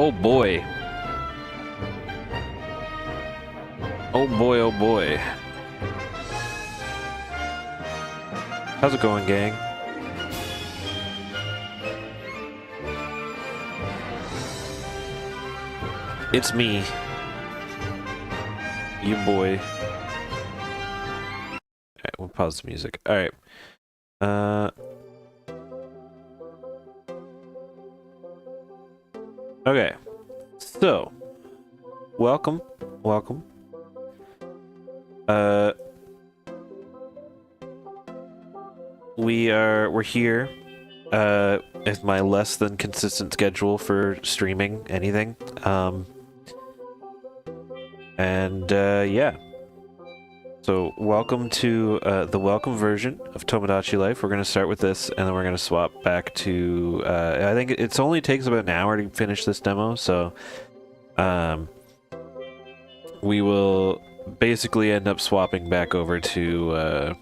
Oh boy. Oh boy, oh boy. How's it going, gang? It's me. You boy. Alright, we'll pause the music. Alright. Okay. So, welcome. We're here, with my less than consistent schedule for streaming anything. Yeah. So, welcome to, the welcome version of Tomodachi Life. We're gonna start with this, and then we're gonna swap back to, I think it only takes about an hour to finish this demo, so, we will basically end up swapping back over to,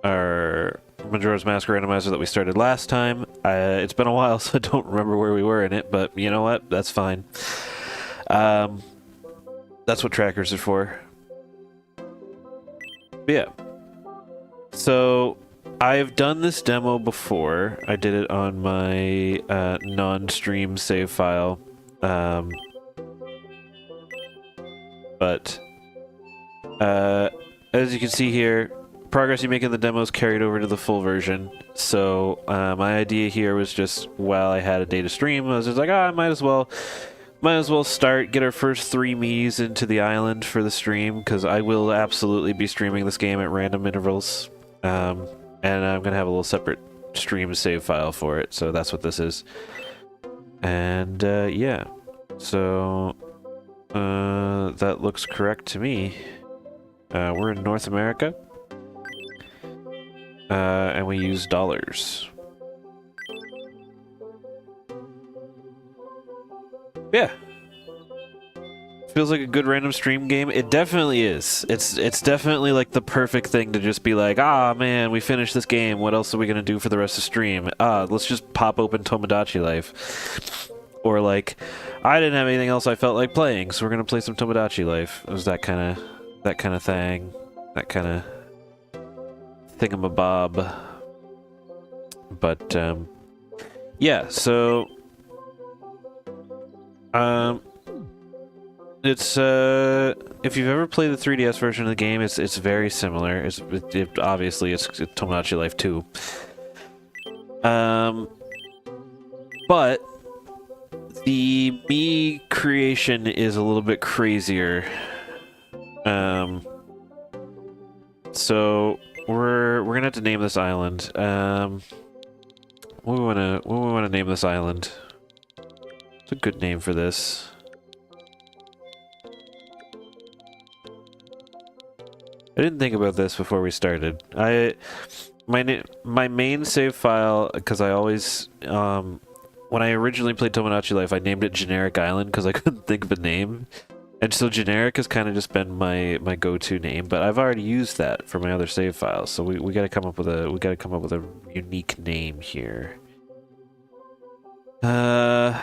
our Majora's Mask randomizer that we started last time. It's been a while, so I don't remember where we were in it, but you know what? That's fine. That's what trackers are for. But yeah. So, I've done this demo before. I did it on my non-stream save file. But as you can see here, progress you make in the demo is carried over to the full version. So my idea here was just, while I had a day to stream, I was just like, I might as well start, get our first 3 Miis into the island for the stream, because I will absolutely be streaming this game at random intervals. And I'm going to have a little separate stream save file for it, so that's what this is. And yeah, so that looks correct to me. We're in North America. And we use dollars. Yeah. Feels like a good random stream game. It definitely is. It's definitely like the perfect thing to just be like, ah man, we finished this game. What else are we gonna do for the rest of the stream? Let's just pop open Tomodachi Life. Or like, I didn't have anything else I felt like playing, so we're gonna play some Tomodachi Life. It was that kind of thing. That kind of thingamabob. But yeah, so it's if you've ever played the 3DS version of the game, it's very similar. Obviously it's Tomodachi Life 2. But the Mii creation is a little bit crazier. So we're gonna have to name this island. What do we wanna name this island? It's a good name for this. I didn't think about this before we started. My main save file, because I always when I originally played Tomodachi Life, I named it Generic Island because I couldn't think of a name. And so generic has kind of just been my go-to name, but I've already used that for my other save files, so we got to come up with a unique name here. What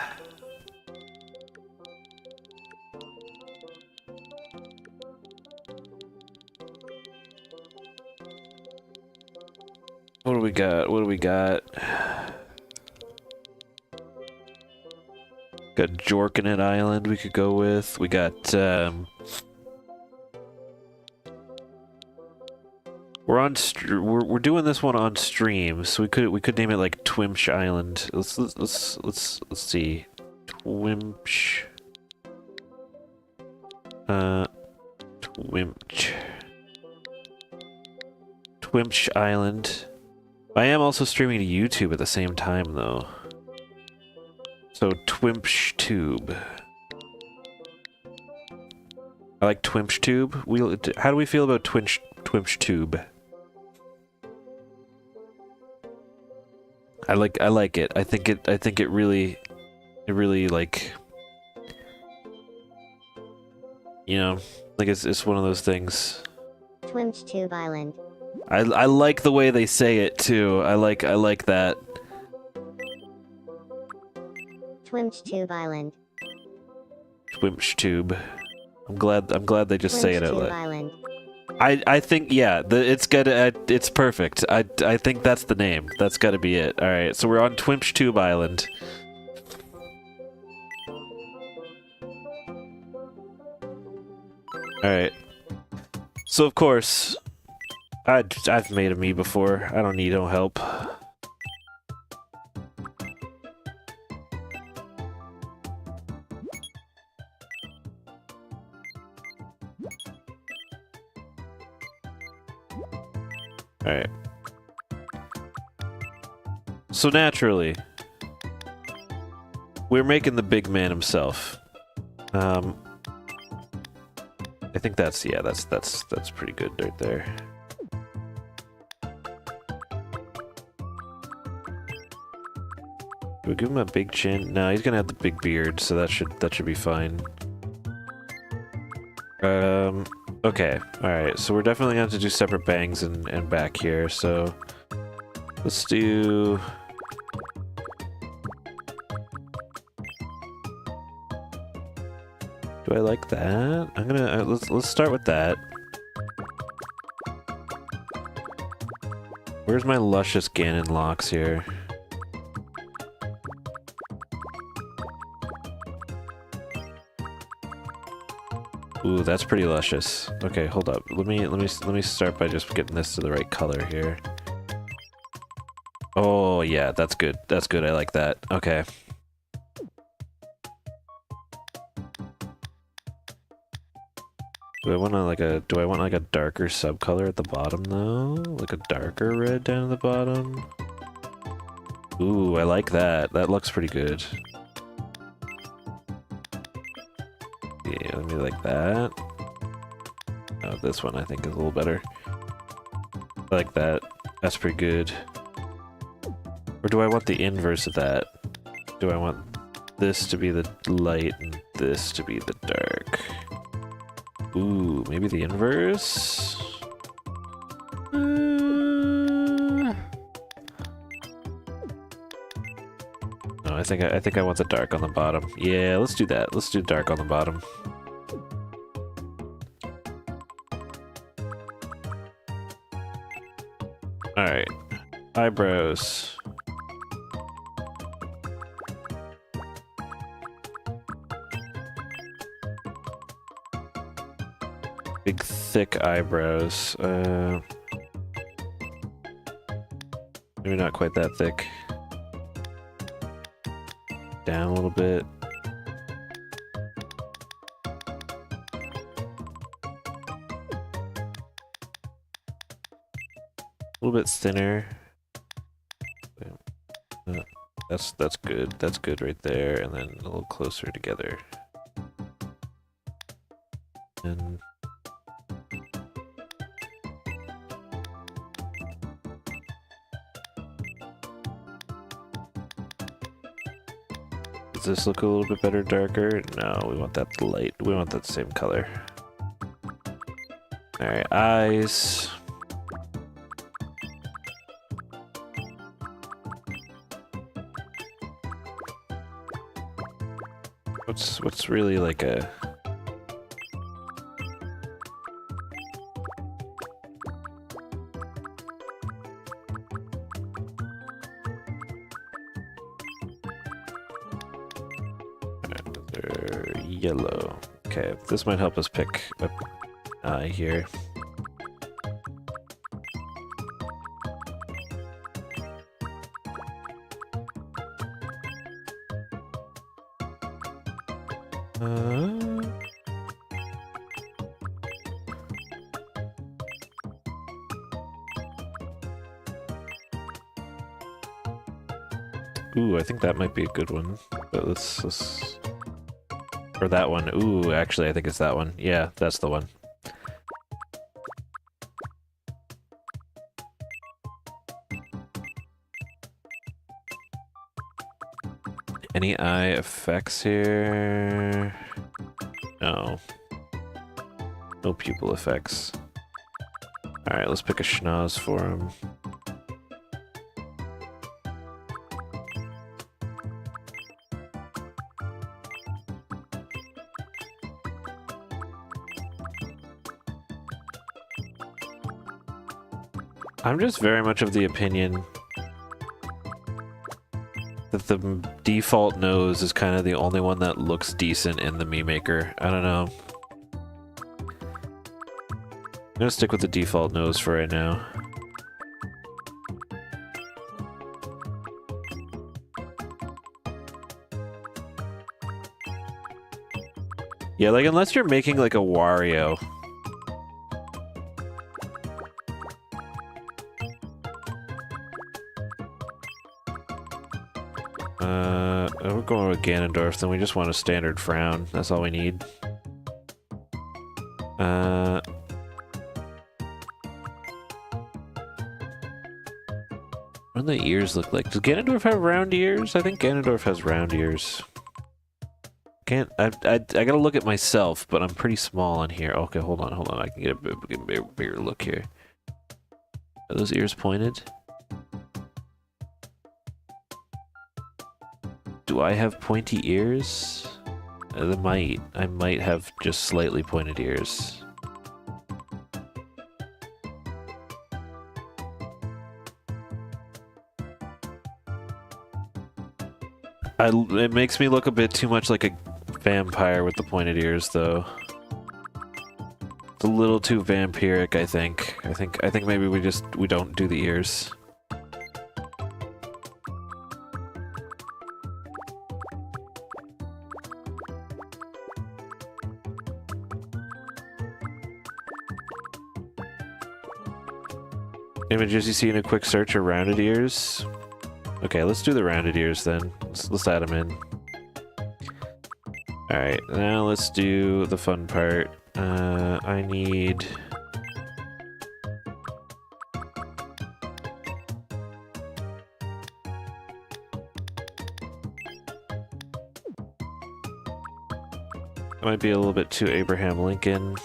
do we got? Got Jorkanet Island we could go with. We got we're doing this one on stream, so we could name it like Twimsh Island. Let's see. Twimsh. Twimsh Island. I am also streaming to YouTube at the same time though. So, TwimpshTube. I like TwimpshTube. How do we feel about TwimpshTube? I like it. I think it really like, you know, like it's one of those things. TwimpshTube Island. I like the way they say it too. I like that. TwimchTube Island. Twimchtube. I'm glad they just say it out TwimchTube loud. Island. I think yeah, it's good. It's perfect. I think that's the name. That's got to be it. All right, so we're on TwimchTube Island. All right. So of course, I've made a me before. I don't need no help. Alright. So naturally, we're making the big man himself. I think that's pretty good right there. Do we give him a big chin? No, he's gonna have the big beard, so that should be fine. Okay, alright, so we're definitely going to have to do separate bangs and back here, so let's do... Do I like that? I'm gonna, let's start with that. Where's my luscious Ganon locks here? Ooh, that's pretty luscious. Okay, hold up. Let me start by just getting this to the right color here. Oh yeah, that's good. That's good. I like that. Okay. Do I want like a darker subcolor at the bottom though? Like a darker red down at the bottom? Ooh, I like that. That looks pretty good. Yeah, let me like that. Oh, this one I think is a little better. I like that. That's pretty good. Or do I want the inverse of that? Do I want this to be the light and this to be the dark? Ooh, maybe the inverse? No, I think I want the dark on the bottom. Yeah, let's do that. Let's do dark on the bottom. Alright. Eyebrows. Big thick eyebrows. Maybe not quite that thick. Down a little bit. A little bit thinner. That's good. That's good right there, and then a little closer together. And does this look a little bit better darker? No, we want that light. We want that same color. Alright, eyes. What's really like a... Yellow. Okay, this might help us pick an eye here. Ooh, I think that might be a good one. But let's... Or that one. Ooh, actually, I think it's that one. Yeah, that's the one. Any eye effects here? No. No pupil effects. Alright, let's pick a schnoz for him. I'm just very much of the opinion that the default nose is kind of the only one that looks decent in the Mii Maker. I don't know. I'm gonna stick with the default nose for right now. Yeah, like unless you're making like a Wario. We're going with Ganondorf, then we just want a standard frown. That's all we need. What do the ears look like? Does Ganondorf have round ears? I think Ganondorf has round ears. I gotta look at myself, but I'm pretty small on here. Okay, hold on. I can get a bigger look here. Are those ears pointed? Do I have pointy ears? I might have just slightly pointed ears. It makes me look a bit too much like a vampire with the pointed ears, though. It's a little too vampiric, I think. I think maybe we don't do the ears. Images you see in a quick search are rounded ears. Okay, let's do the rounded ears then. Let's add them in. Alright, now let's do the fun part. I need... That might be a little bit too Abraham Lincoln.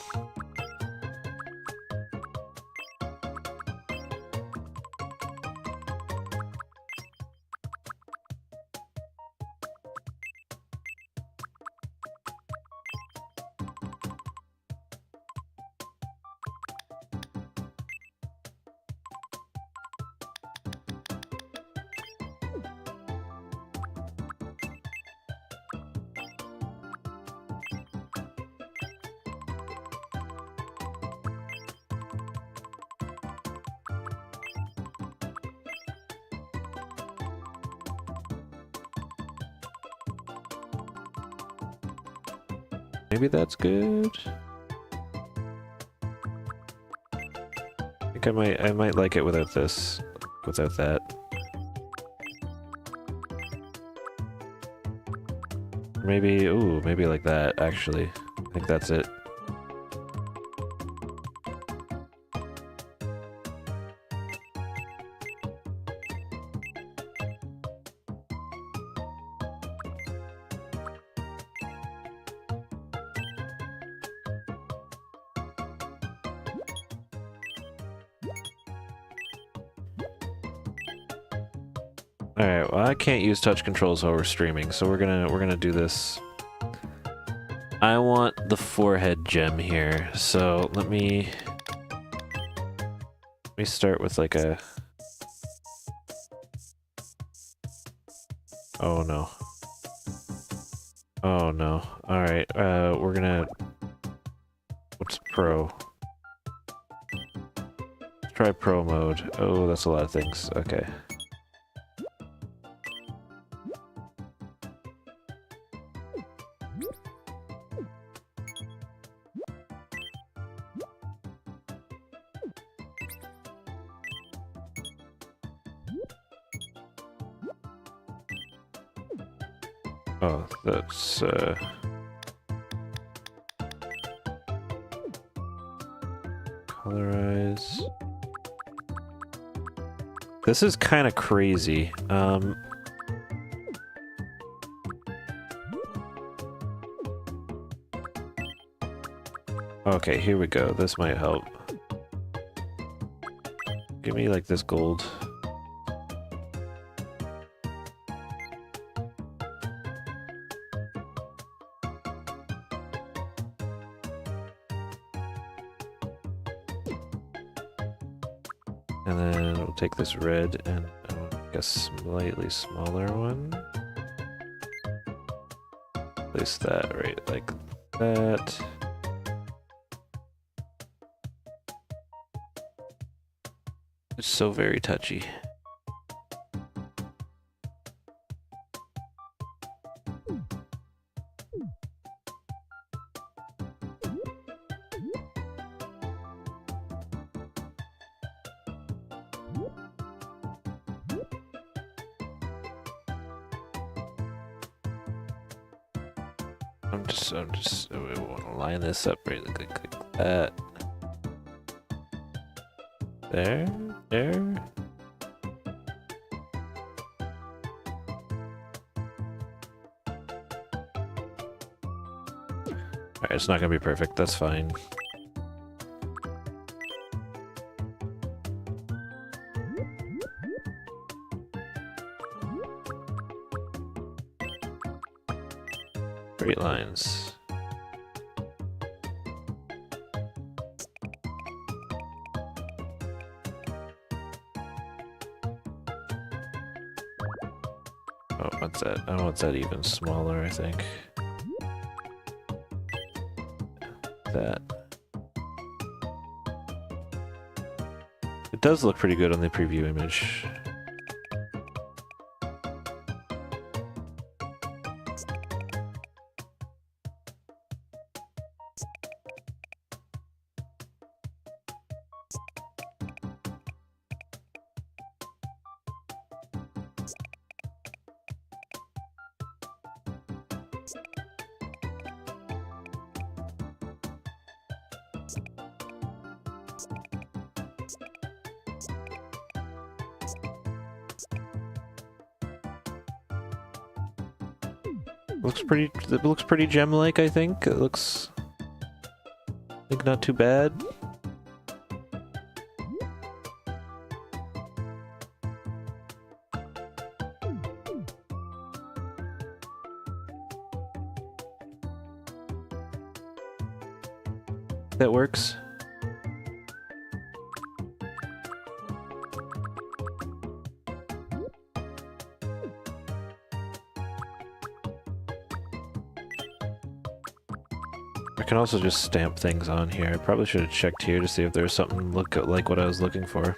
Maybe that's good. I think I might like it without this, without that. Maybe, ooh, maybe like that, actually. I think that's it. Alright, well I can't use touch controls while we're streaming, so we're gonna do this. I want the forehead gem here, so let me start with like a... Oh no. Oh no. Alright, we're gonna... What's pro? Let's try pro mode. Oh, that's a lot of things. Okay. Oh, that's, colorize. This is kind of crazy. Okay, here we go. This might help. Give me, like, this gold. And then we'll take this red and a slightly smaller one. Place that right like that. It's so very touchy. I want to line this up right like that. There. Alright, it's not gonna be perfect, that's fine. Straight lines. Oh, what's that? I want that even smaller, I think. That. It does look pretty good on the preview image. It looks pretty gem-like, I think. It looks like not too bad. That works. I can also just stamp things on here. I probably should have checked here to see if there's something look like what I was looking for.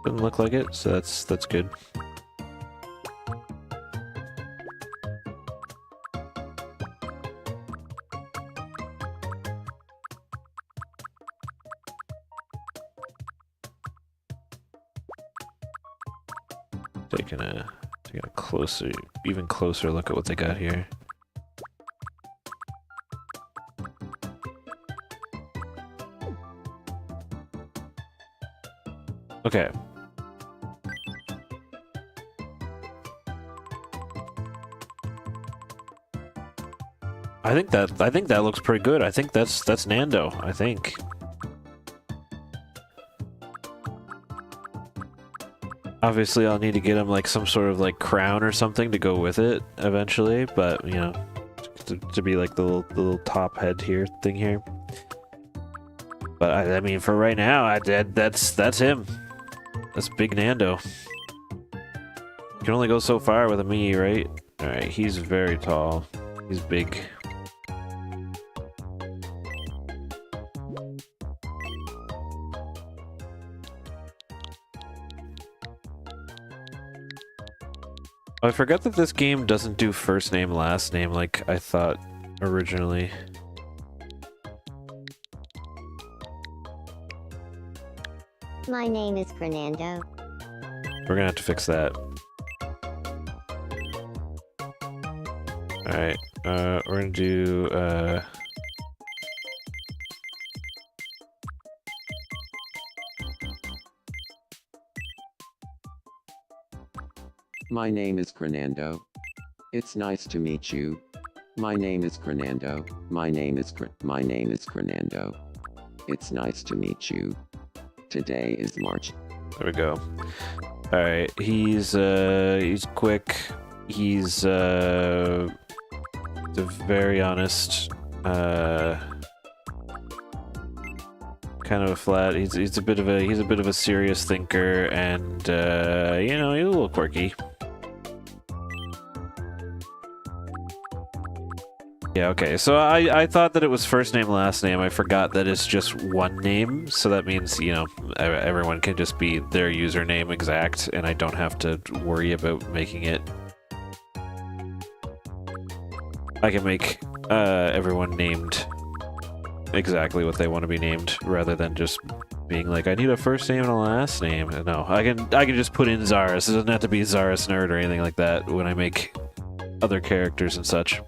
Doesn't look like it, so that's good. Taking a closer, even closer look at what they got here. Okay. I think that looks pretty good. I think that's Nando, I think. Obviously, I'll need to get him like some sort of like crown or something to go with it eventually, but you know, to be like the little top head here thing here. But I mean, for right now, that's him. That's Big Nando. You can only go so far with a me, right? All right, he's very tall. He's big. I forgot that this game doesn't do first name, last name like I thought originally. My name is Fernando. We're gonna have to fix that. Alright, we're gonna do, My name is Fernando. It's nice to meet you. My name is Fernando. My name is Fernando. It's nice to meet you. Today is March. There we go. Alright, he's quick. He's To be very honest, kind of a flat. He's a bit of a serious thinker, and you know, he's a little quirky. Yeah, okay. So I thought that it was first name, last name. I forgot that it's just one name, so that means, you know, everyone can just be their username exact, and I don't have to worry about making it. I can make everyone named exactly what they want to be named, rather than just being like, I need a first name and a last name. No, I can just put in Zaris. It doesn't have to be Zaris Nerd or anything like that when I make other characters and such.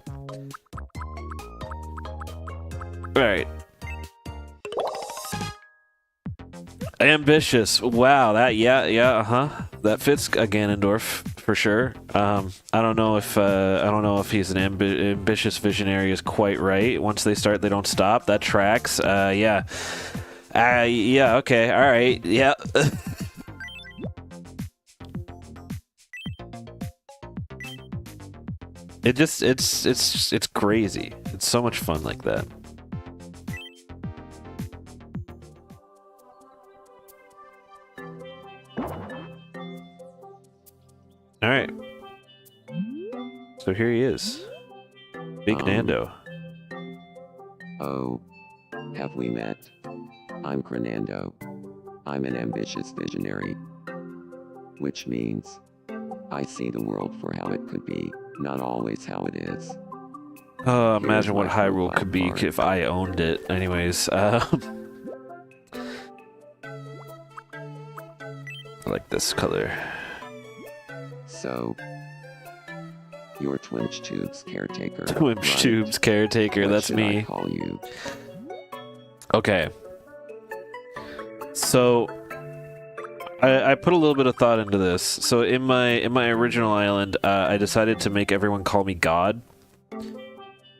Alright. Ambitious. Wow, that, that fits a Ganondorf for sure. I don't know if he's an ambitious visionary is quite right. Once they start, they don't stop. That tracks. Yeah. Yeah, okay, alright, yeah. It's crazy. It's so much fun like that. Alright. So here he is. Big Nando. Oh, have we met? I'm Crenando. I'm an ambitious visionary. Which means, I see the world for how it could be, not always how it is. Oh, imagine what my Hyrule could be profile if I owned it. Anyways, I like this color. So, you're Twinch Tube's caretaker. Twinch right? Tube's caretaker, What that's should me. I call you? Okay. So I put a little bit of thought into this. So in my original island, I decided to make everyone call me God.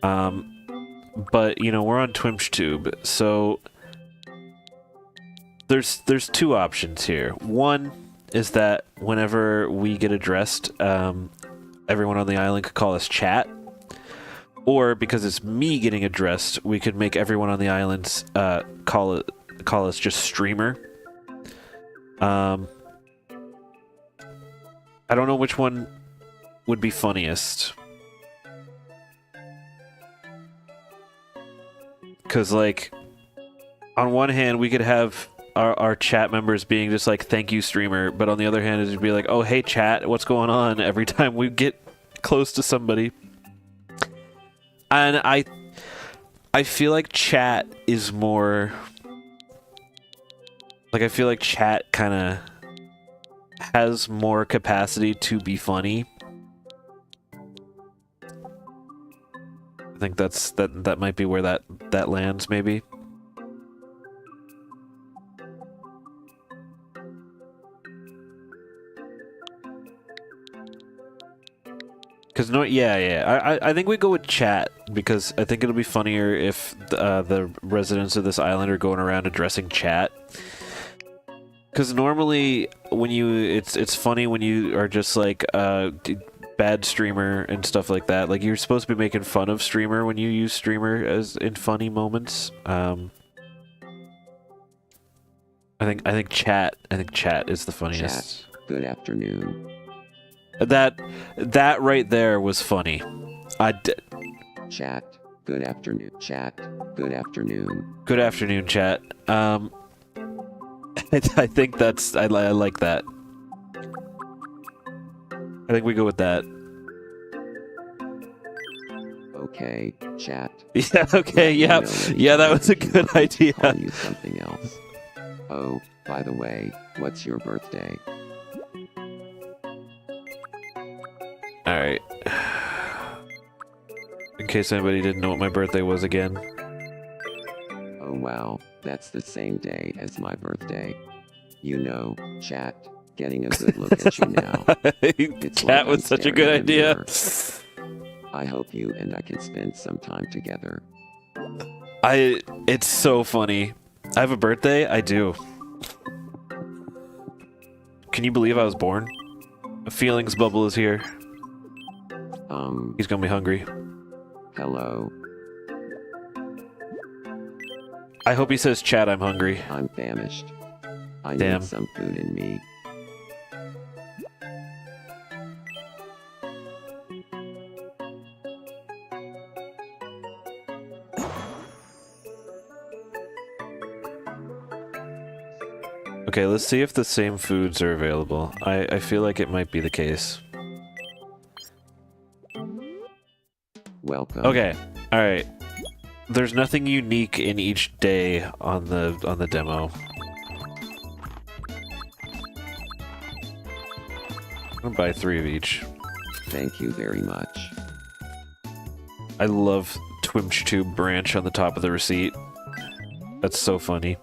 But you know, we're on TwinchTube, so there's two options here. One is that whenever we get addressed, everyone on the island could call us chat. Or because it's me getting addressed, we could make everyone on the islands call us just streamer. I don't know which one would be funniest. Because, like, on one hand, we could have our chat members being just like, thank you, streamer. But on the other hand, it'd be like, oh, hey, chat, what's going on? Every time we get close to somebody. And I feel like chat is more... Like, I feel like chat kind of has more capacity to be funny. I think that might be where that lands, maybe. Because I think we go with chat because I think it'll be funnier if the residents of this island are going around addressing chat. Because normally when it's funny when you are just like bad streamer and stuff like that. Like, you're supposed to be making fun of streamer when you use streamer as in funny moments. I think chat is the funniest. Chat, good afternoon. That right there was funny. Chat, good afternoon. Chat, good afternoon. Good afternoon, chat. I think I like that. I think we go with that. Okay, chat. Yeah, okay, yeah. Yeah, that was a good idea. Call you something else. Oh, by the way, what's your birthday? Alright. In case anybody didn't know what my birthday was again. Oh wow, that's the same day as my birthday. You know, chat, getting a good look at you now. Chat like was I'm such a staring good at a idea. mirror. I hope you and I can spend some time together. It's so funny. I have a birthday? I do. Can you believe I was born? A feelings bubble is here. He's gonna be hungry. Hello, I hope he says, "Chat, I'm hungry." I'm famished. I Damn. need some food in me. Okay, let's see if the same foods are available. I feel like it might be the case. Welcome. Okay, all right. There's nothing unique in each day on the demo. I'm gonna buy 3 of each. Thank you very much. I love TwimchTube branch on the top of the receipt. That's so funny.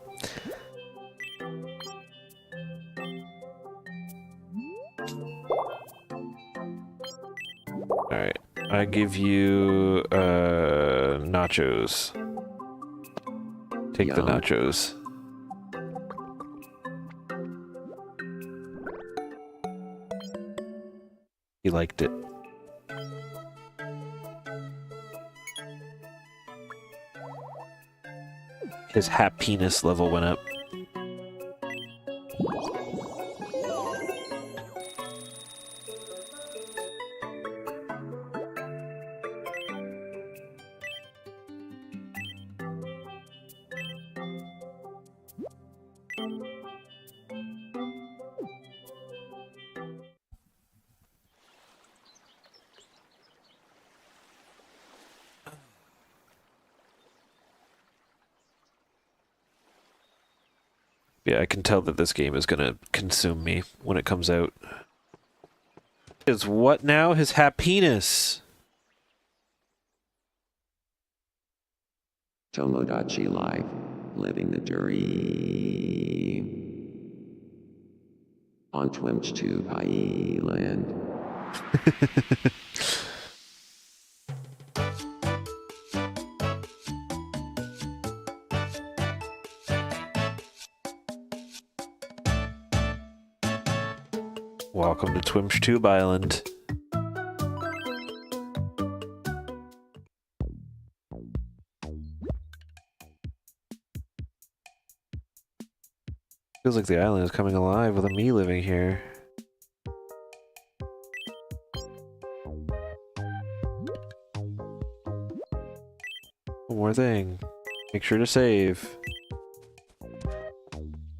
Alright, I give you nachos. Take the Yum. nachos. He liked it. His happiness level went up. Yeah, I can tell that this game is gonna consume me when it comes out. Is what now? His happiness. Tomodachi Life. Living the dream. On TwimchTube Island. Welcome to TwimchTube Island. Feels like the island is coming alive with me living here. One more thing. Make sure to save.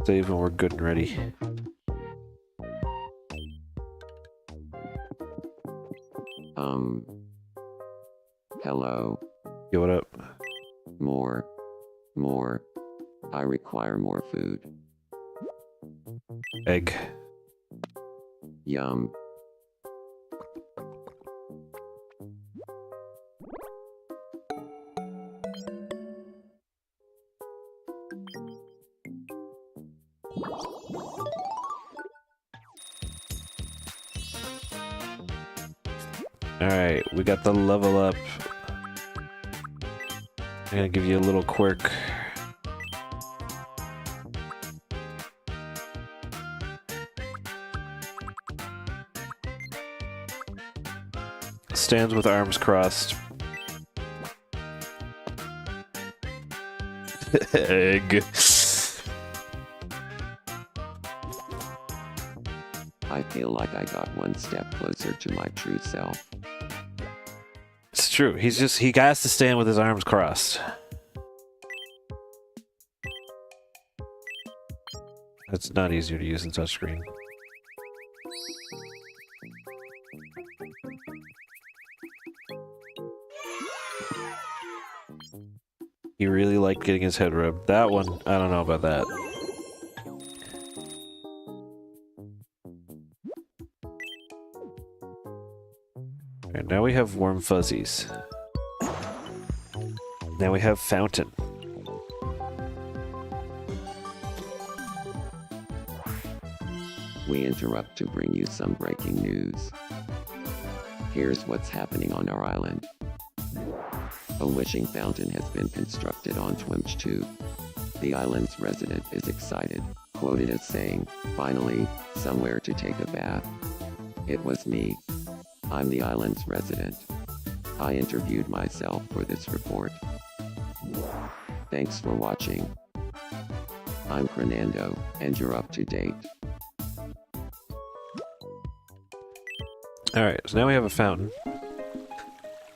Save when we're good and ready. Hello. Yo, what up? More. I require more food. Egg. Yum. Alright, we got the level up. I'm gonna give you a little quirk. Stands with arms crossed. Egg. I feel like I got one step closer to my true self. It's true. He has to stand with his arms crossed. That's not easier to use in touchscreen. He really liked getting his head rubbed. That one, I don't know about that. Alright, now we have warm fuzzies. Now we have fountain. We interrupt to bring you some breaking news. Here's what's happening on our island. A wishing fountain has been constructed on TwimchTube. The island's resident is excited, quoted as saying, "Finally, somewhere to take a bath." It was me. I'm the island's resident. I interviewed myself for this report. Thanks for watching. I'm Fernando, and you're up to date. Alright, so now we have a fountain.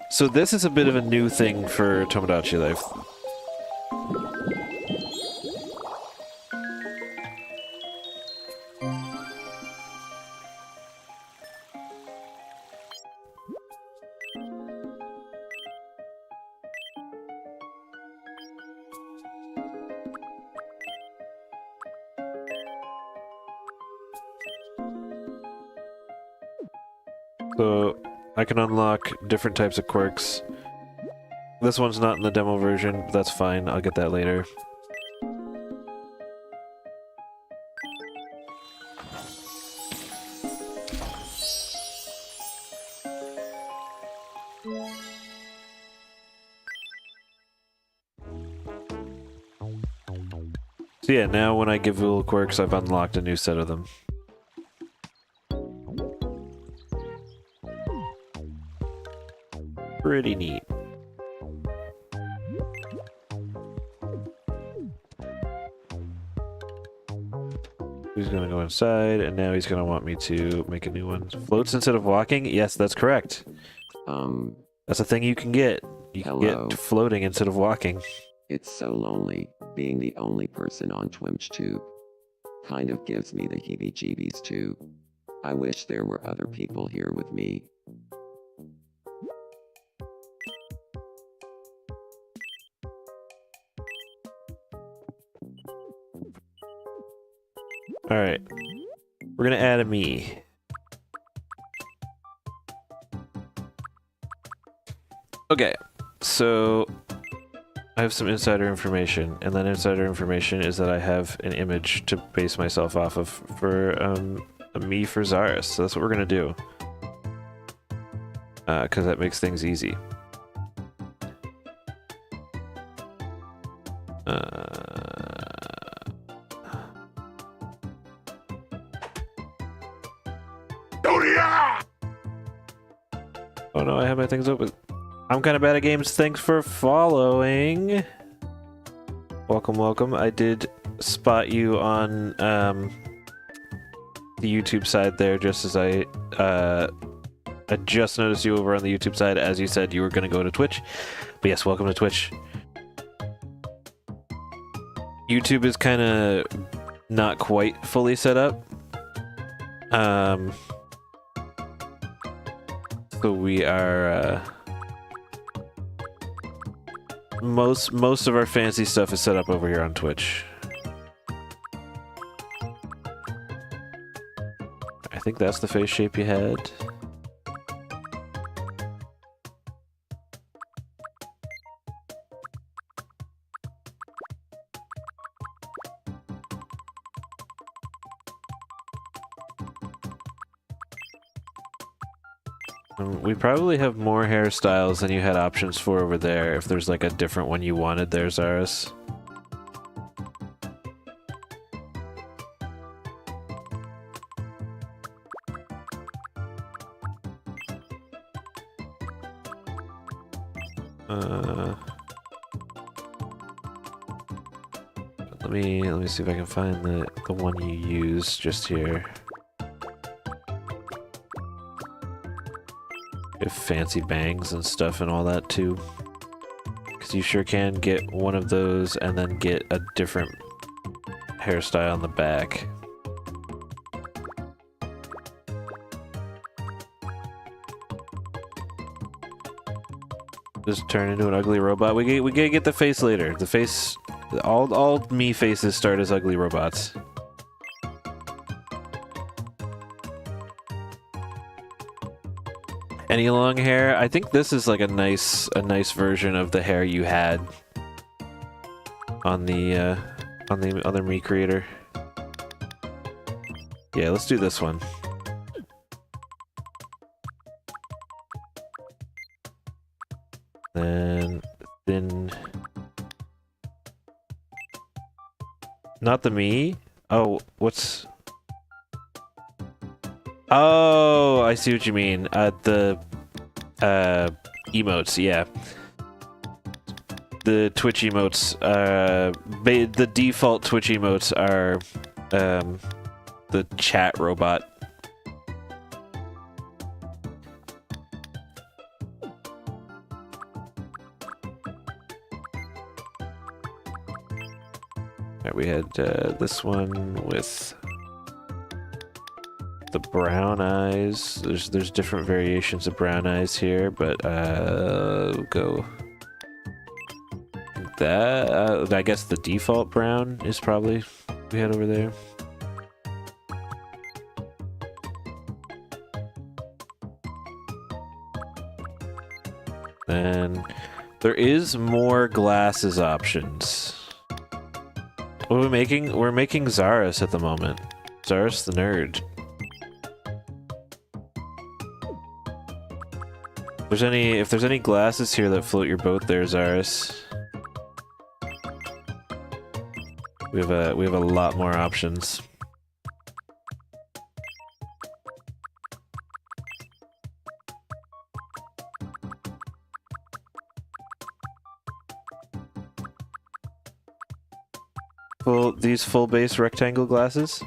So this is a bit of a new thing for Tomodachi Life. So I can unlock different types of quirks. This one's not in the demo version, but that's fine. I'll get that later. So yeah, now when I give little quirks, I've unlocked a new set of them. Pretty neat. He's gonna go inside, and now he's gonna want me to make a new one. Floats instead of walking? Yes, that's correct. That's a thing you can get. You can Hello. get floating instead of walking. It's so lonely, being the only person on TwitchTube. Kind of gives me the heebie-jeebies too. I wish there were other people here with me. Alright. We're gonna add a me. Okay, so I have some insider information, and that insider information is that I have an image to base myself off of for a me for Zaris. So that's what we're gonna do, because that makes things easy. Oh no, I have my things open. I'm kind of bad at games. Thanks for following. Welcome, welcome. I did spot you on the YouTube side there, just as I just noticed you over on the YouTube side as you said you were going to go to Twitch. But yes, welcome to Twitch. YouTube is kind of not quite fully set up. So we are most of our fancy stuff is set up over here on Twitch. I think that's the face shape you had. We probably have more hairstyles than you had options for over there, if there's like a different one you wanted there, Zaris. Let me see if I can find the one you use just here. If fancy bangs and stuff and all that too, because you sure can get one of those and then get a different hairstyle on the back. Just turn into an ugly robot. We gotta get the face later. The face, all me faces start as ugly robots. Any long hair? I think this is like a nice version of the hair you had on the other me creator. Yeah, let's do this one. Then not the me. Oh, what's? Oh, I see what you mean. emotes, yeah. The Twitch emotes, the default Twitch emotes are the chat robot. Alright, we had this one with the brown eyes. There's different variations of brown eyes here, but we'll go that. I guess the default brown is probably we had over there. Then there is more glasses options. What are we making? We're making Zaris at the moment. Zaris the nerd. If there's any glasses here that float your boat there, Zaris. We have a lot more options. These full base rectangle glasses.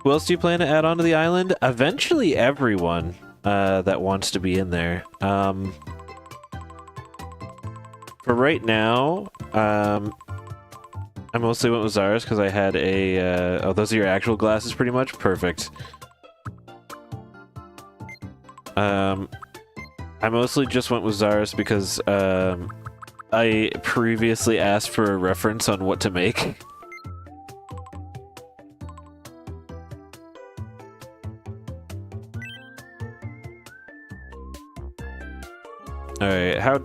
Who else do you plan to add onto the island? Eventually everyone that wants to be in there. For right now, I mostly went with Zaris because I had a... oh, those are your actual glasses pretty much? Perfect. I mostly just went with Zaris because I previously asked for a reference on what to make. Alright, how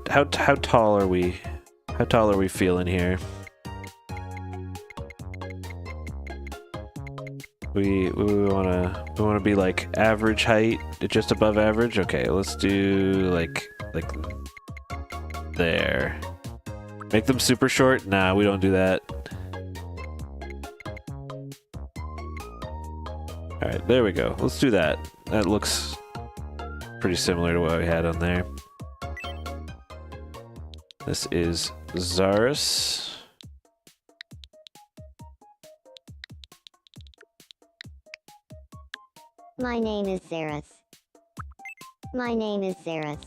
tall are we? How tall are we feeling here? We wanna be like average height, just above average? Okay, let's do like there. Make them super short? Nah, we don't do that. Alright, there we go. Let's do that. That looks pretty similar to what we had on there. This is Zaris. My name is Zaris. My name is Zaris.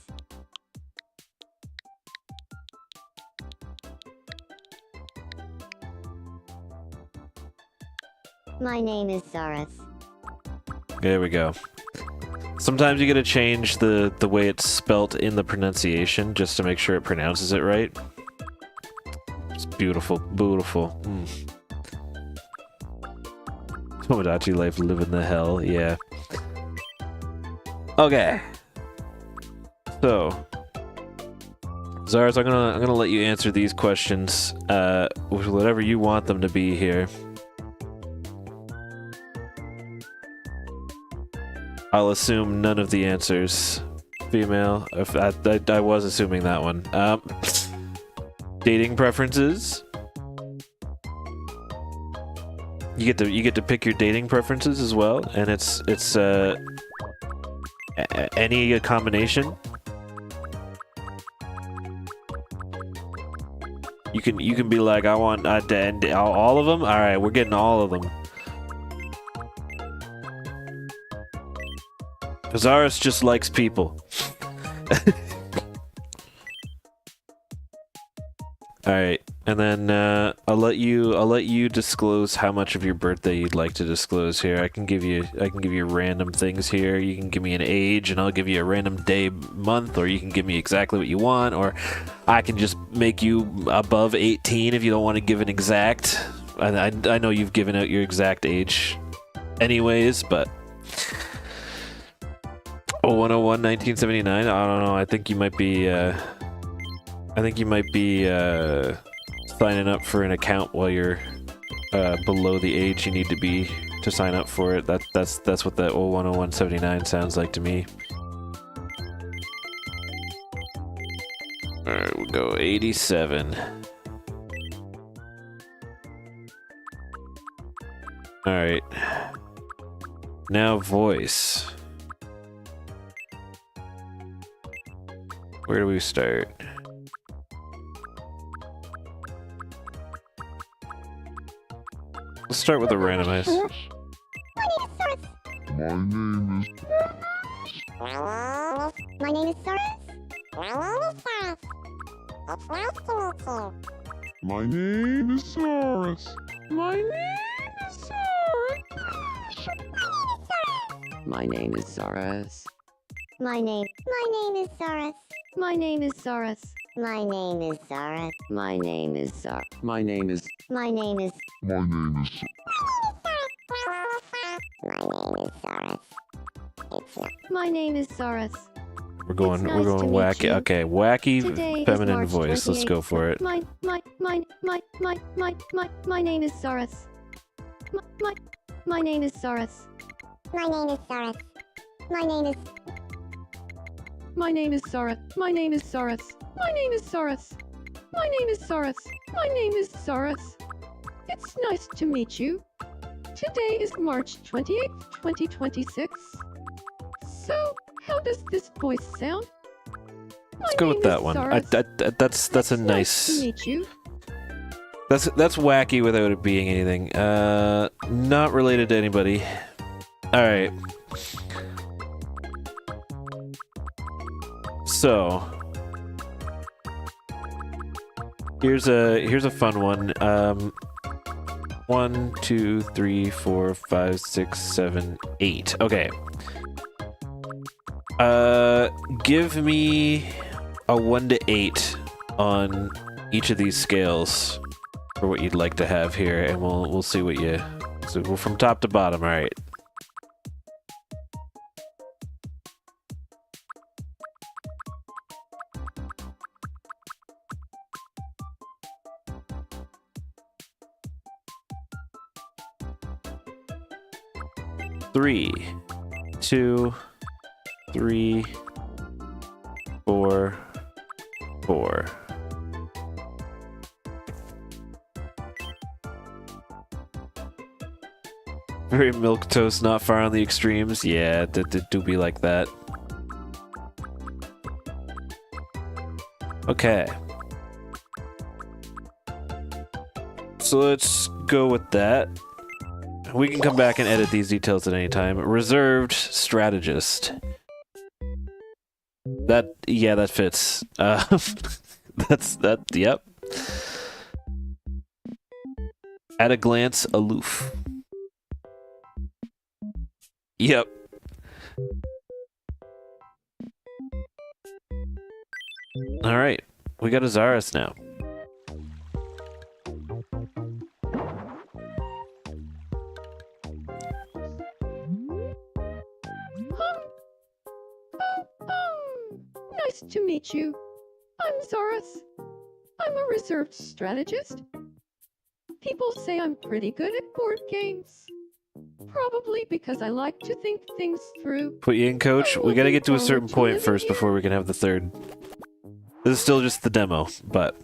My name is Zaris. There we go. Sometimes you gotta change the way it's spelt in the pronunciation just to make sure it pronounces it right. It's beautiful, beautiful. Tomodachi life living the hell, yeah. Okay. So, Zaris, I'm gonna let you answer these questions with whatever you want them to be here. I'll assume none of the answers. Female. If I was assuming that one. Dating preferences. You get to pick your dating preferences as well, and it's any combination. You can be like, I want all of them. All right, we're getting all of them. Zaris just likes people. All right, and then I'll let you disclose how much of your birthday you'd like to disclose here. I can give you random things here. You can give me an age, and I'll give you a random day, month, or you can give me exactly what you want, or I can just make you above 18 if you don't want to give an exact. I know you've given out your exact age, anyways, but. 101 1979. I don't know. I think you might be signing up for an account while you're below the age you need to be to sign up for it. That's what that 10179 sounds like to me. All right, we'll go 87. All right. Now voice. Where do we start? Let's start with a randomized. My name is Cyrus. My name is Saurus. My name is Saurus. My name is Saurus. My name is Cyrus. My name is Saurus. My name is Cyrus. My name is Sar. My name is. My name is My name is. My name is Saurus. We're going nice to meet wacky. you. Okay, wacky Today is feminine March voice. Let's 28th. go for it. My name is Saurus. My name is Saurus. My name is Cyrus. My name is My name is Saurus. My name is Saurus. My name is Saurus. My name is Saurus. My name is Saurus. It's nice to meet you. Today is March 28th, 2026. So, how does this voice sound? Let's go with that one. That's a Nice nice. to meet you. That's wacky without it being anything. Not related to anybody. All right. So here's a fun one. 1, 2, 3, 4, 5, 6, 7, 8. Okay. Give me a 1 to 8 on each of these scales for what you'd like to have here, and we'll see what you. So we're from top to bottom, all right? Three, 2, 3, 4, 4. Very milquetoast, not far on the extremes. Yeah, it do be like that. Okay. So let's go with that. We can come back and edit these details at any time. Reserved strategist. That fits. Yep. At a glance, aloof. Yep. Alright. We got a Zaris now. Nice to meet you. I'm Zaurus. I'm a reserved strategist. People say I'm pretty good at board games. Probably because I like to think things through. Put you in, coach. We gotta get to a certain point living first here. before we can have the third. This is still just the demo, but...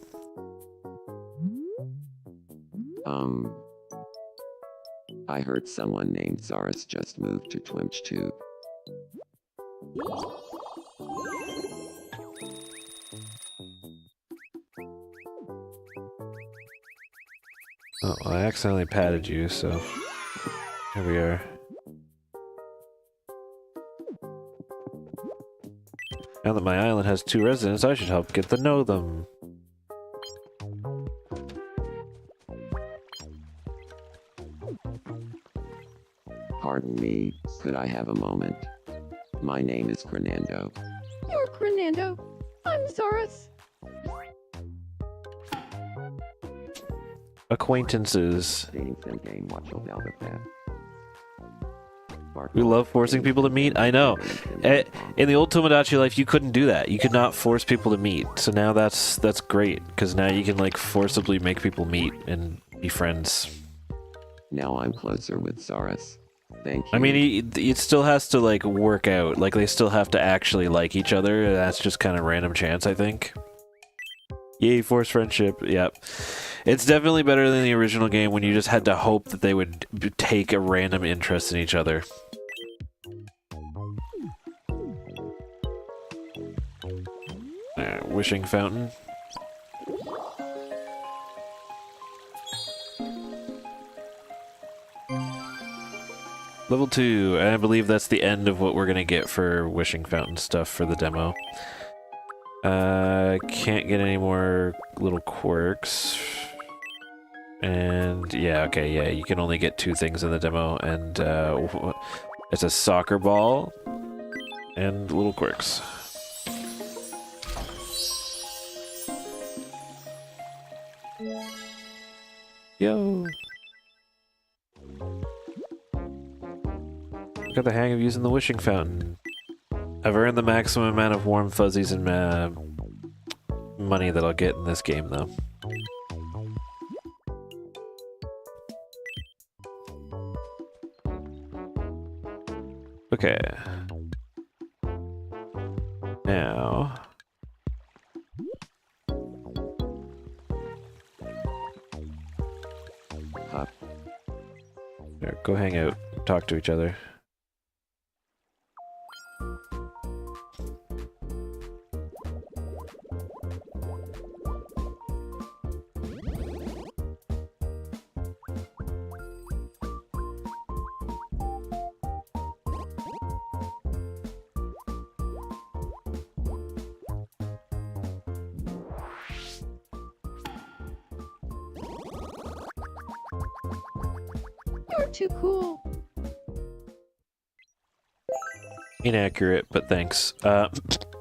I heard someone named Zaurus just moved to TwimchTube. Oh, I accidentally patted you, so... Here we are. Now that my island has 2 residents, I should help get to know them. Pardon me, could I have a moment? My name is Crenando. You're Crenando. I'm Zaurus. Acquaintances. Dating sim game watch about that. We love forcing people to meet. I know. In the old Tomodachi life, you couldn't do that. You could not force people to meet. So now that's great, because now you can like forcibly make people meet and be friends. Now I'm closer with Zaurus. Thank you. I mean, it still has to like work out. Like they still have to actually like each other. That's just kind of random chance, I think. Yay, forced friendship. Yep. It's definitely better than the original game when you just had to hope that they would take a random interest in each other. wishing fountain. Level 2, and I believe that's the end of what we're gonna get for wishing fountain stuff for the demo. Can't get any more little quirks. And yeah, okay, yeah, you can only get 2 things in the demo, and it's a soccer ball and little quirks. Yo! Got the hang of using the wishing fountain. I've earned the maximum amount of warm fuzzies and money that I'll get in this game, though. Okay. Now... Hup. There, go hang out. Talk to each other. You're too cool. Inaccurate, but thanks.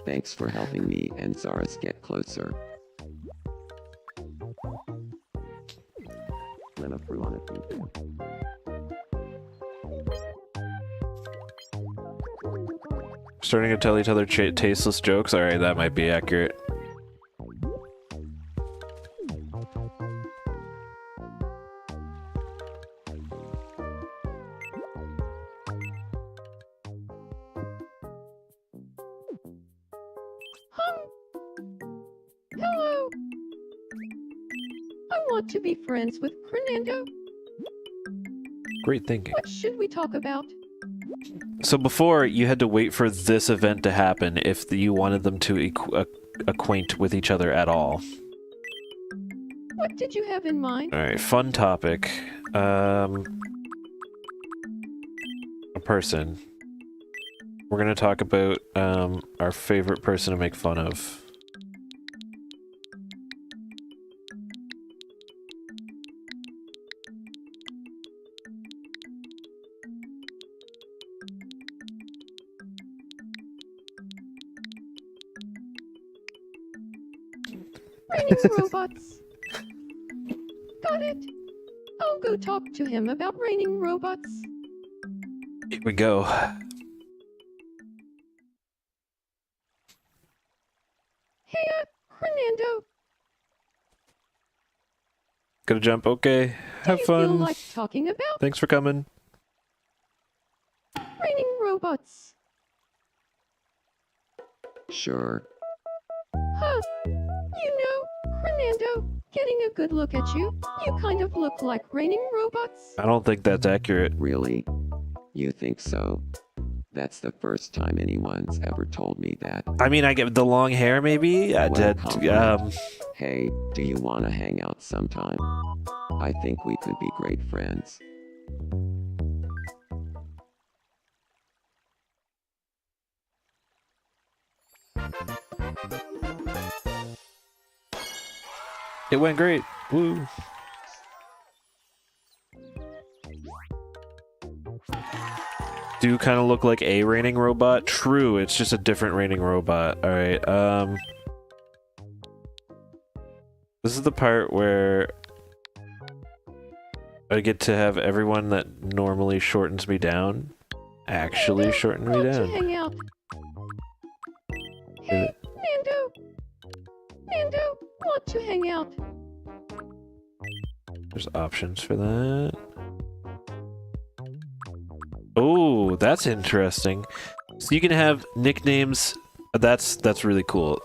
Thanks for helping me and Zaris get closer. Lemma fruit on a pizza. Starting to tell each other tasteless jokes? Alright, that might be accurate. Hello. I want to be friends with Fernando. Great thinking. What should we talk about? So before, you had to wait for this event to happen if you wanted them to acquaint with each other at all. What did you have in mind? Alright, fun topic. A person. We're gonna talk about our favorite person to make fun of. Raining robots. Got it. I'll go talk to him about raining robots. Here we go. Hey, Fernando. Gotta jump, okay. Have Do you feel fun. like talking about Thanks for coming. raining robots? Sure. Huh. You know, Fernando, getting a good look at you, you kind of look like raining robots. I don't think that's accurate. Really? You think so? That's the first time anyone's ever told me that. I mean, I get the long hair, maybe? Hey, do you want to hang out sometime? I think we could be great friends. It went great. Woo. Do kind of look like a raining robot? True, it's just a different raining robot. Alright, this is the part where I get to have everyone that normally shortens me down actually shorten me Want to down. hang out? Hey, Nando. Nando, want to hang out? There's options for that. Oh, that's interesting. So you can have nicknames. That's really cool.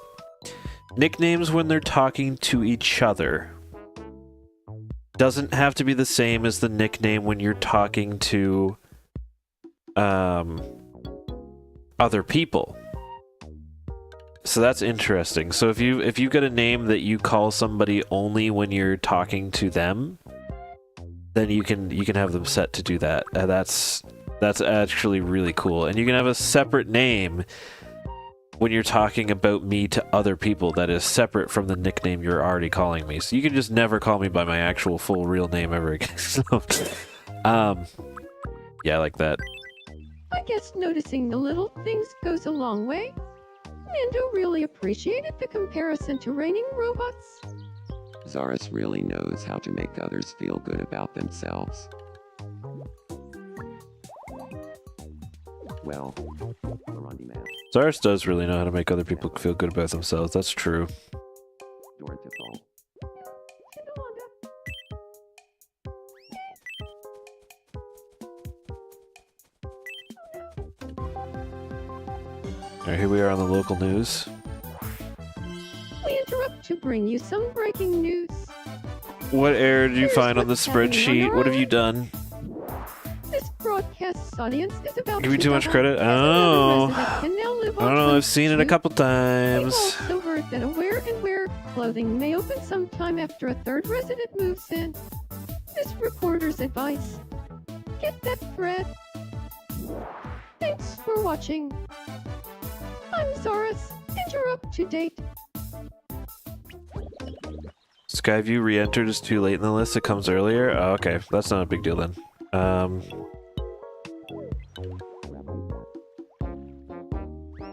Nicknames when they're talking to each other. Doesn't have to be the same as the nickname when you're talking to other people. So that's interesting. So if you get a name that you call somebody only when you're talking to them, then you can have them set to do that. That's actually really cool. And you can have a separate name when you're talking about me to other people that is separate from the nickname you're already calling me. So you can just never call me by my actual full real name ever again. So, yeah, I like that. I guess noticing the little things goes a long way. Nando really appreciated the comparison to raining robots. Zaris really knows how to make others feel good about themselves. Well, Burundi man, Zaris does really know how to make other people feel good about themselves. That's true. Dorntifol. Alright, here we are on the local news. We interrupt to bring you some breaking news. What error did you Here's find on the what's happening on spreadsheet? our What have you end. done? This broadcast's audience is about Give me to too much double, credit? as another Oh. resident can now live I on don't know, from I've seen it a street. couple We've times. also heard that Aware and Wear clothing may open sometime after a third resident moves in. This reporter's advice. Get that thread. Thanks for watching. I'm Zaris, and you're up to date. Skyview re-entered is too late in the list. It comes earlier. Oh, okay, that's not a big deal then.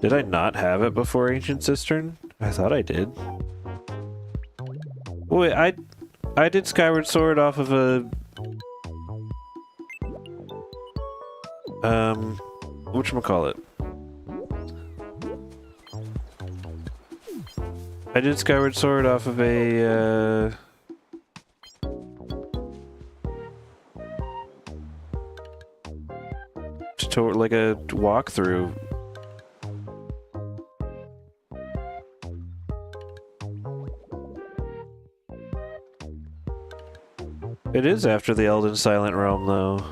Did I not have it before Ancient Cistern? I thought I did. Wait, I did Skyward Sword off of a whatchamacallit? I did Skyward Sword off of a like a walkthrough. It is after the Elden Silent Realm, though.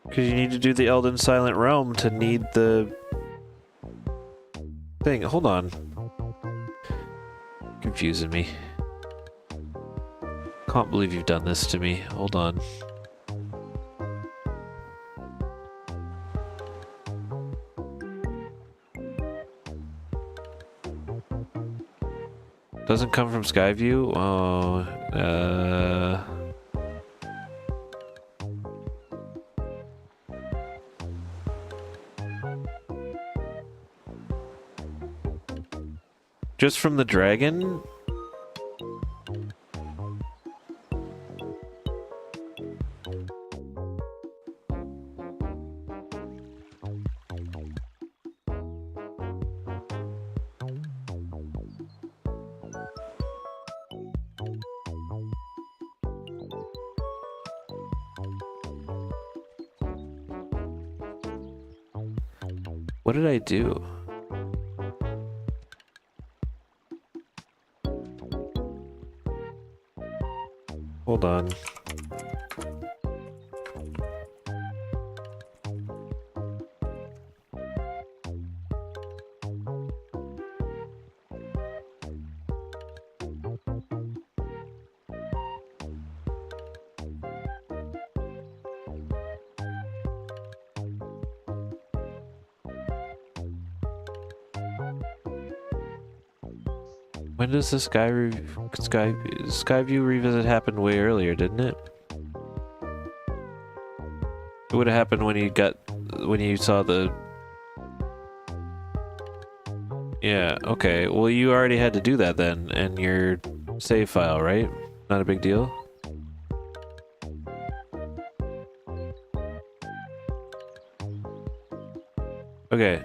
Because you need to do the Elden Silent Realm to need the thing. Hold on. Confusing me. Can't believe you've done this to me. Hold on. Doesn't come from Skyview? Oh, just from the dragon? What did I do? Hold on. When does the Skyview revisit happen? Way earlier, didn't it? It would have happened when you saw the. Yeah. Okay. Well, you already had to do that then, in your save file, right? Not a big deal. Okay.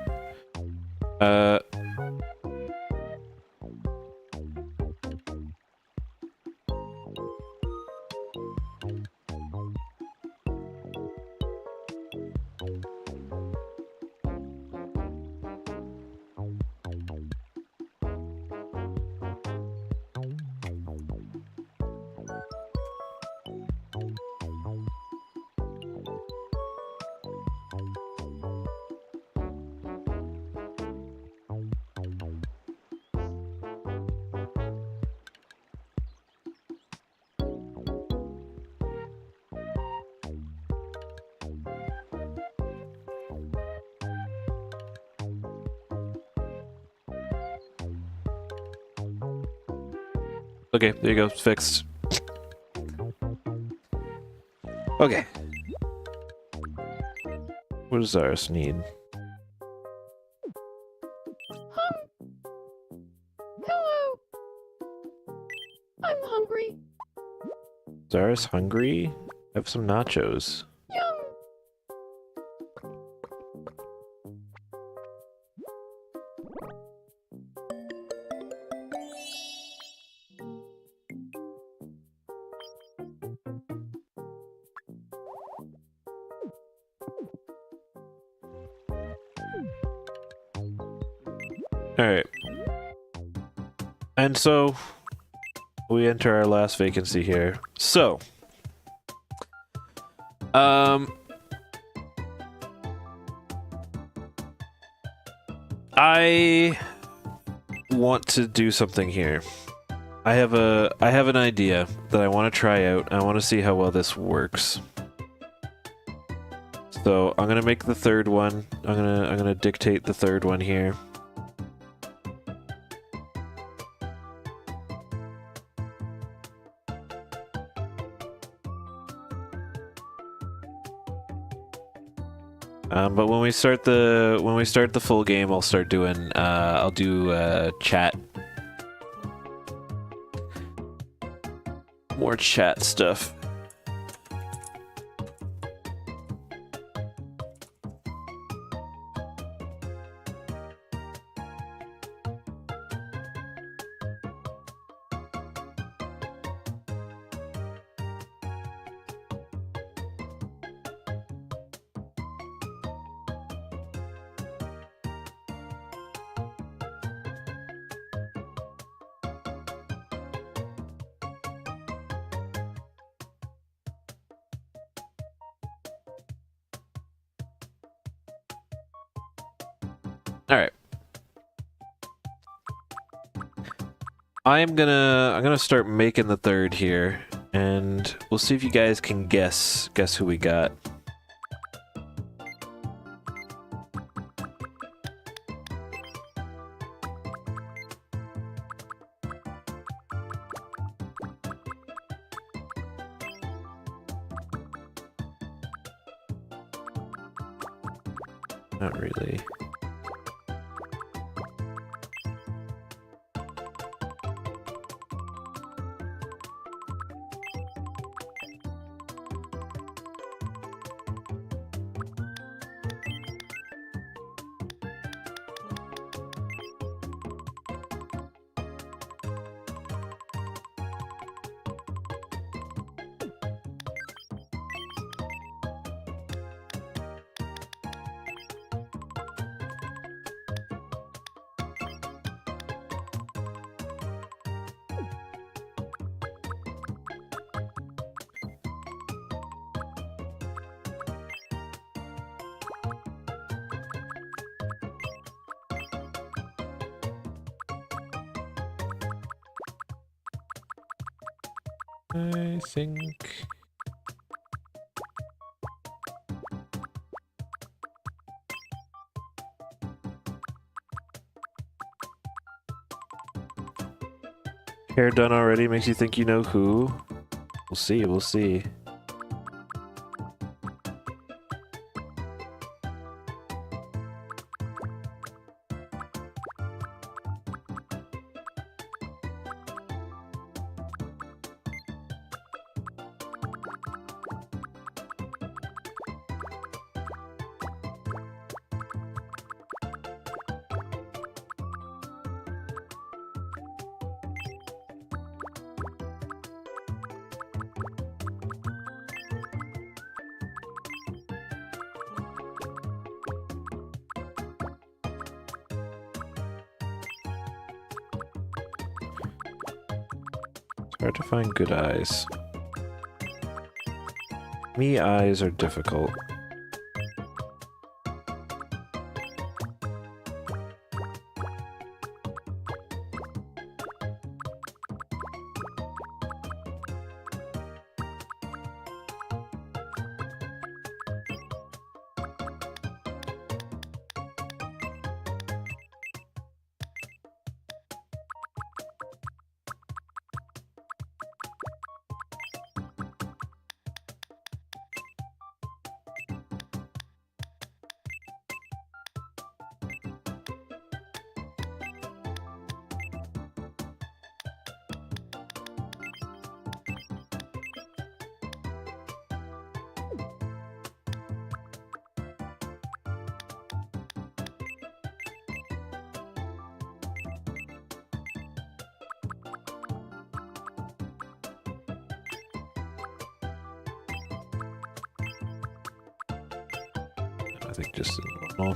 Okay, there you go. It's fixed. Okay. What does Zaris need? Hello. I'm hungry. Zaris hungry? Have some nachos. Yum. Alright. And so, we enter our last vacancy here. So, I want to do something here. I have an idea that I want to try out. I want to see how well this works. So I'm gonna make the third one. I'm gonna dictate the third one here. But when we start the full game, I'll start doing I'll do chat, more chat stuff. All right. I'm gonna start making the third here, and we'll see if you guys can guess who we got. Not really. I think... Hair done already makes you think you know who? We'll see, we'll see. Hard to find good eyes. Me eyes are difficult. I think just normal.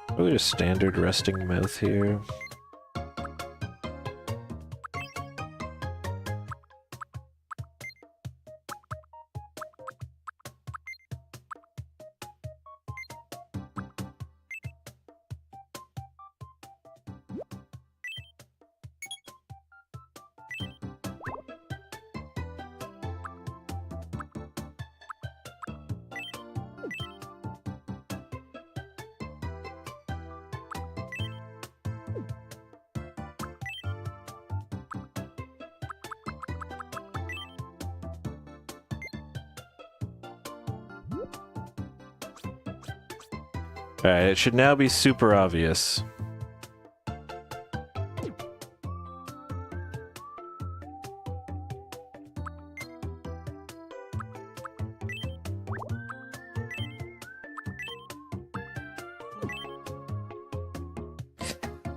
Probably just standard resting mouth here. Alright, it should now be super obvious.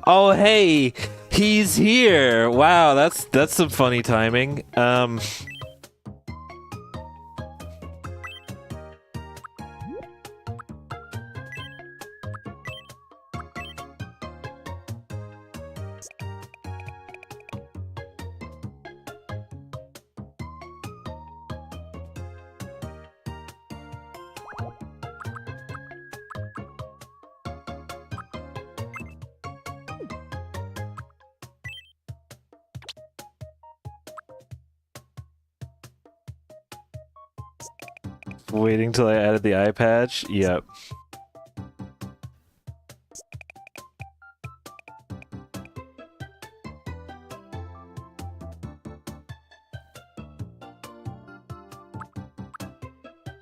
Oh hey, he's here. Wow, that's some funny timing. Waiting till I added the eye patch? Yep.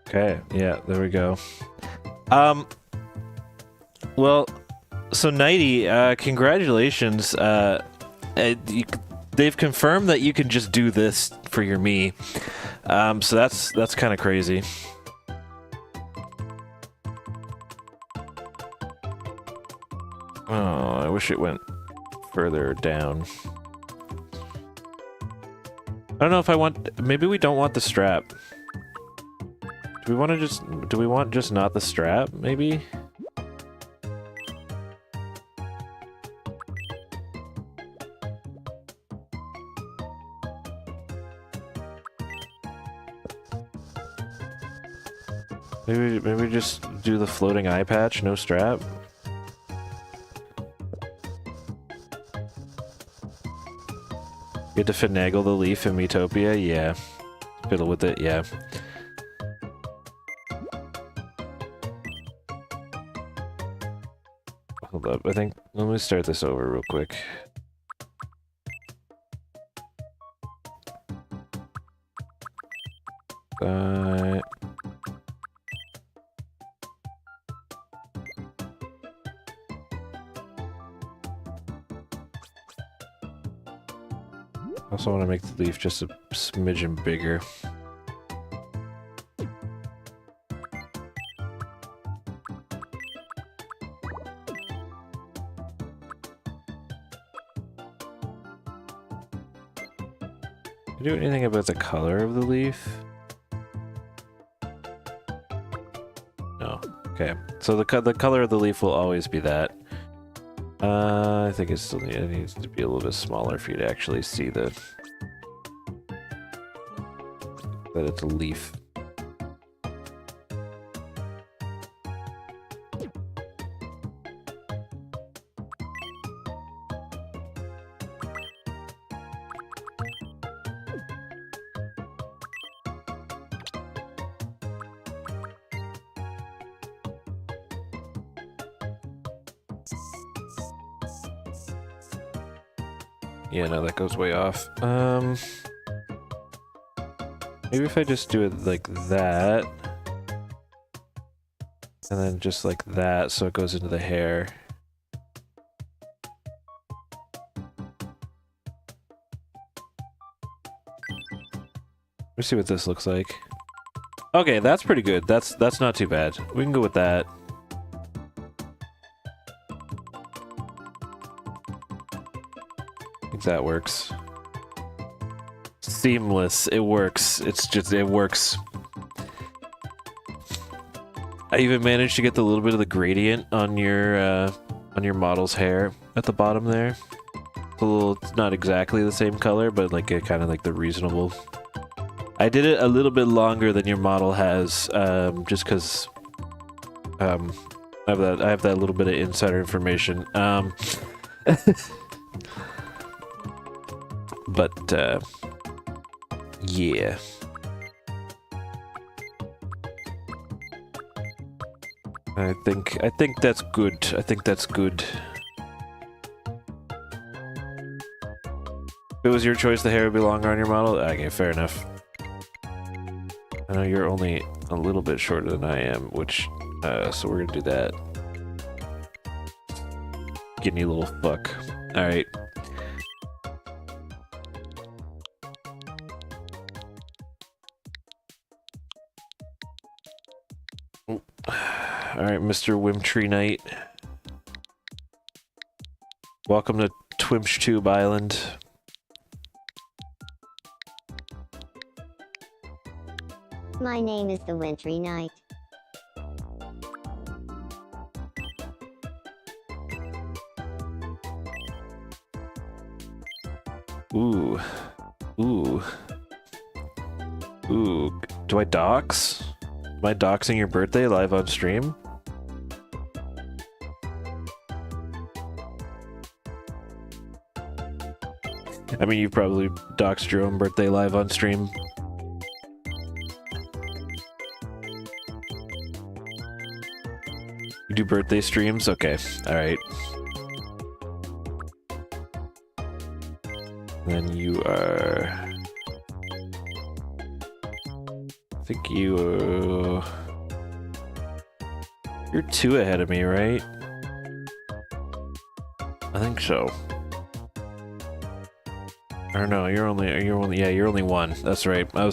Okay, yeah, there we go. Well, so Nighty, congratulations. They've confirmed that you can just do this for your Mii. So that's kind of crazy. Oh, I wish it went further down. I don't know if I want... Maybe we don't want the strap. Do we want to just... Do we want just not the strap, maybe? Maybe just do the floating eye patch, no strap? You had to finagle the leaf in Miitopia? Yeah. Fiddle with it, yeah. Hold up, I think... Let me start this over real quick. I also want to make the leaf just a smidgen bigger. Do anything about the color of the leaf? No. Okay. So the color of the leaf will always be that. I think it needs to be a little bit smaller for you to actually see that it's a leaf. Yeah, no, that goes way off. Maybe if I just do it like that. And then just like that, so it goes into the hair. Let's see what this looks like. Okay, that's pretty good. That's not too bad. We can go with that. I think that works. Seamless. It works. It works. I even managed to get the little bit of the gradient on your model's hair at the bottom there. It's not exactly the same color, but like kind of like the reasonable. I did it a little bit longer than your model has, just because I have that little bit of insider information. But yeah. I think that's good. I think that's good. If it was your choice, the hair would be longer on your model. Okay, fair enough. I know you're only a little bit shorter than I am, which, so we're gonna do that. Getting you little fuck. Alright. Alright, Mr. Wimtree Knight. Welcome to Twimchtube Island. My name is the Wintry Knight. Ooh. Ooh. Ooh. Do I dox? Am I doxing your birthday live on stream? I mean, you've probably doxed your own birthday live on stream. You do birthday streams? Okay, alright. Then you are... I think you... You're 2 ahead of me, right? I think so. Or no, you're only, yeah, you're only 1. That's right. I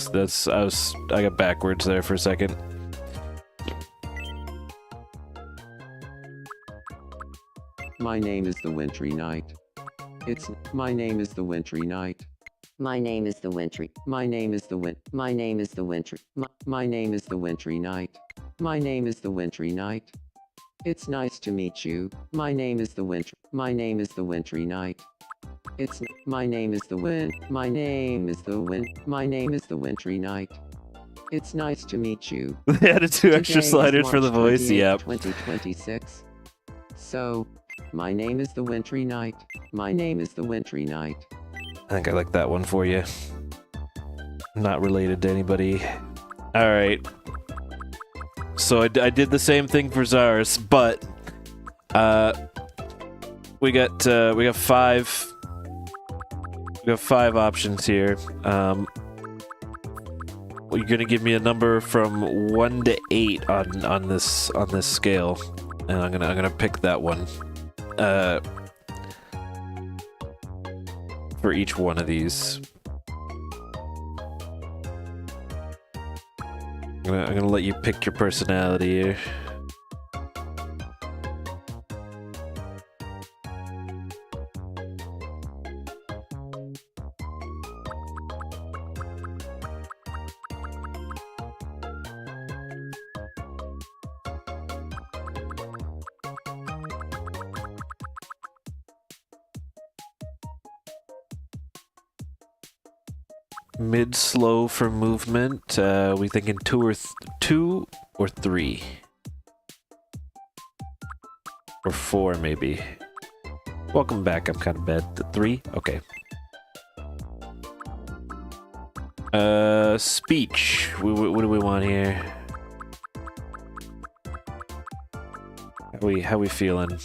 got backwards there for a second. My name is the Wintry Knight. My name is the Wintry Knight. My name is the Wintry. My name is the Wintry. My name is the Wintry Knight. My name is the Wintry Knight. It's nice to meet you. My name is the Wintry. My name is the Wintry Knight. My name is the Wintry Knight. It's nice to meet you. They added 2 extra Today is sliders for the March voice, 28th, yep. 2026. So, my name is the Wintry Knight. My name is the Wintry Knight. I think I like that one for you. Not related to anybody. Alright. So I did the same thing for Zaris, but we got 5 options here. You're gonna give me a number from 1 to 8 on this scale, and I'm gonna pick that one for each one of these. I'm gonna let you pick your personality here. Mid-slow for movement. We thinking 2 or 3 or 4 maybe. Welcome back. I'm kind of bad. 3. Okay. Speech. What do we want here? How we feeling?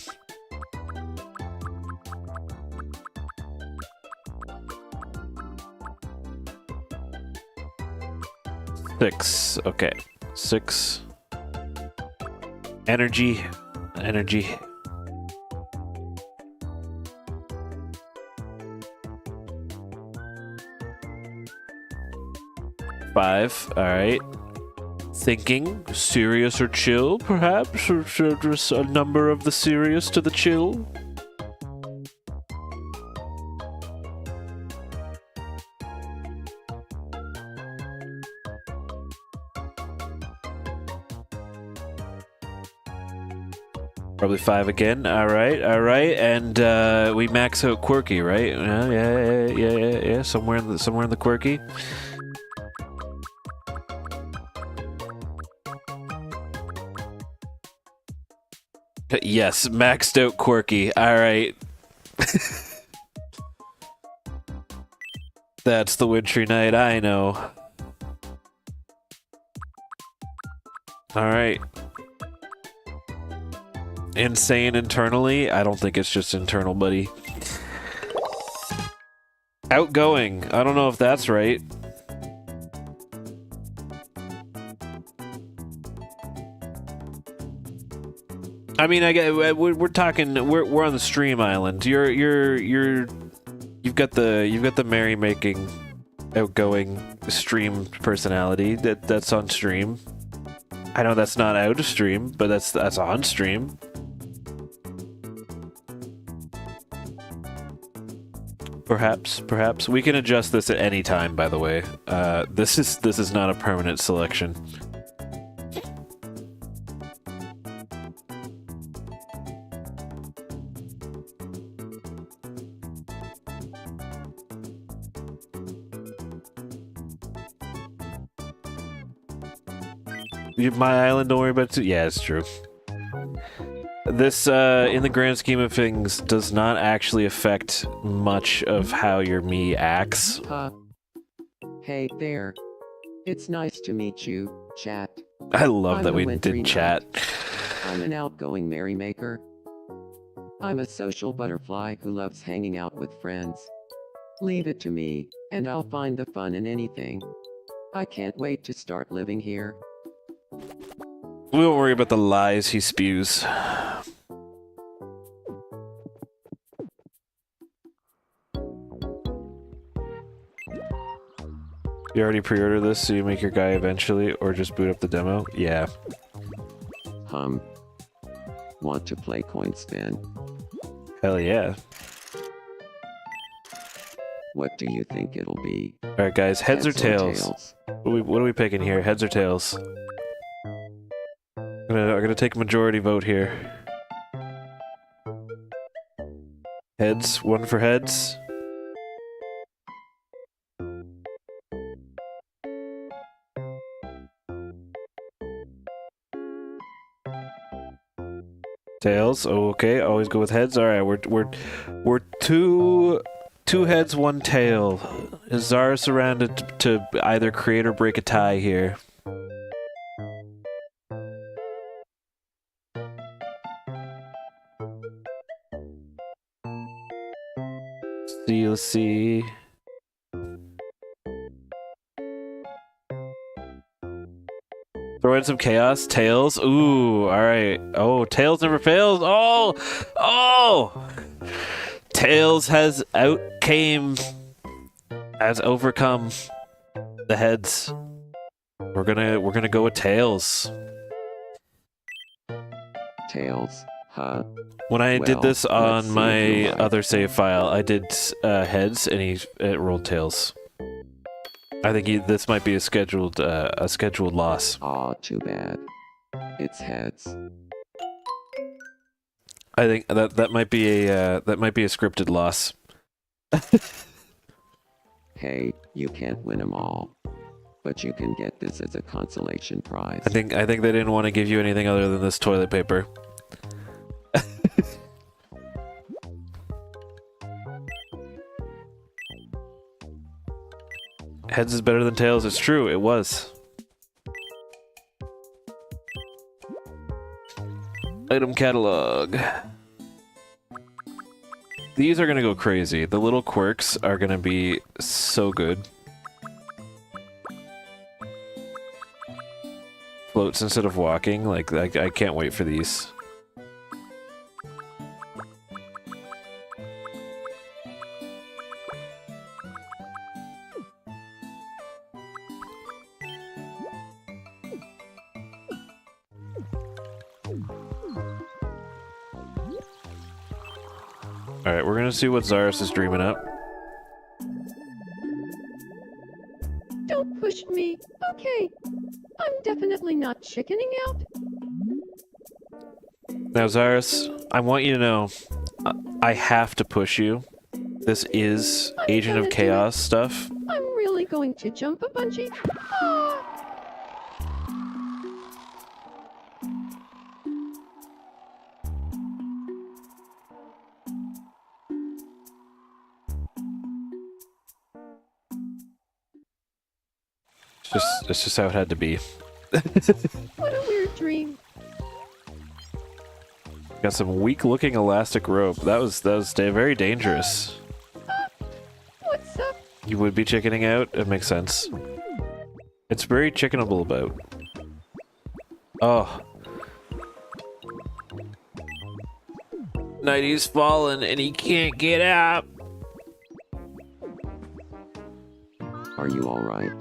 6. Okay. 6. Energy. Energy. Five. All right. Thinking. Serious or chill, perhaps? Or just a number of the serious to the chill? Probably 5 again. All right, and we max out quirky, right? Yeah. Somewhere in the quirky. Yes, maxed out quirky. All right. That's the wintry night. I know. All right. Insane internally? I don't think it's just internal, buddy. Outgoing. I don't know if that's right. I mean, we're talking. We're on the stream island. You've got the merrymaking, outgoing stream personality. That's on stream. I know that's not out of stream, but that's on stream. Perhaps we can adjust this at any time. By the way, this is not a permanent selection. My island, don't worry about it. Yeah, it's true. This, in the grand scheme of things, does not actually affect much of how your me acts. Hey there. It's nice to meet you, chat. I love I'm that a we wintry did chat. I'm an outgoing merrymaker. I'm a social butterfly who loves hanging out with friends. Leave it to me, and I'll find the fun in anything. I can't wait to start living here. We won't worry about the lies he spews. You already pre-order this so you make your guy eventually, or just boot up the demo? Yeah. Want to play coin spin? Hell yeah. What do you think it'll be? Alright guys, heads or tails? What are we picking here? Heads or tails? I'm gonna take a majority vote here. Heads, 1 for heads. Tails. Oh, okay. Always go with heads. All right, we're two heads, 1 tail. Is Zaris around to either create or break a tie here? Let's see. Throw in some chaos. Tails. Ooh, alright. Oh, Tails never fails. Oh! Tails has overcome the heads. We're gonna go with Tails. Tails, huh? When I did Well, this on let's see if my you like. other save file, I did heads and it rolled Tails. I think this might be a scheduled loss. Aw, too bad. It's heads. I think that might be a scripted loss. Hey, you can't win them all. But you can get this as a consolation prize. I think they didn't want to give you anything other than this toilet paper. Heads is better than tails. It's true. It was. Item catalog. These are gonna go crazy. The little quirks are gonna be so good. floats instead of walking. Like, I can't wait for these. Alright, we're gonna see what Zaris is dreaming up. Don't push me. Okay. I'm definitely not chickening out. Now, Zaris, I want you to know, I have to push you. This is I'm Agent of gonna do Chaos stuff. I'm really going to jump a bungee. Ah! It's just how it had to be. What a weird dream. Got some weak-looking elastic rope. That was very dangerous. What's up? You would be chickening out. It makes sense. It's very chickenable about. Oh. Nighty's fallen and he can't get out. Are you alright?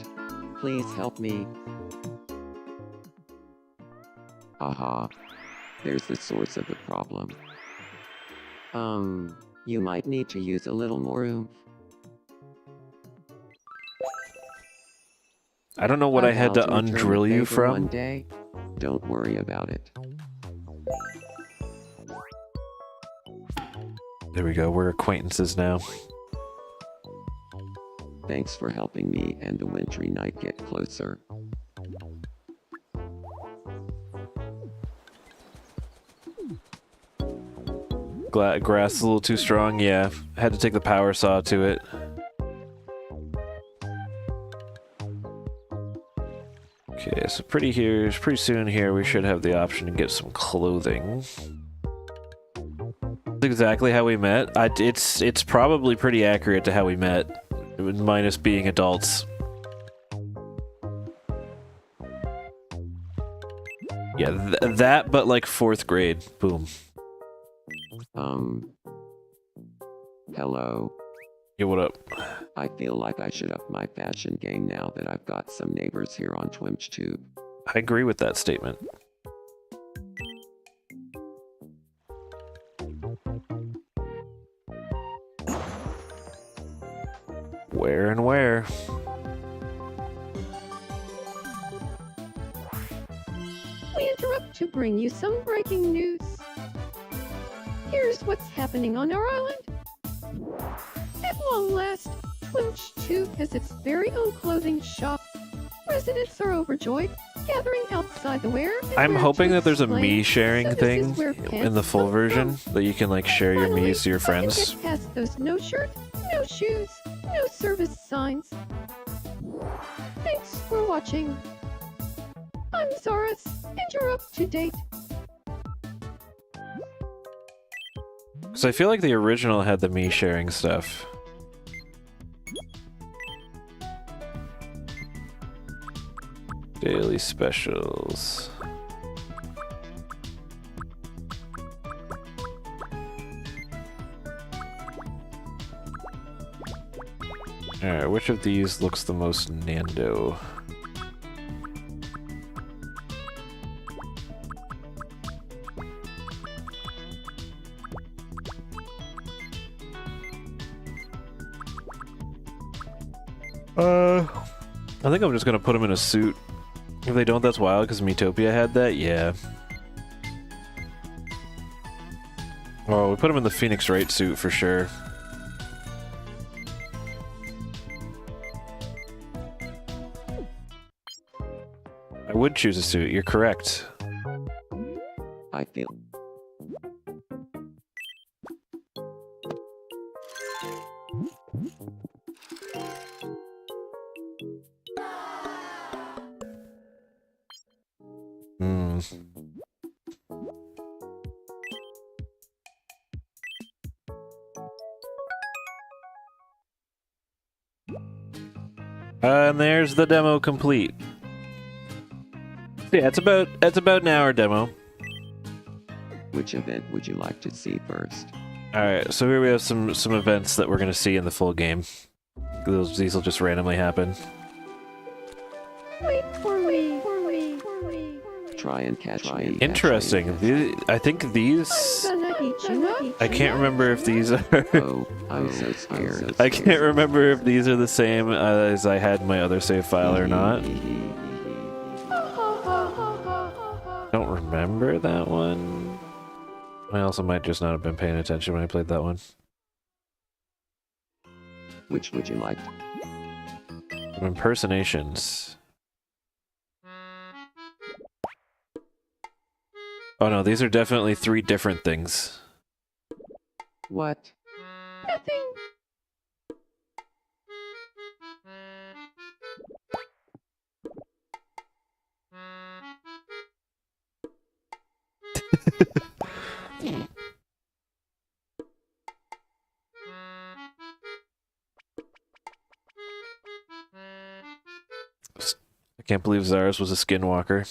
Please help me. Aha. There's the source of the problem. You might need to use a little more oomph. I don't know what I had to vowed return undrill the you favor One from. day. Don't worry about it. There we go. We're acquaintances now. Thanks for helping me and the wintry night get closer. Grass is a little too strong. Yeah, I had to take the power saw to it. Okay, so pretty soon here we should have the option to get some clothing. That's exactly how we met. It's probably pretty accurate to how we met, minus being adults. Yeah, that, but like 4th grade. Boom. Hello. Yeah, what up? I feel like I should up my fashion game now that I've got some neighbors here on TwimchTube. I agree with that statement. Where and where? We interrupt to bring you some breaking news. Here's what's happening on our island. At long last, TwimchTube has its very own clothing shop. Residents are overjoyed, gathering outside the wear. I'm hoping that there's a explain. me sharing So this thing is where in pants the full come version that you can like share your Finally, me's to your I can friends. get past those no shirt, no shoes, no service signs. Thanks for watching. I'm Zaris, and you're up to date. Because I feel like the original had the me sharing stuff. Daily specials. Alright, which of these looks the most Nando? I think I'm just gonna put him in a suit. If they don't, that's wild, because Miitopia had that, yeah. Oh, we put him in the Phoenix Wright suit for sure. I would choose a suit, you're correct. I feel. Hmm. And there's the demo complete. Yeah, it's about an hour demo. Which event would you like to see first? All right, so here we have some events that we're gonna see in the full game. These will just randomly happen. Wait for me. Try and catch me. Interesting. I think these. Gonna eat you up. I can't remember if these are. Oh, I'm so scared. I can't remember if these are the same as I had in my other save file or not. Don't remember that one. I also might just not have been paying attention when I played that one. Which would you like? Impersonations. Oh no, these are definitely 3 different things. What? Nothing. I can't believe Zaris was a skinwalker.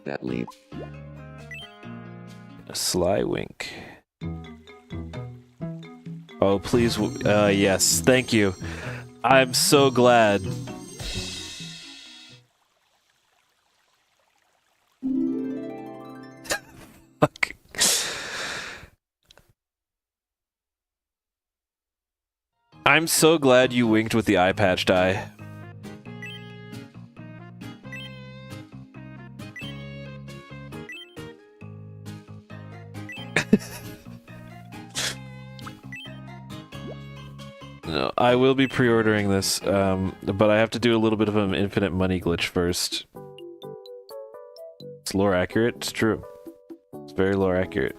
That leap. A sly wink. Oh, please. Yes. Thank you. I'm so glad. Fuck. I'm so glad you winked with the eye patch die. No, I will be pre-ordering this, but I have to do a little bit of an infinite money glitch first. It's lore accurate, it's true. It's very lore accurate.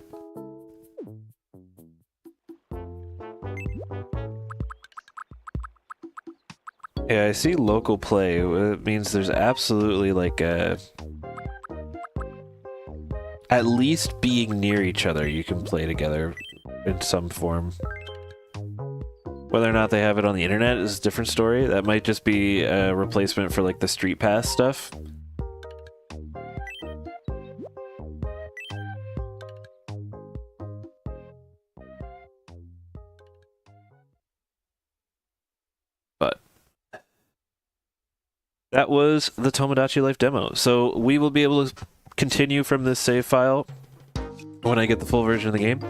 Yeah, I see local play. It means there's absolutely like a... At least being near each other, you can play together in some form. Whether or not they have it on the internet is a different story. That might just be a replacement for like the Street Pass stuff. But that was the Tomodachi Life demo. So we will be able to continue from this save file when I get the full version of the game.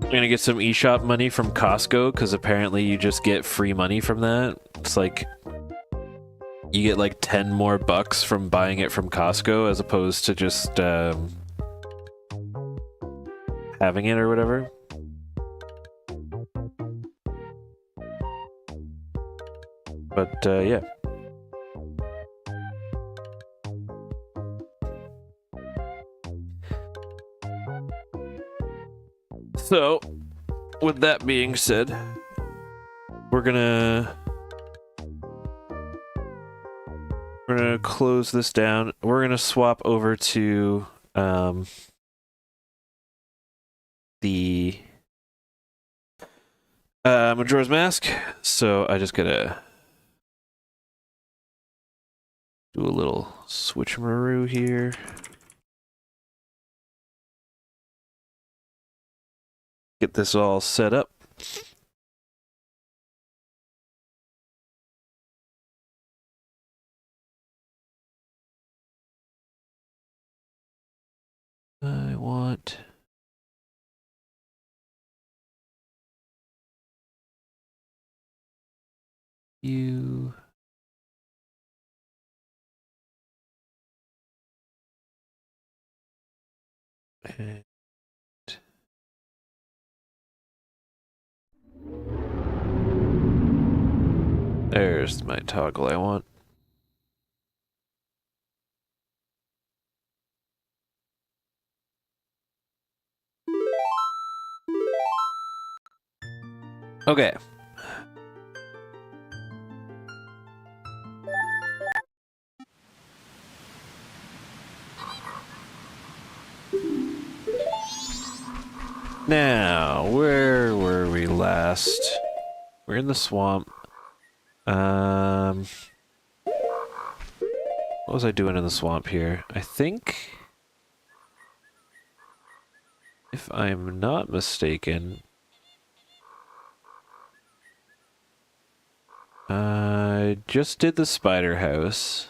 I'm gonna get some eShop money from Costco because apparently you just get free money from that. It's like you get like 10 more bucks from buying it from Costco as opposed to just having it or whatever. But yeah. So, with that being said, we're gonna close this down. We're gonna swap over to the Majora's Mask. So I just gotta do a little switcheroo here. Get this all set up. I want you and there's my toggle I want. Okay. Now, where were we last? We're in the swamp. What was I doing in the swamp here? I think, if I'm not mistaken, I just did the spider house.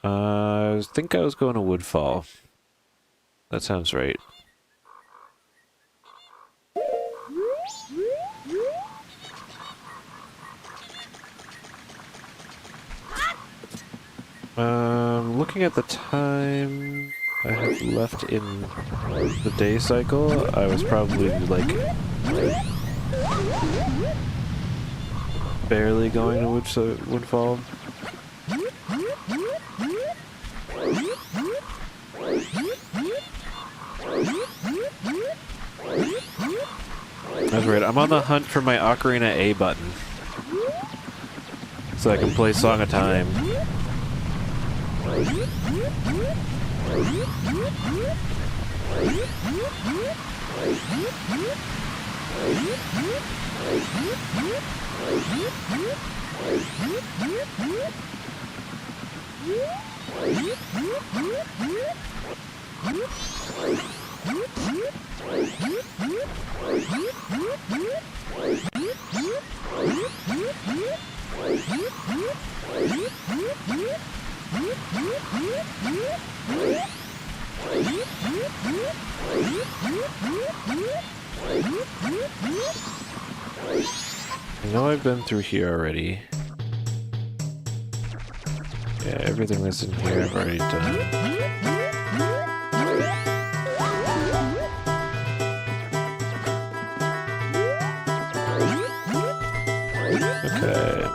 I think I was going to Woodfall. That sounds right. Looking at the time I have left in the day cycle, I was probably like barely going to Woodfall. That's right. I'm on the hunt for my Ocarina A button, so I can play Song of Time. I know I've been through here already. Yeah, everything that's in here I've already done. Okay.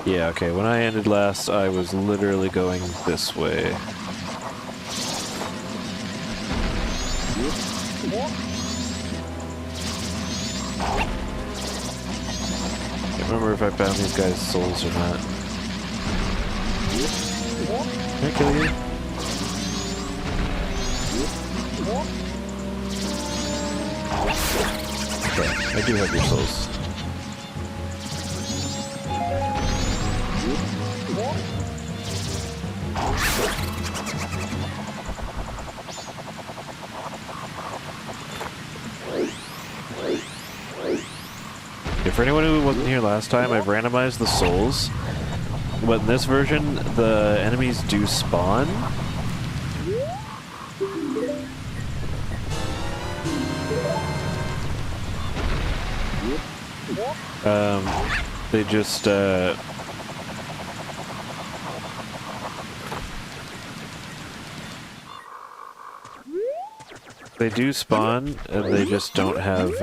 Yeah, okay, when I ended last, I was literally going this way. Can't remember if I found these guys' souls or not. Can I kill you? Okay, I do have your souls. For anyone who wasn't here last time, I've randomized the souls. But in this version, the enemies do spawn. They just, they do spawn, and they just don't have,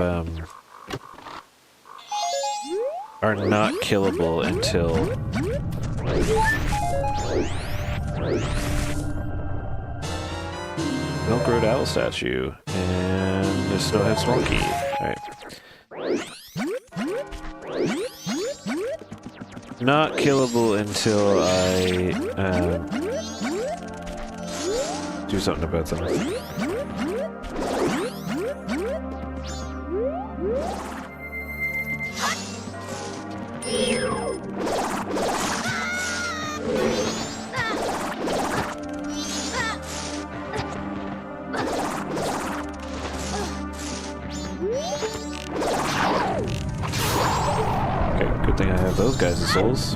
are not killable until Milk Road Owl statue and the Snowhead Smoky. Alright. Not killable until I do something about them. Okay, good thing I have those guys as souls.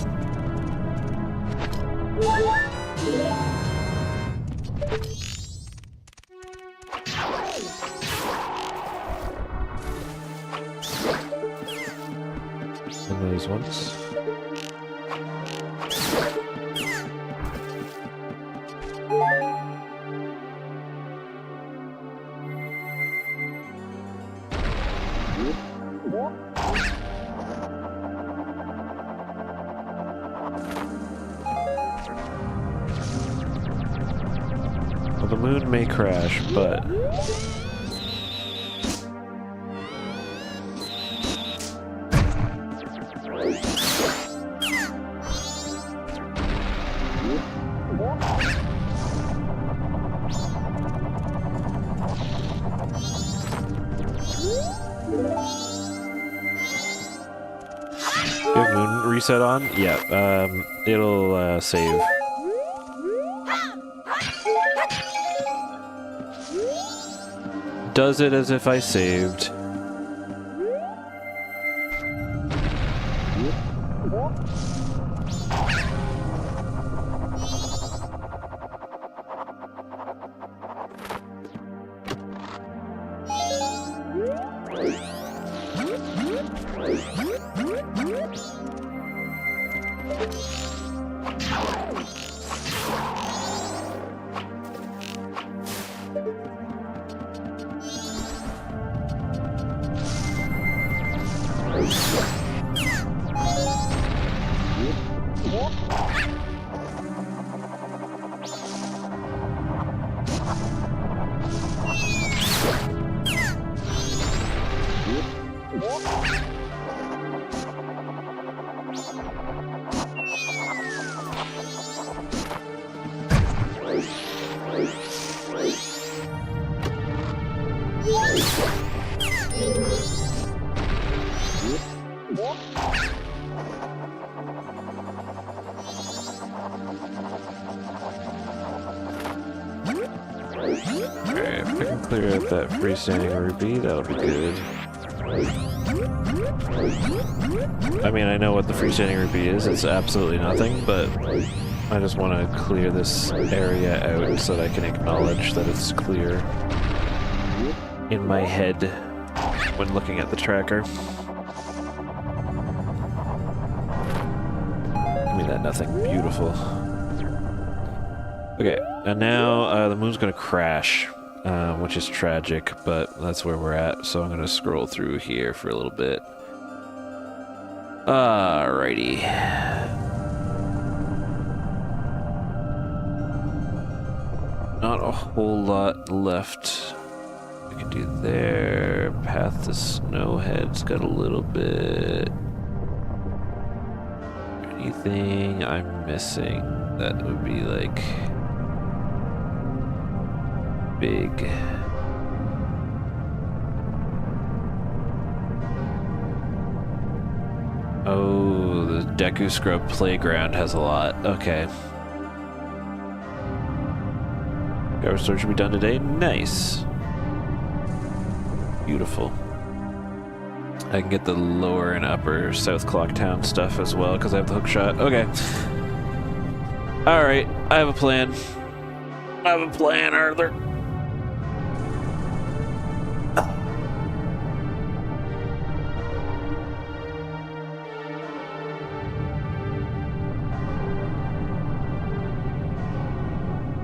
And those ones. the moon may crash, but... You have moon reset on? Yeah, it'll save. Does it as if I saved. Alright, if I can clear out that freestanding ruby, that'll be good. I mean, I know what the freestanding ruby is, it's absolutely nothing, but I just want to clear this area out so that I can acknowledge that it's clear in my head when looking at the tracker. Give me that nothing. Beautiful. Okay, and now the moon's gonna crash, which is tragic, but that's where we're at, so I'm gonna scroll through here for a little bit. Alrighty. Not a whole lot left. We can do there. Path to Snowhead's got a little bit. Anything I'm missing that would be like big? Oh, the Deku Scrub Playground has a lot. Okay. Our store should be done today. Nice. Beautiful. I can get the lower and upper South Clocktown stuff as well because I have the hook shot. Okay. Alright, I have a plan. I have a plan, Arthur.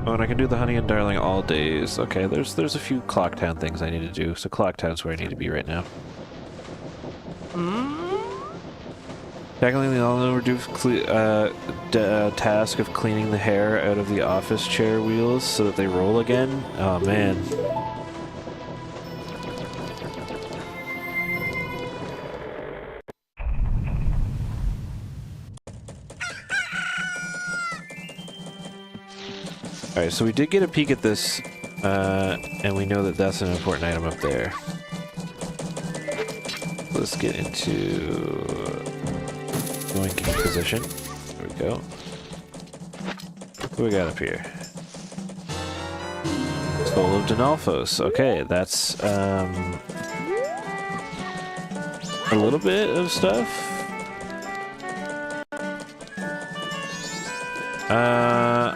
Oh, and I can do the Honey and Darling all days. Okay, there's a few Clocktown things I need to do. So Clocktown's where I need to be right now. Tackling the all overdue task of cleaning the hair out of the office chair wheels so that they roll again. Oh man. Alright, so we did get a peek at this, and we know that that's an important item up there. Let's get into boinking position. There we go. What do we got up here? Soul of Denalphos. Okay, that's a little bit of stuff.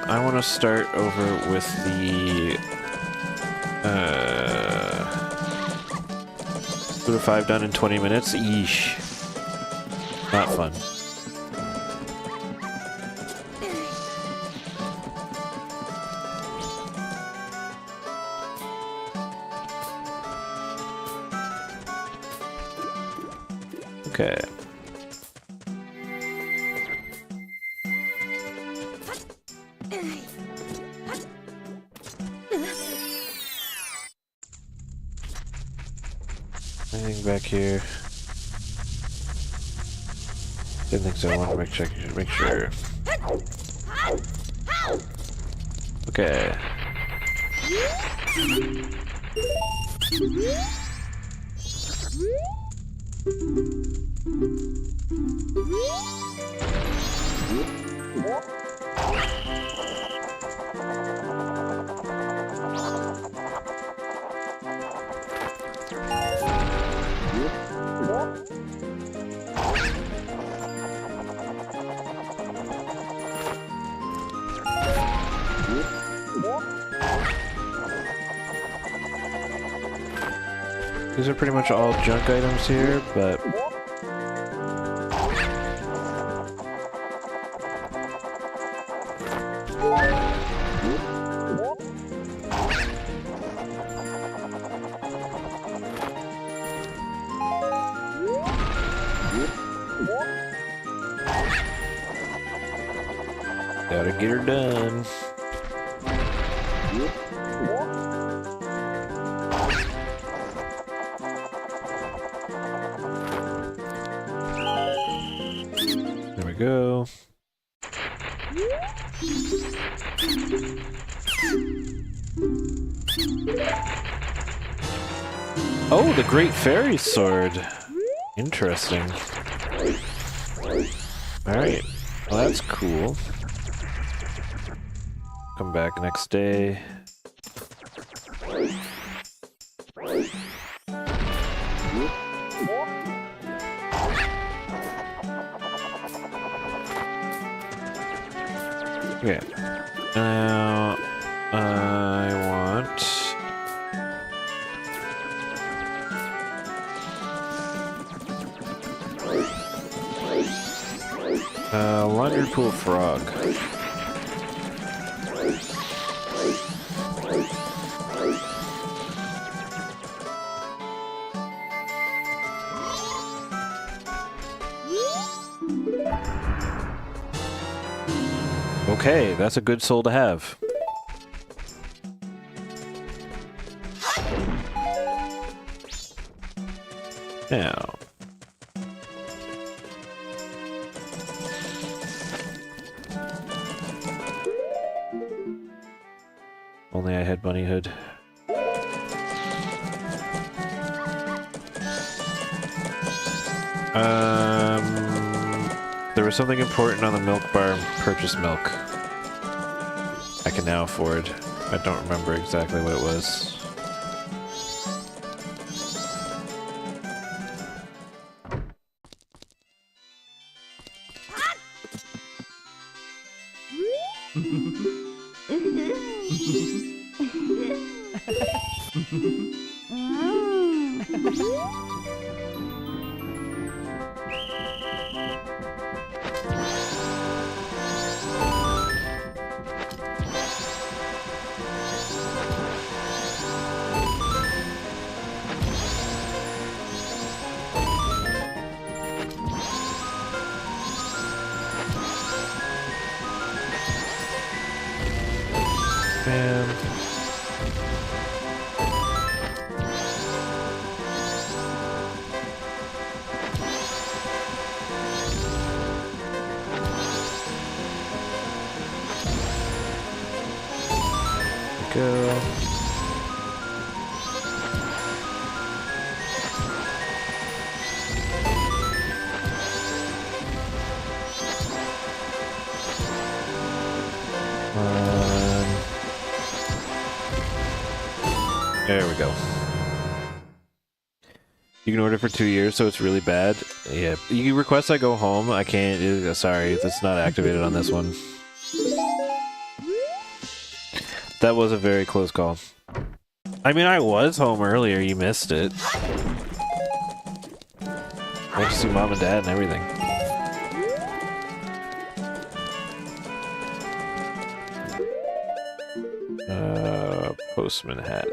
I want to start over with the 2 to 5 done in 20 minutes. Yeesh. Not fun. Okay. Anything back here? Didn't think so. I want to make sure. Okay. These are pretty much all junk items here, but gotta get her done. There we go. Oh, the Great Fairy Sword. Interesting. Alright. Well, that's cool. Come back next day. Okay. Now, I want... laundry pool frog. Okay, that's a good soul to have. Now. Only I had bunny hood. There was something important on the milk bar. Purchase milk. I can now afford. I don't remember exactly what it was. Man. Go. There we go. You can order for 2 years, so it's really bad. Yeah, you can request I go home. I can't. Sorry, that's not activated on this one. That was a very close call. I mean, I was home earlier. You missed it. I went to see mom and dad and everything. Postman hat.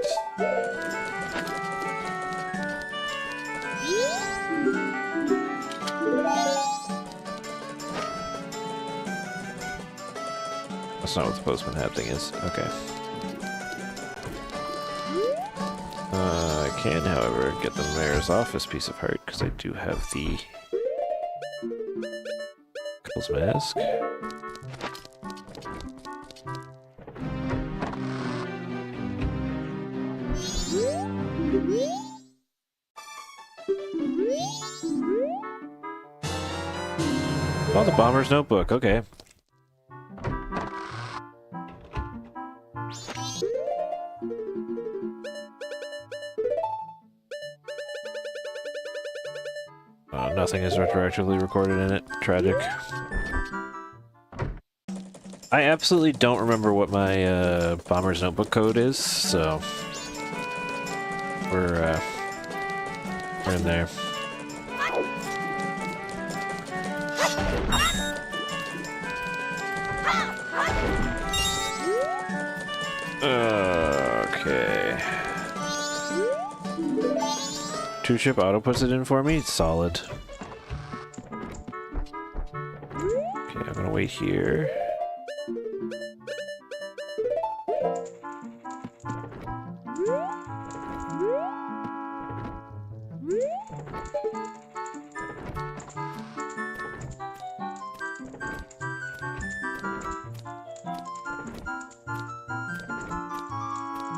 That's not what the postman hat thing is. Okay. I can, however, get the mayor's office piece of heart because I do have the couple's mask. Oh, the bomber's notebook. Okay. Nothing is retroactively recorded in it. Tragic. I absolutely don't remember what my bomber's notebook code is, so we're in there. Okay. 2-chip auto puts it in for me. Solid. Okay, I'm gonna wait here.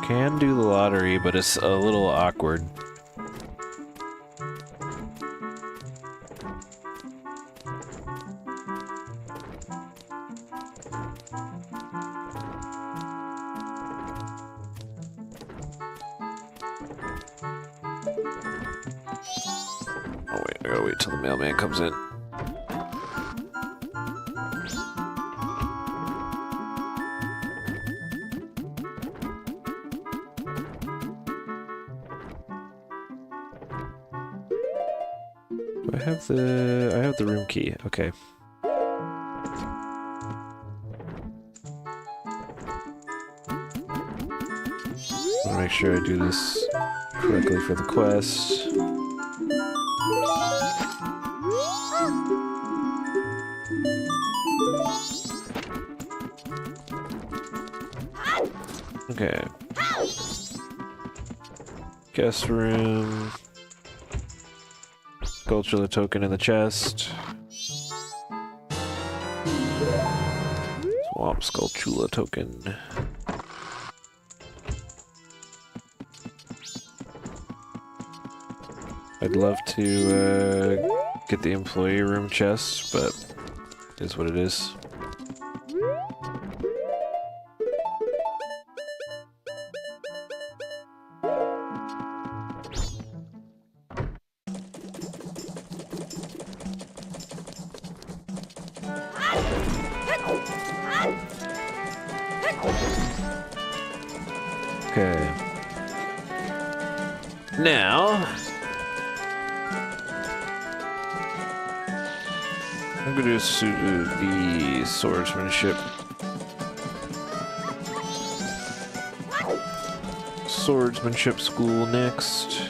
Can do the lottery, but it's a little awkward. Oh wait, I gotta wait till the mailman comes in. I have the room key. Okay. I want to make sure I do this correctly for the quest. Okay. Guest room. Skulltula token in the chest. Swamp Skulltula token. I'd love to get the employee room chest, but it is what it is. Okay. Now, I'm going to do the swordsmanship. Swordsmanship school next.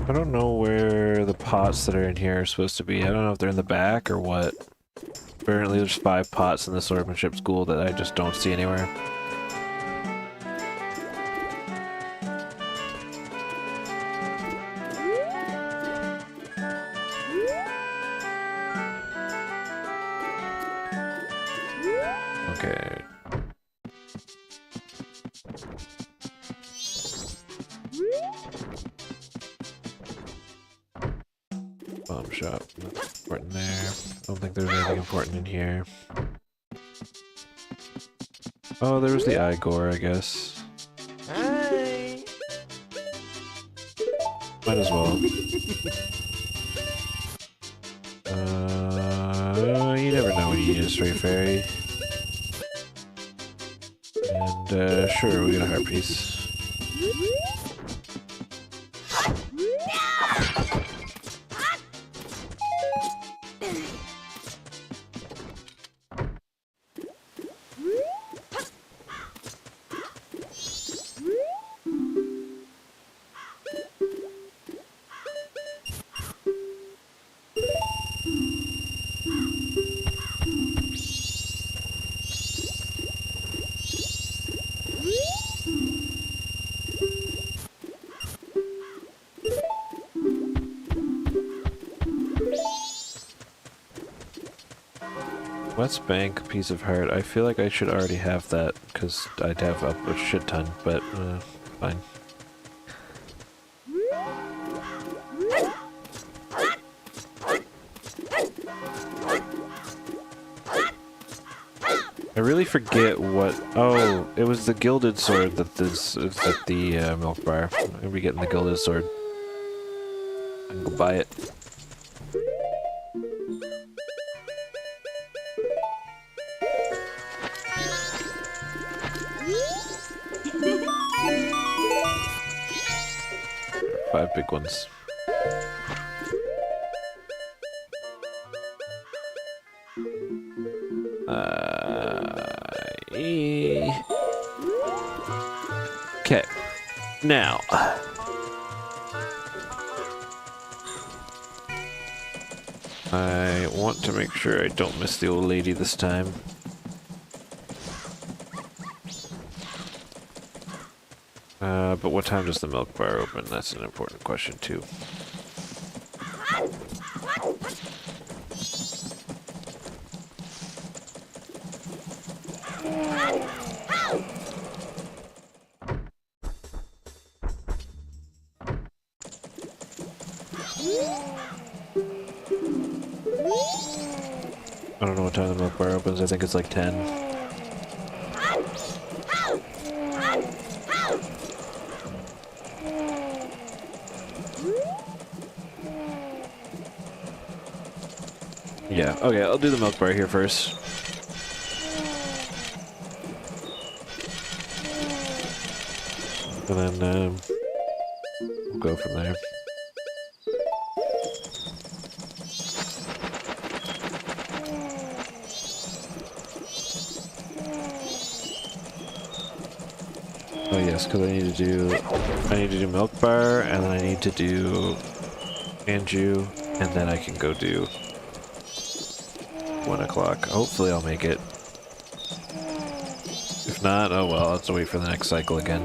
I don't know where the pots that are in here are supposed to be. I don't know if they're in the back or what. Apparently there's 5 pots in the swordsmanship school that I just don't see anywhere. Okay. Don't think there's anything important in here. Oh, there was the Igor, I guess. Hi. Might as well. You never know when you need a stray fairy. And, sure, we got a heart piece. West Bank piece of heart. I feel like I should already have that because I'd have up a shit ton, but fine. I really forget what. Oh, it was the gilded sword that is at the milk bar. I'll be getting the gilded sword. I can go buy it. Five big ones. Okay. Now. I want to make sure I don't miss the old lady this time. But what time does the milk bar open? That's an important question too. I don't know what time the milk bar opens. I think it's like 10. Yeah, okay, I'll do the milk bar here first. And then, we'll go from there. Oh yes, because I need to do milk bar, and then I need to do Anju, and then I can go do 1 o'clock. Hopefully I'll make it. If not, oh well, I'll have to wait for the next cycle again.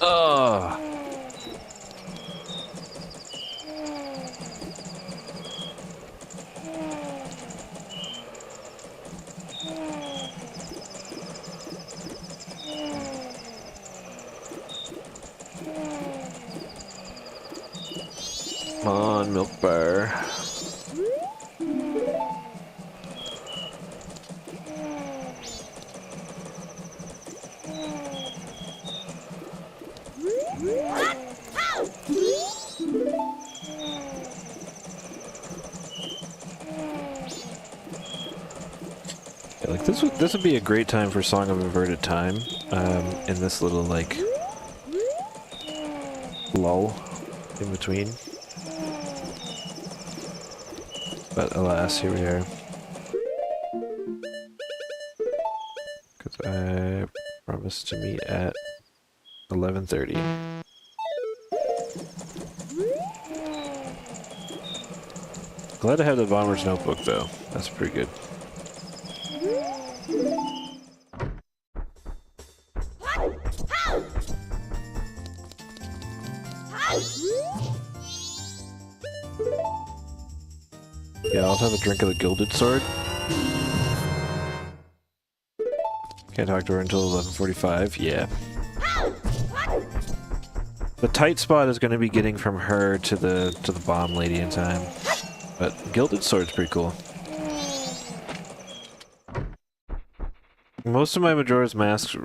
Ugh. Come on, milk bar. Yeah, like this would be a great time for Song of Inverted Time, in this little like lull in between. But alas, here we are. promised to meet at 11:30. Glad to have the Bomber's Notebook, though. That's pretty good. Yeah, I'll have a drink of the Gilded Sword. Can't talk to her until 11:45. Yeah. The tight spot is going to be getting from her to the bomb lady in time. But Gilded Sword's pretty cool. Most of my Majora's Mask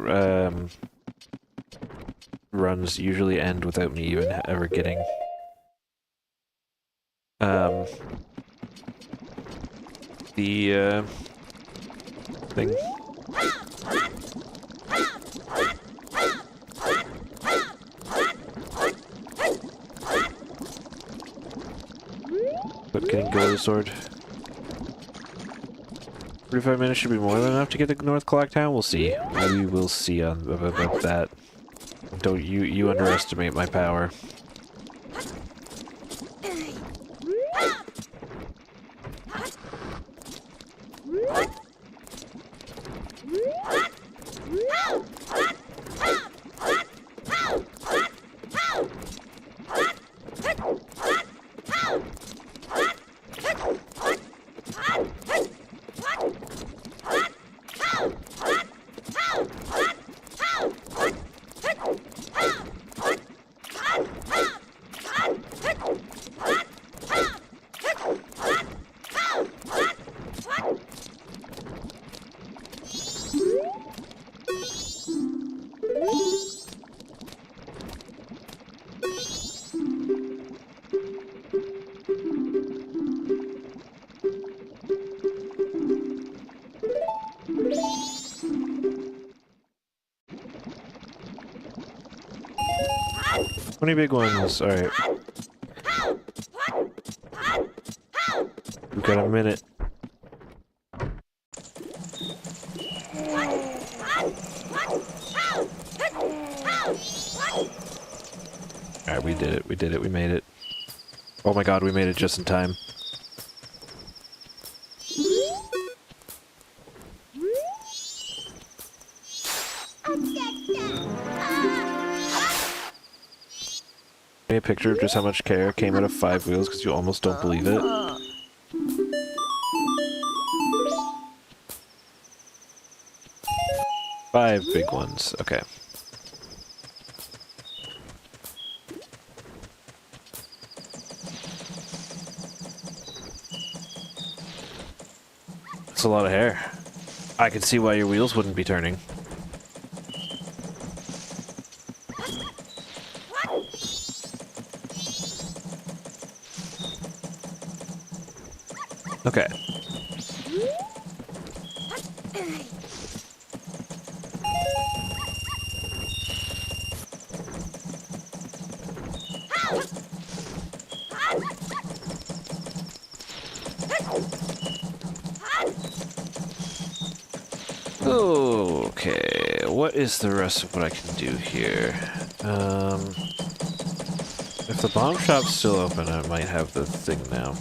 runs usually end without me even ever getting the thing. But getting Gilded Sword. 45 minutes should be more than enough to get to North Clock Town. We'll see. We will see on about that. Don't you underestimate my power. Twenty big ones. All right. We've got a minute. Alright, we did it. We did it. We made it. Oh my god, we made it just in time. A picture of just how much care came out of 5 wheels because you almost don't believe it. Five big ones. Okay. That's a lot of hair. I can see why your wheels wouldn't be turning. Okay. Okay, what is the rest of what I can do here? If the bomb shop's still open, I might have the thing now.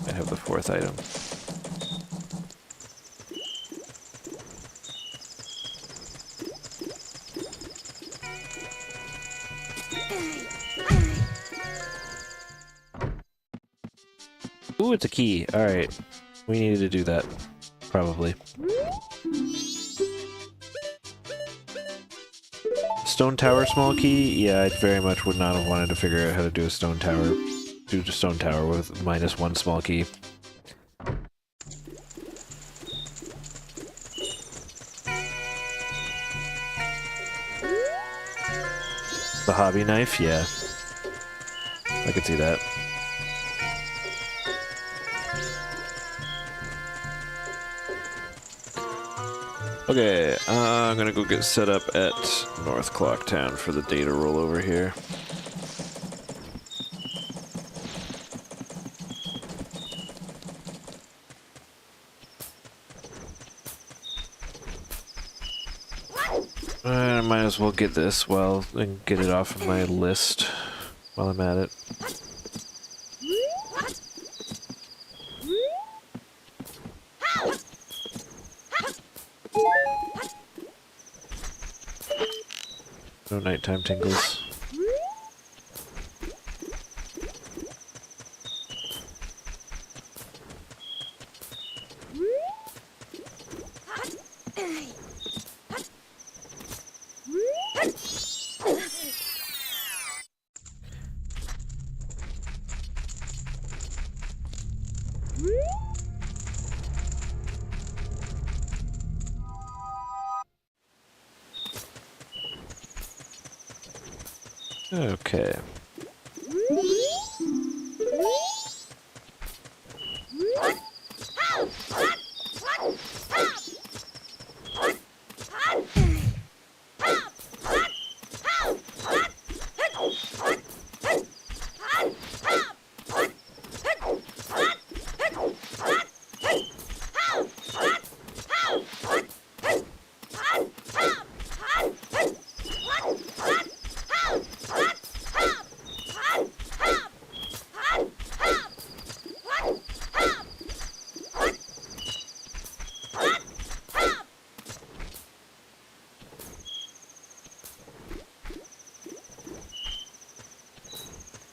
I have the 4th item. Ooh, it's a key. Alright. We needed to do that. Probably. Stone tower small key? Yeah, I very much would not have wanted to figure out how to do a stone tower. Do a stone tower with -1 small key. The hobby knife? Yeah. I could see that. Okay, I'm gonna go get set up at North Clock Town for the data rollover here. I'm might as well get this and get it off of my list while I'm at it. No nighttime tingles. Okay.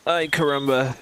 Ay, caramba.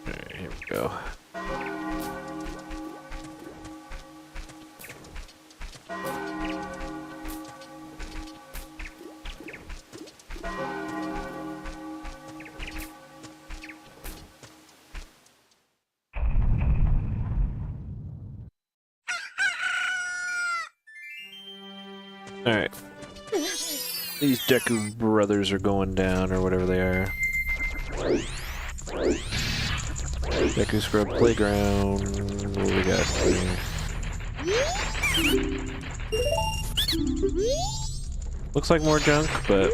Alright, here we go. Alright. These Deku brothers are going down, or whatever they are. Deku Scrub Playground. What do we got here? Looks like more junk, but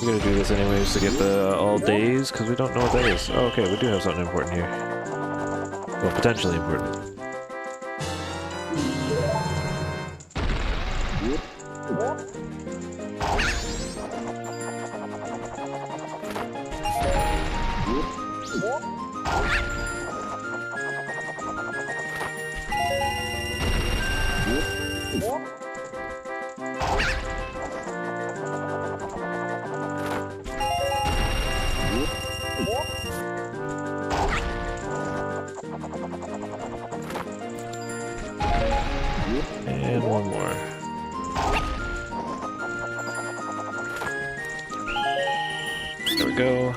we're gonna do this anyways to get the all days, because we don't know what that is. Oh, okay, we do have something important here. Well, potentially important. And one more. There we go.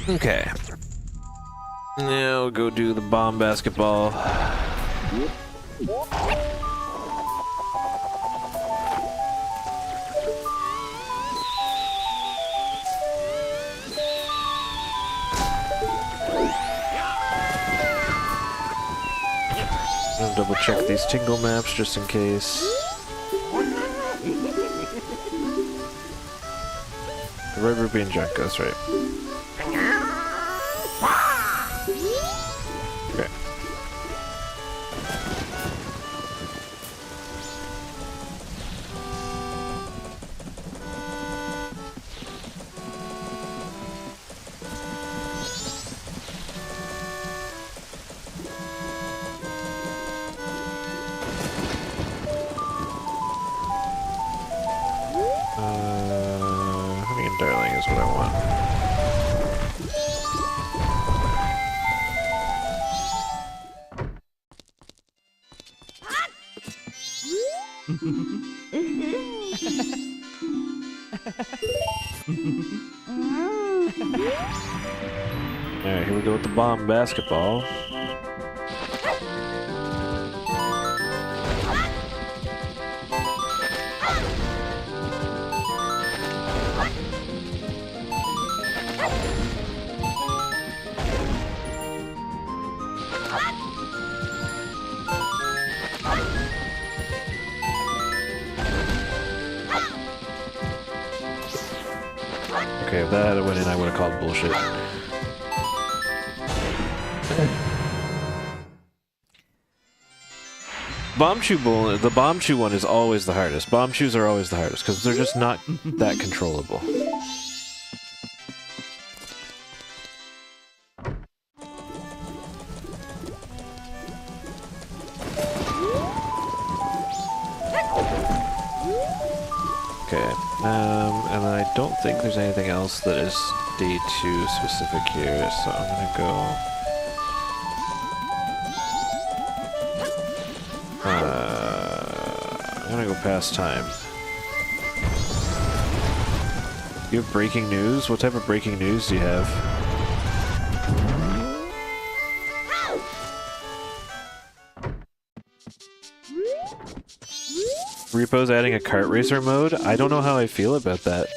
Okay. Now we'll go do the bomb basketball. I'm gonna double check these tingle maps just in case. The Red Ruby and junk, that's right. Okay. Honey and Darling. going is what I want. Alright, here we go with the bomb basketball. Okay, if that had went in, I would have called bullshit. The bomb chew one is always the hardest. Bomb chews are always the hardest because they're just not that controllable. Okay, and I don't think there's anything else that is day 2 specific here, so I'm gonna go. I'm gonna go past time. You have breaking news? What type of breaking news do you have? Repo's adding a kart racer mode? I don't know how I feel about that.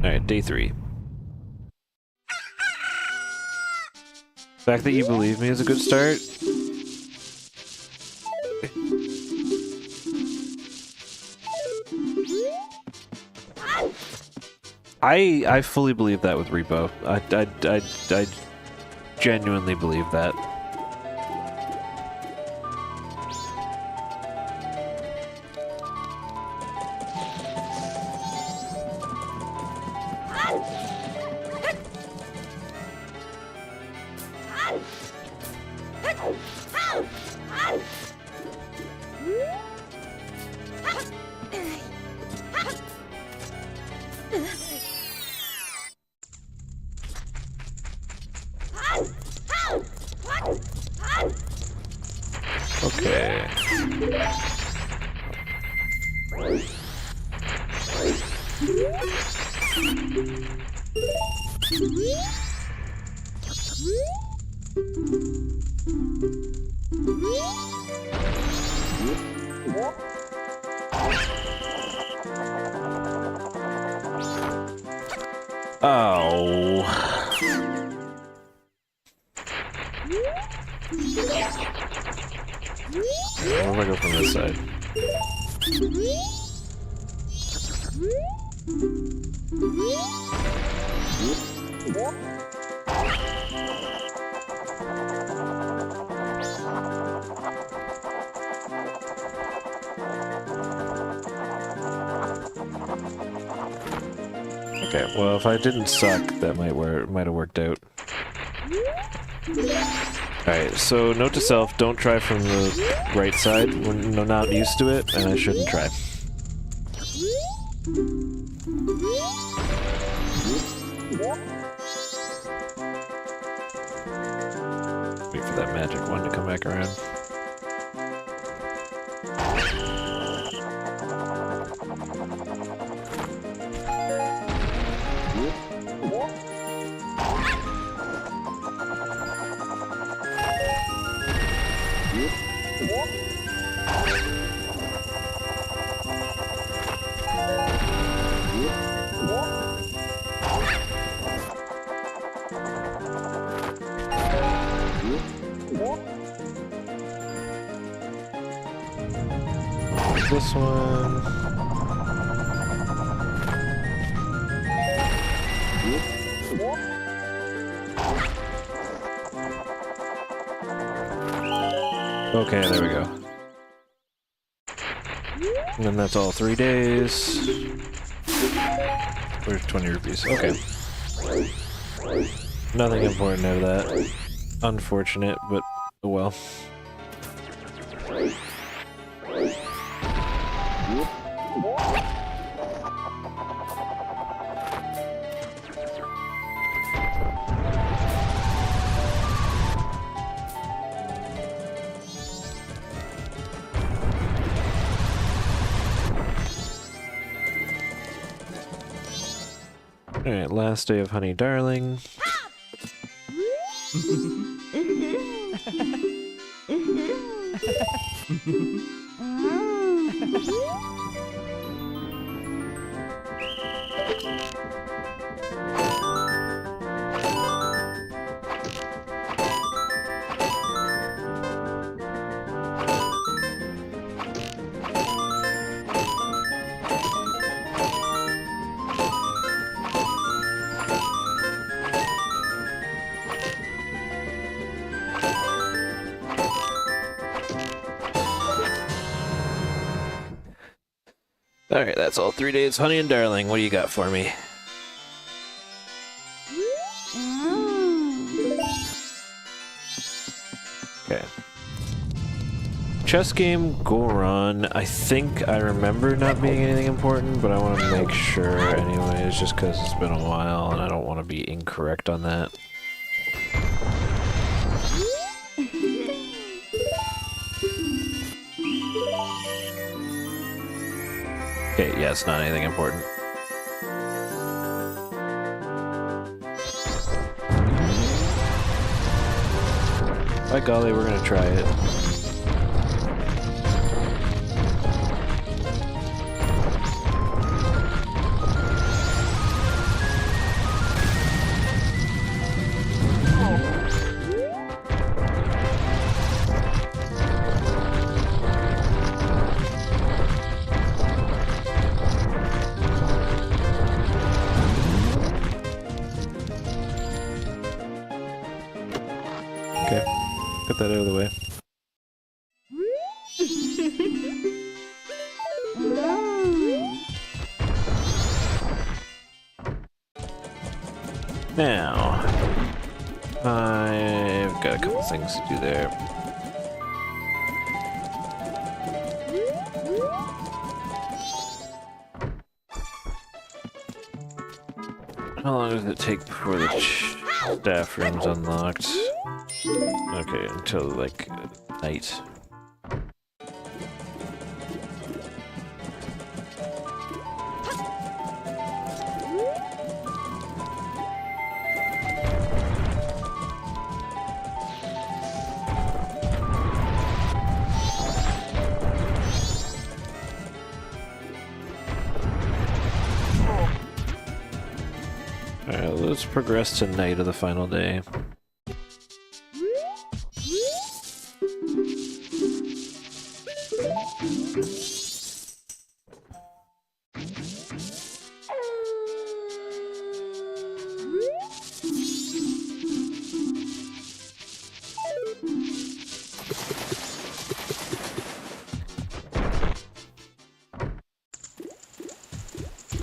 Alright, day 3. The fact that you believe me is a good start. I fully believe that with Repo. I genuinely believe that. Okay. Oh. I'm gonna go from this side. Okay, well, if I didn't suck, that might have worked out. Alright, so note to self, don't try from the right side when I'm not used to it, and I shouldn't try. Wait for that magic one to come back around. This one. Okay, there we go. And then that's all 3 days. Where's 20 rupees? Okay. Nothing important out of that. Unfortunate, but oh well. Alright, last day of Honey Darling. Alright, that's all 3 days. Honey and Darling, what do you got for me? Okay. Chess game, Goron. I think I remember not being anything important, but I want to make sure anyways, just because it's been a while and I don't want to be incorrect on that. Okay, yeah, it's not anything important. By golly, we're gonna try it. Okay, get that out of the way. Now, I've got a couple things to do there. How long does it take before the staff room's unlocked? Okay, until like night. Alright, let's progress to night of the final day.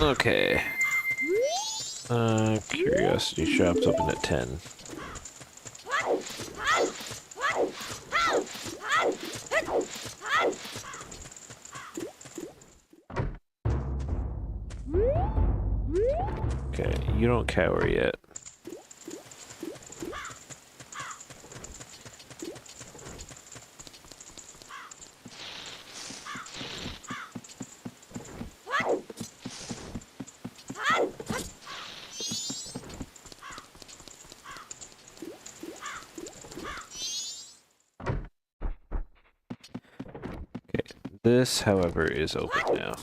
Okay. Curiosity shop's open at 10. Okay, you don't cower yet. This, however, is open now.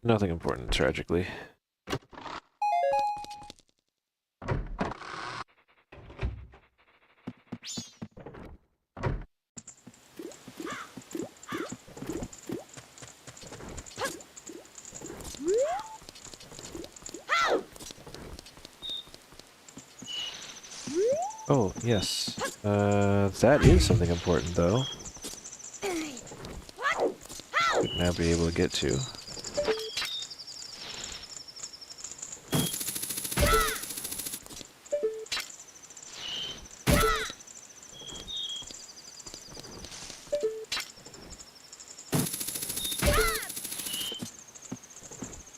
Nothing important, tragically. Oh, yes. That is something important, though. Should now be able to get to.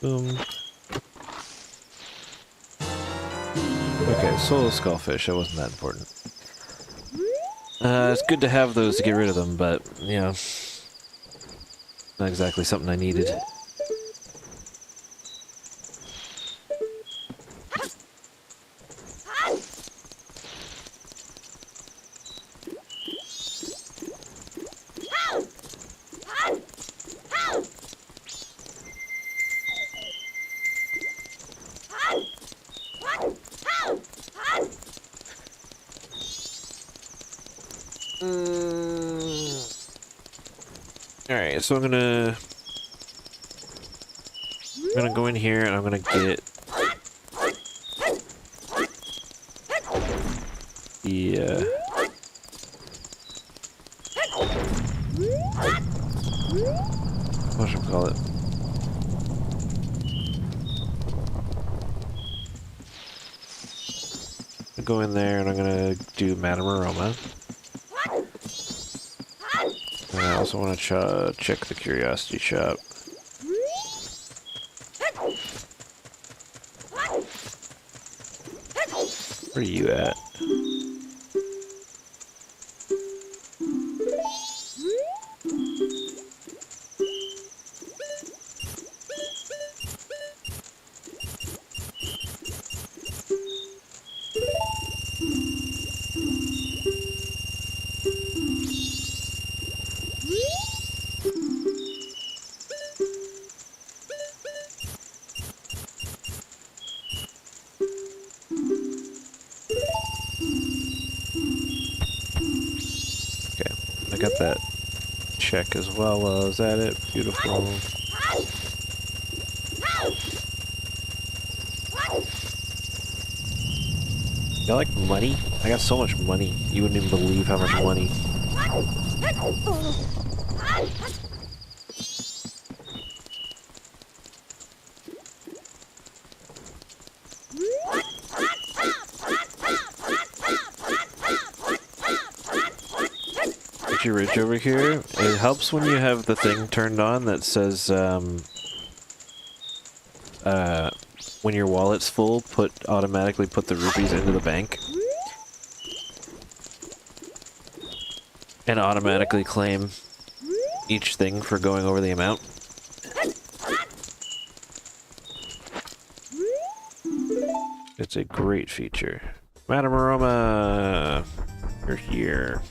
Boom. Okay, solo skullfish. That wasn't that important. It's good to have those to get rid of them, but, you know, not exactly something I needed. Alright, so I'm gonna go in here and I'm gonna get the what should I call it? Go in there and I'm gonna do Madame Aroma. And I also want to check the Curiosity Shop. Where are you at? I got that check as well while I was at it. Beautiful. Got like money? I got so much money. You wouldn't even believe how much money. Your ridge over here. It helps when you have the thing turned on that says when your wallet's full, automatically put the rupees into the bank. And automatically claim each thing for going over the amount. It's a great feature. Madame Aroma, you're here.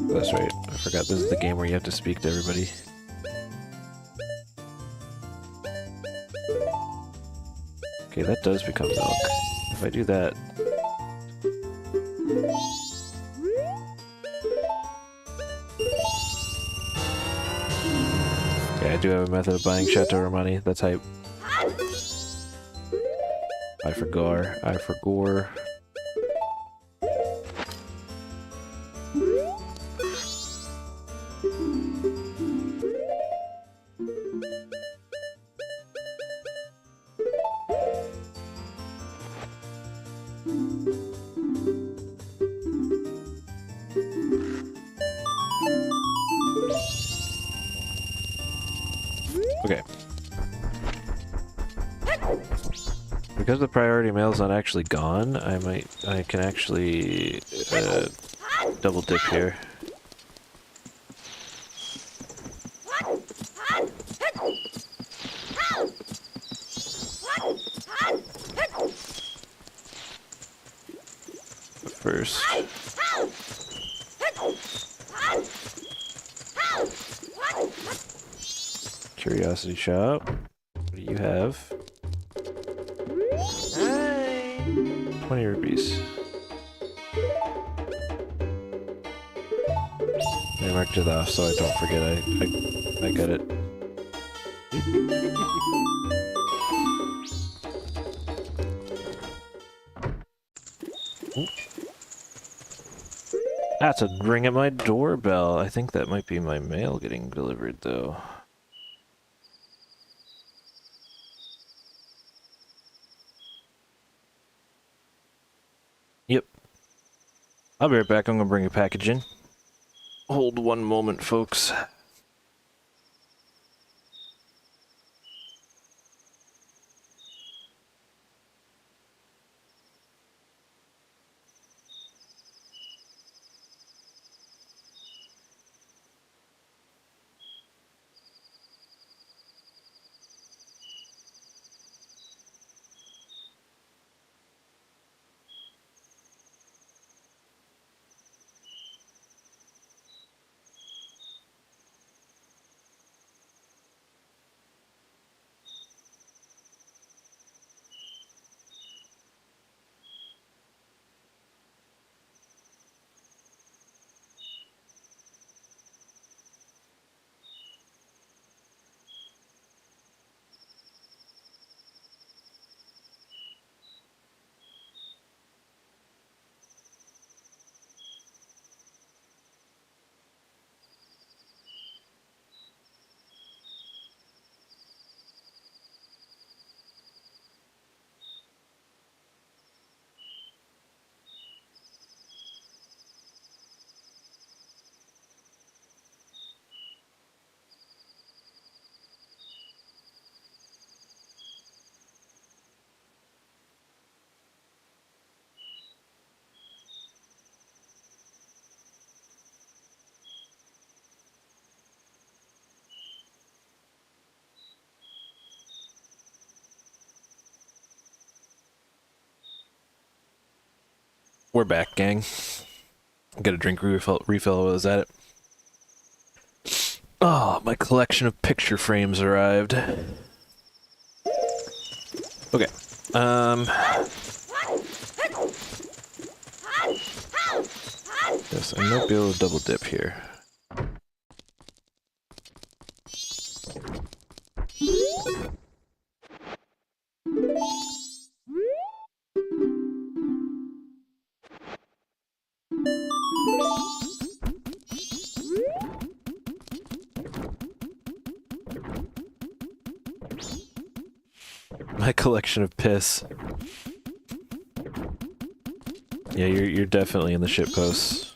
That's right. I forgot this is the game where you have to speak to everybody. Okay, that does become milk. If I do that... Okay, I do have a method of buying Chateau money. That's hype. I forgot. Okay. Because the priority mail's not actually gone, I can actually double dip here. But first. Curiosity Shop. What do you have? 20 rupees. I marked it off so I don't forget I got it. That's a ring at my doorbell. I think that might be my mail getting delivered though. Yep. I'll be right back. I'm gonna bring a package in. Hold one moment, folks. We're back, gang. Get a drink refill while I was at it. Oh, my collection of picture frames arrived. Okay. Yes, I might be able to double dip here. My collection of piss. Yeah, you're definitely in the shitposts.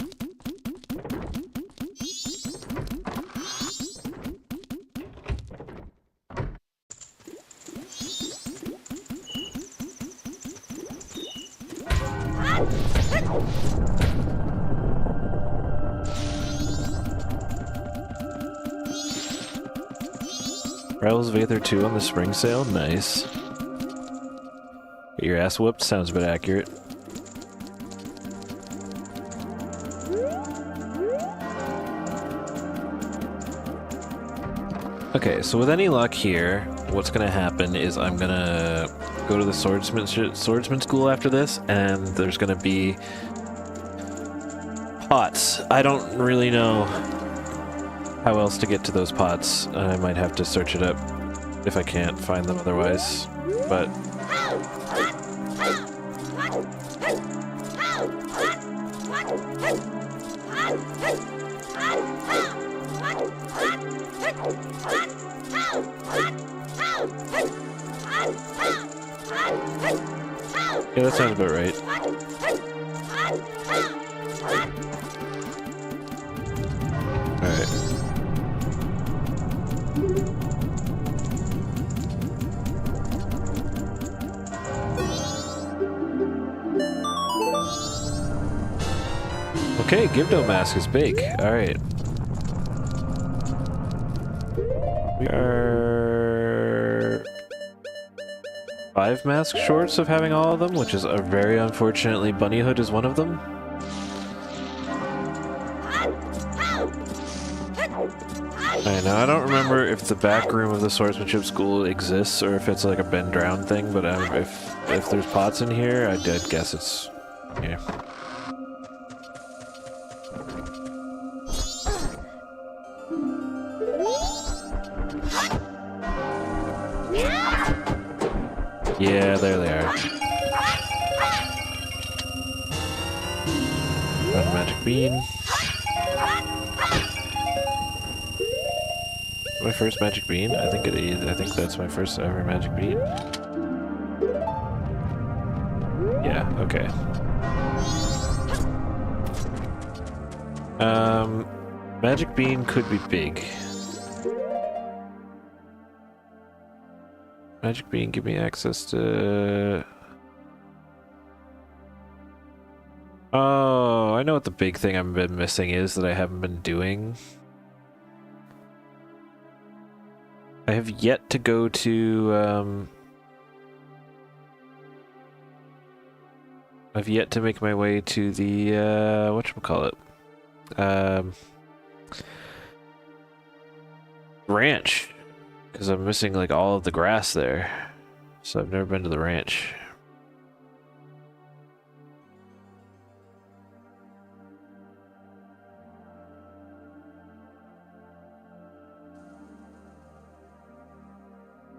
Rivals of Aether 2 on the spring sale? Nice. Get your ass whooped? Sounds a bit accurate. Okay, so with any luck here, what's gonna happen is I'm gonna go to the swordsman school after this, and there's gonna be pots. I don't really know how else to get to those pots. I might have to search it up if I can't find them otherwise, but... yeah, that sounds about right. Alright. Okay, Gibdo mask is big. Alright. We are 5 masks shorts of having all of them, which is very unfortunately Bunny Hood is one of them. I don't remember if the back room of the swordsmanship school exists or if it's like a Ben Drown thing, but if there's pots in here, I'd guess it's... yeah. Yeah, there they are. Got a magic bean. My first magic bean? I think it is. I think that's my first ever magic bean. Yeah, okay. Magic Bean could be big. Magic Bean, give me access to... Oh, I know what the big thing I've been missing is that I haven't been doing. I have yet to go to, I've yet to make my way to the, whatchamacallit? Ranch. Because I'm missing, like, all of the grass there. So I've never been to the ranch.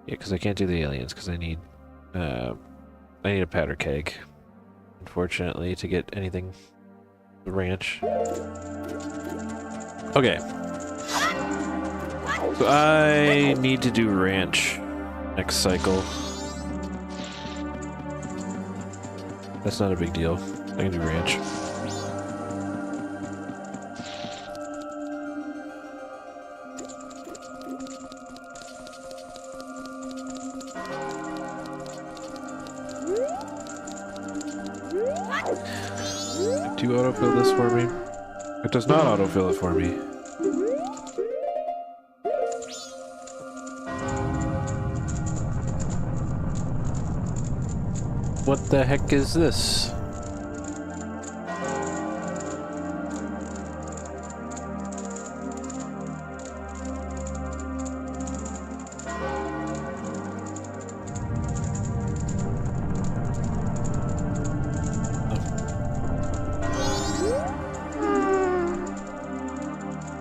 Yeah, because I can't do the aliens, because I need a powder keg, unfortunately, to get anything. The ranch. Okay. So I need to do ranch next cycle. That's not a big deal. I can do ranch. Do you autofill this for me? It does not autofill it for me. What the heck is this?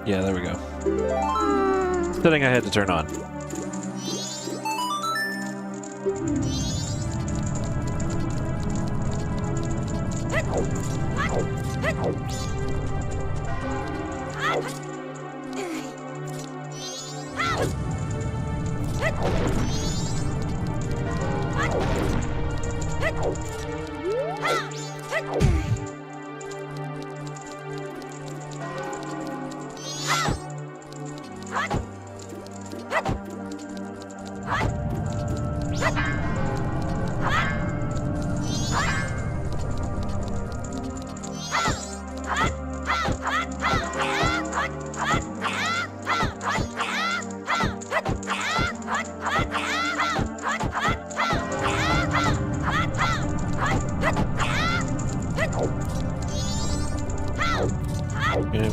Yeah, there we go. Setting I had to turn on.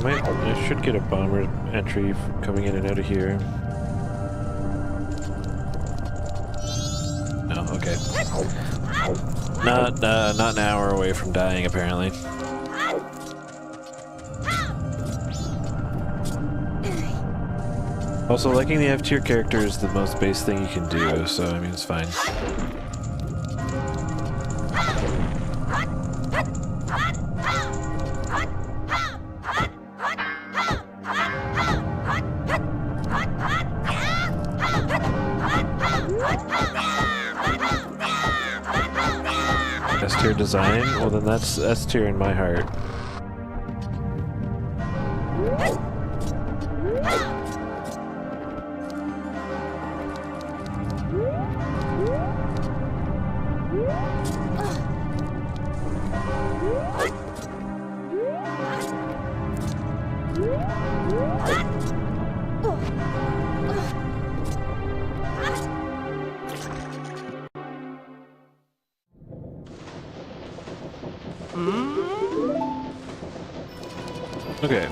I should get a bomber entry coming in and out of here. No, okay. Not an hour away from dying, apparently. Also, liking the F-tier character is the most base thing you can do, so I mean, it's fine. S-tier design? Well, then that's S-tier in my heart. Okay.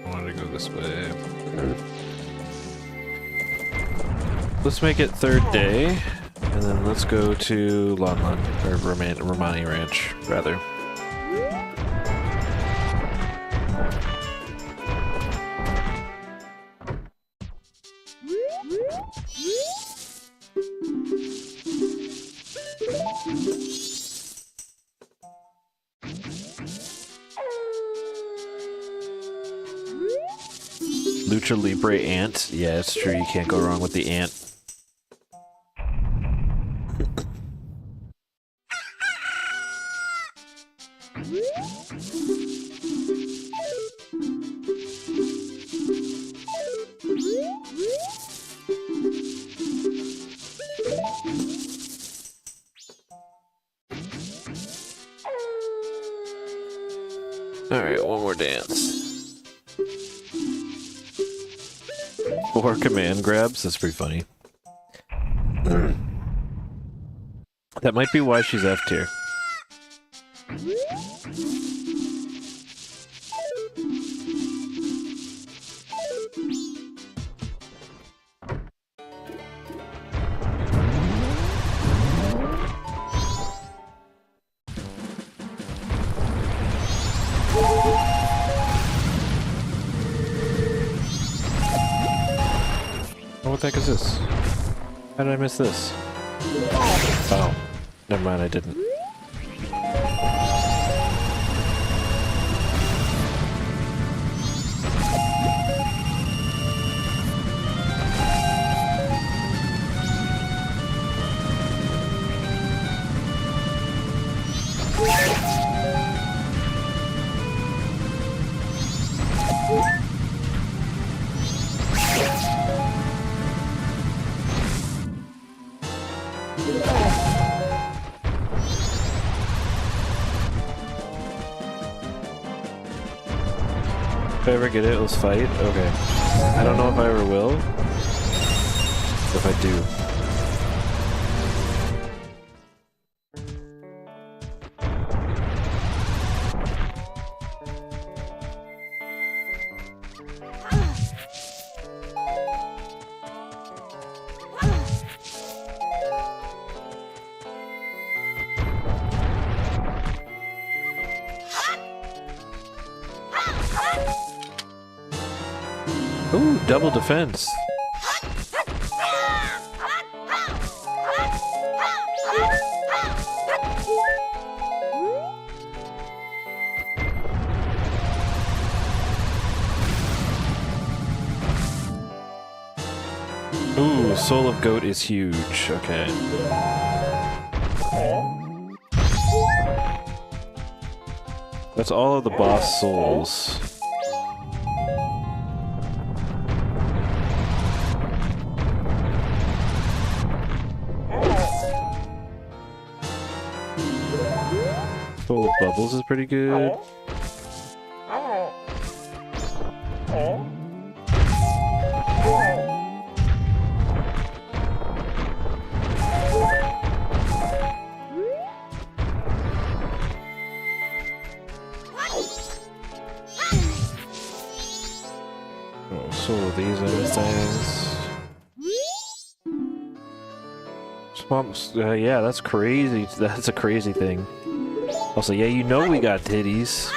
I wanted to go this way. Let's make it third day, and then let's go to Lon, or Romani Ranch, rather. Lucha Libre ant. Yeah, it's true. You can't go wrong with the ant. Alright, one more dance. 4 command grabs? That's pretty funny. That might be why she's F tier. Oh, what the heck is this? How did I miss this? Oh, never mind, I didn't. If I ever get it, let's fight? Okay. I don't know if I ever will. If I do. Ooh, double defense. Ooh, Soul of Goat is huge. Okay. That's all of the boss souls. Soul of Bubbles is pretty good. Oh, soul of these other things. Swamps, yeah, that's crazy. That's a crazy thing. Also, yeah, you know we got titties.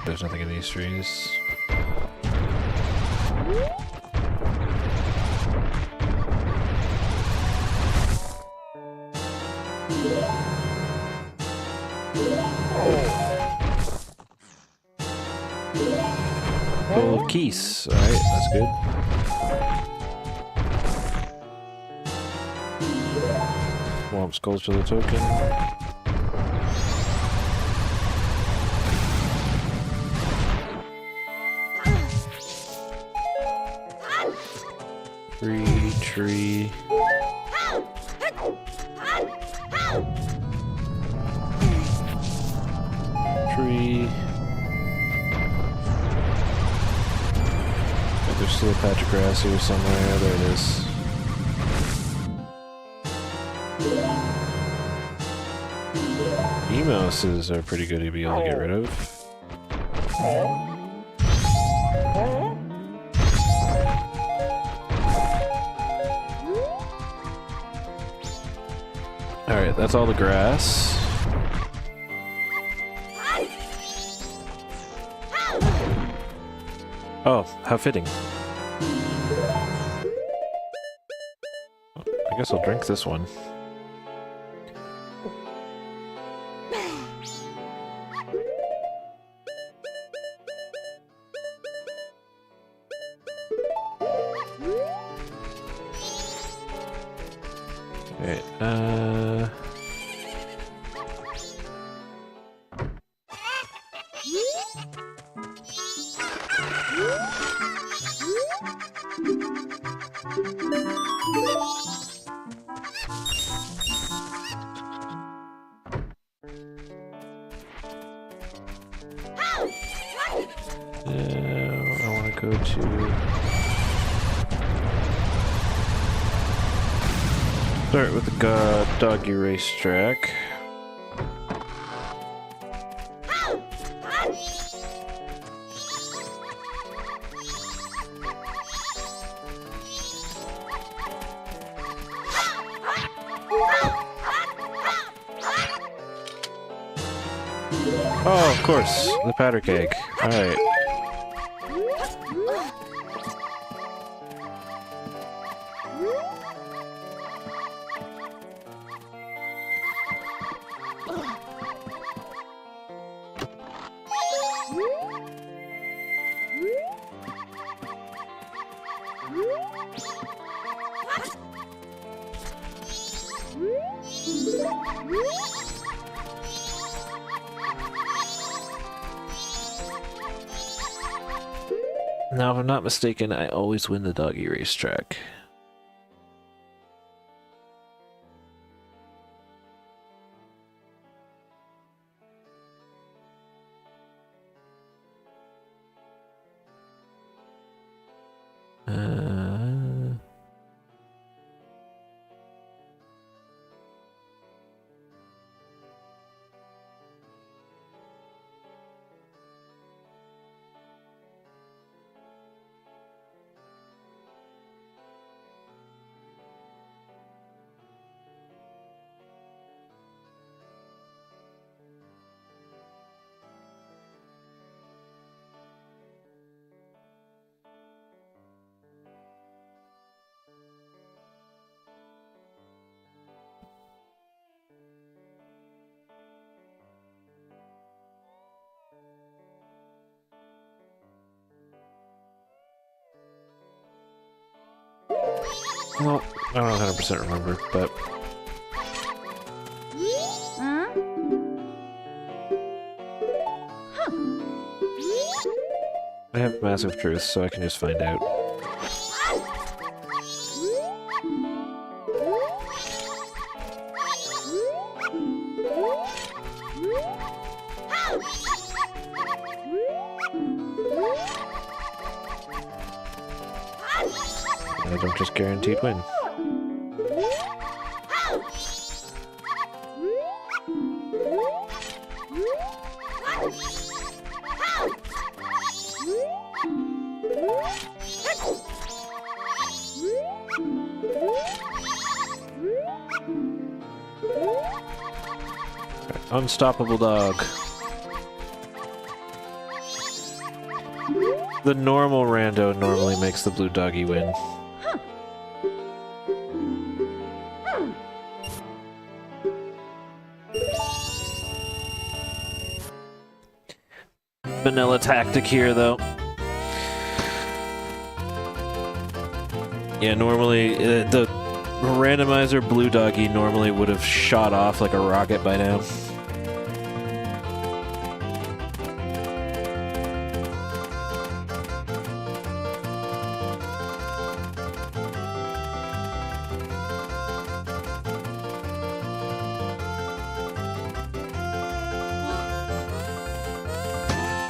There's nothing in these trees. Full of keys. Alright, that's good. Swamp skulls for the token. Tree. There's still a patch of grass here somewhere. There it is. Emouses are pretty good to be able to get rid of. Alright, that's all the grass. Oh, how fitting. I guess I'll drink this one. Okay, I want to go to... Start with the doggy racetrack. Oh, of course, the powder keg. Alright. Now, if I'm not mistaken, I always win the doggy racetrack. Well, I don't 100% remember, but... I have massive truth, so I can just find out. I don't just guaranteed win. Unstoppable dog. The normal rando normally makes the blue doggy win. Vanilla tactic here, though. Yeah, normally the randomizer blue doggy normally would have shot off like a rocket by now.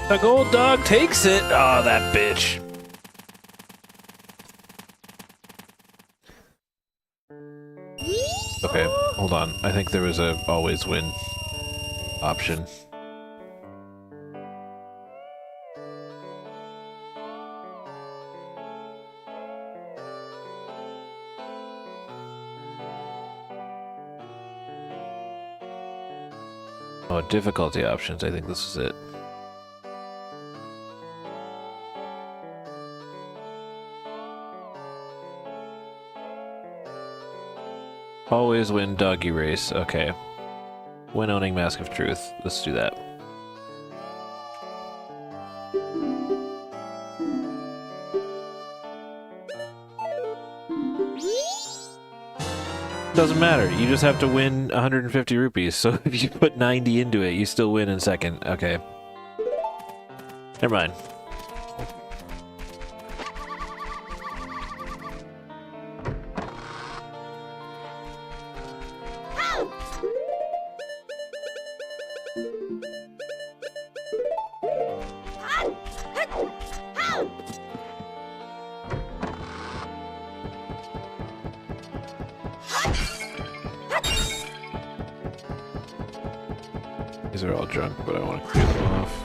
The gold dog takes it. Oh, that bitch. Okay, hold on. I think there was a always win option. Oh, difficulty options. I think this is it. Always win doggy race. Okay. Win owning Mask of Truth. Let's do that. Doesn't matter. You just have to win 150 rupees. So if you put 90 into it, you still win in second. Okay. Never mind. These are all junk, but I want to clear them off.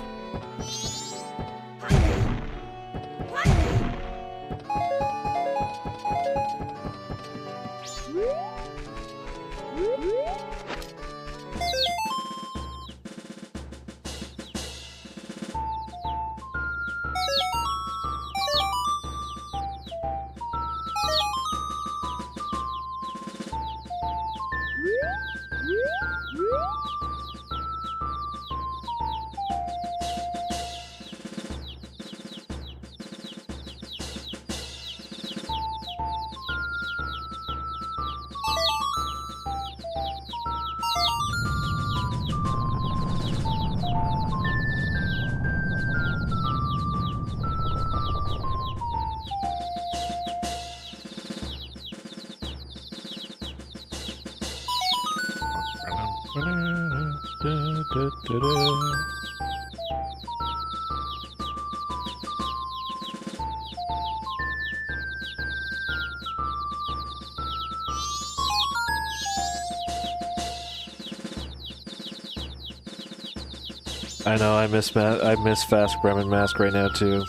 I know, I miss Fast Bremen Mask right now too.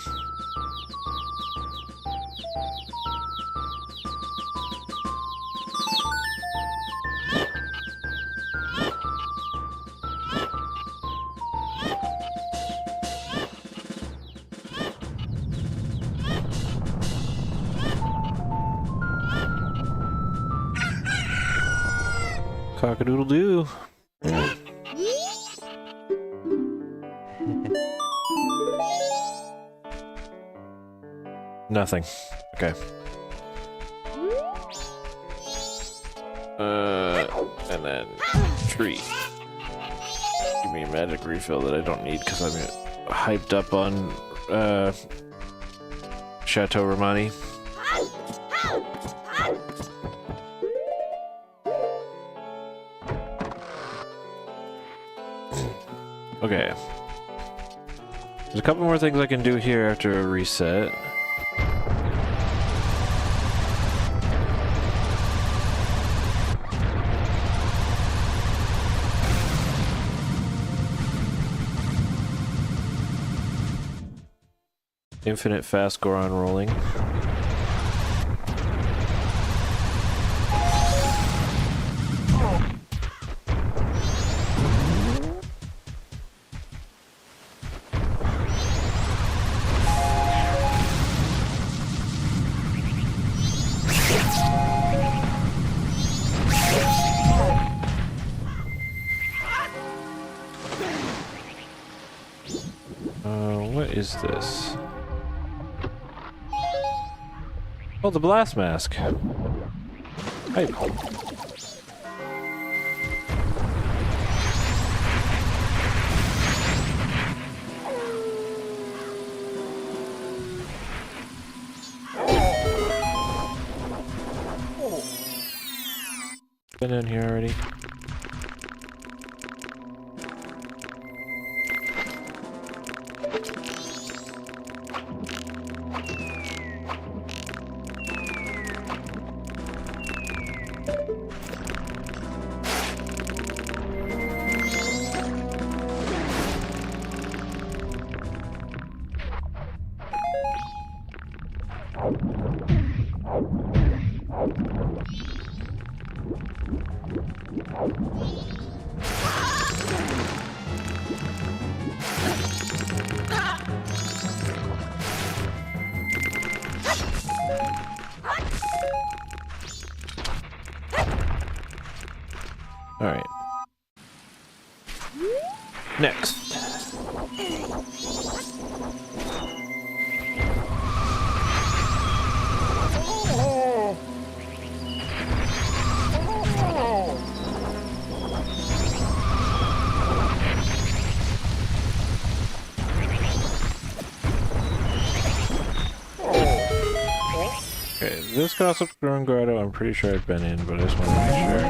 Cock-a-doodle-doo. Nothing. Okay. And then tree. Give me a magic refill that I don't need because I'm hyped up on Chateau Romani. Okay. There's a couple more things I can do here after a reset. Infinite fast Goron rolling. What is this? Oh, the blast mask. Hey. Been in here already. Alright. Next. Okay, this Gossip Throne Grotto, I'm pretty sure I've been in, but I just want to make sure.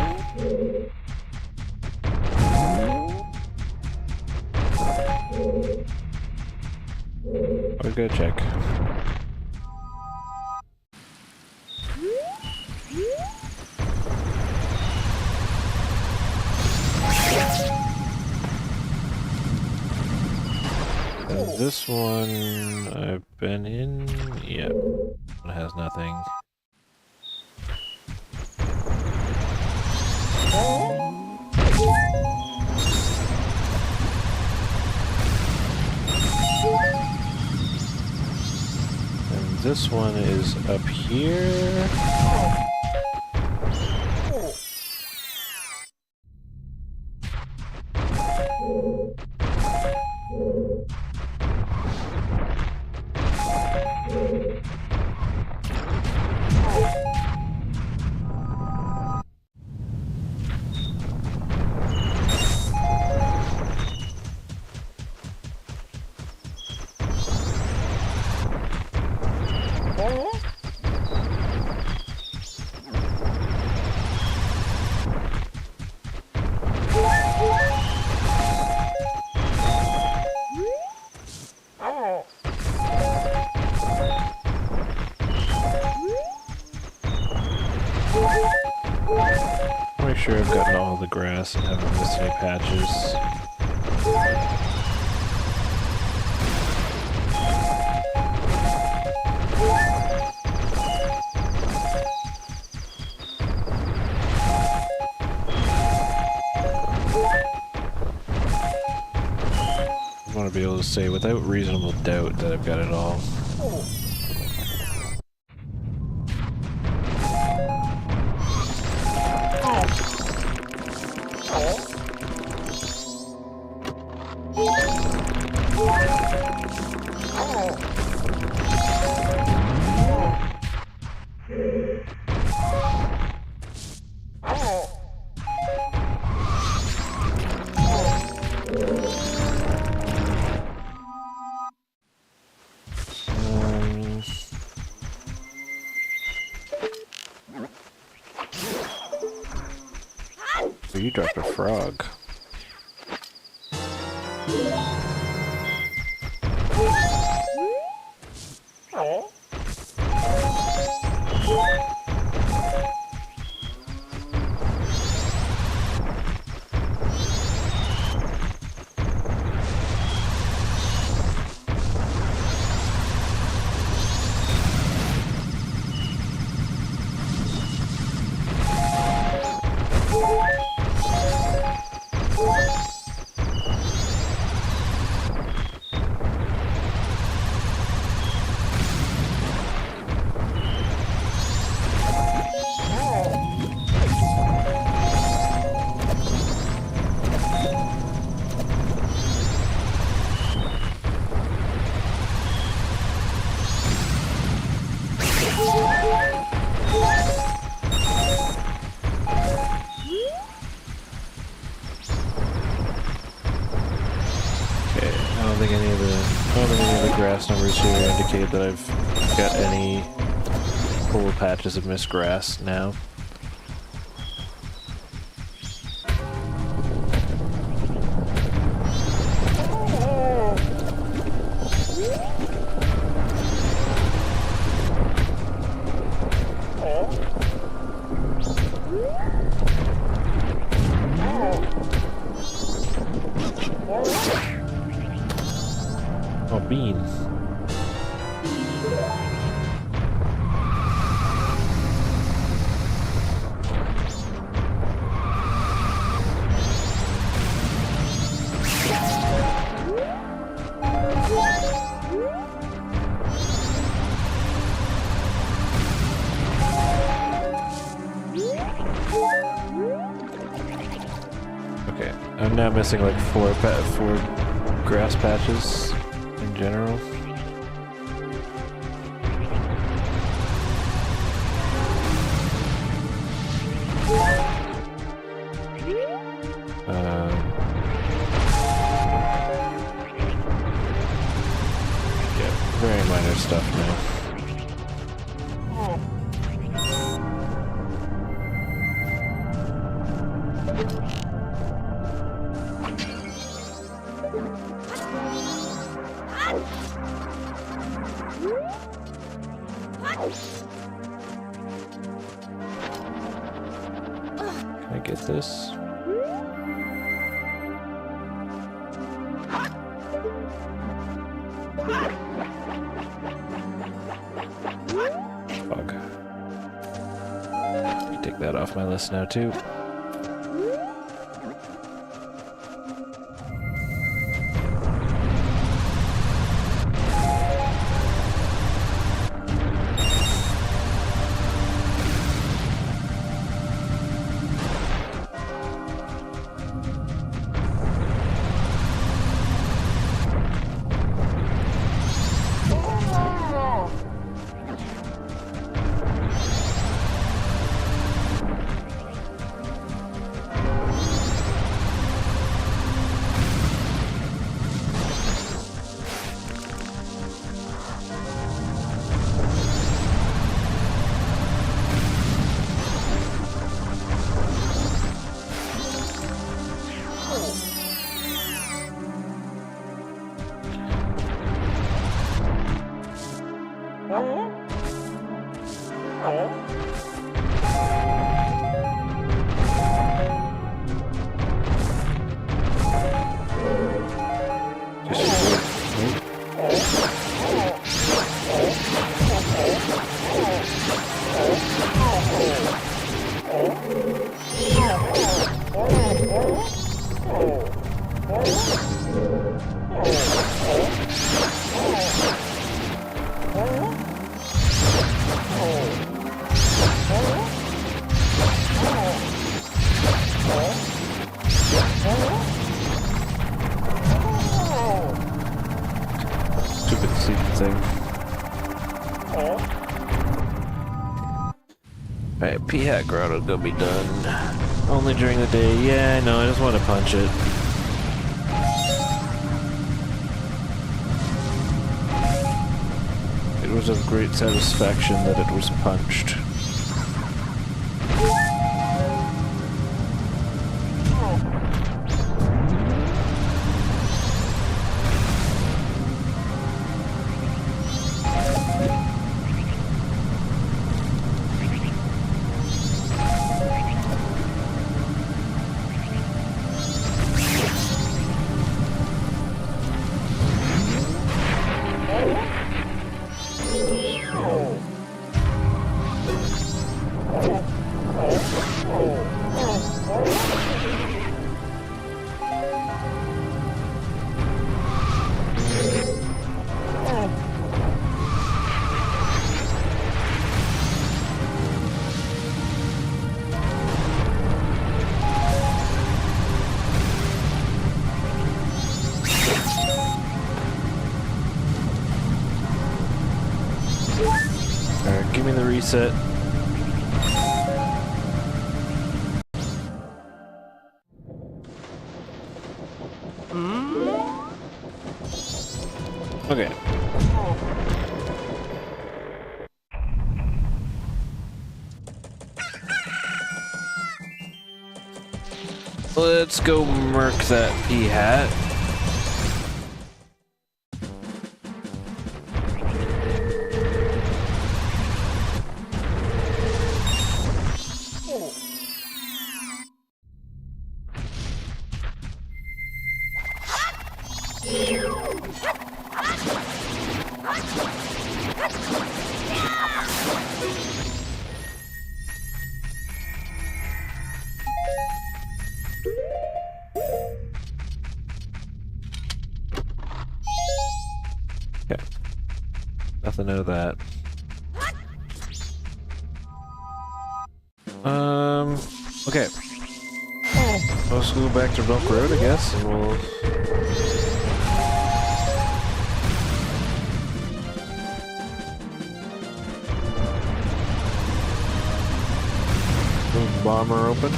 I'll go check. And this one I've been in. Yep. It has nothing. And this one is up here. Make sure I've gotten all the grass and haven't missed any patches. I want to be able to say without reasonable doubt that I've got it all. You dropped a frog. Grass numbers here indicate that I've got any full patches of missed grass now. Oh, beans. Okay, I'm now missing like four grass patches in general. Yeah, very minor stuff now. Can I get this? Fuck. Let me take that off my list now too. Stupid sequencing thing. Alright, P-Hat Grotto gonna be done. Only during the day. Yeah, I know, I just want to punch it. It was of great satisfaction that it was punched. Alright, give me the reset. Okay. Let's go murk that P-Hat. Okay. Nothing out of that. Okay. Let's go back to Milk Road, I guess, and we'll... Move the bomber open.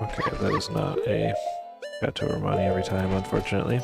Okay, that is not a Gato Romani every time, unfortunately.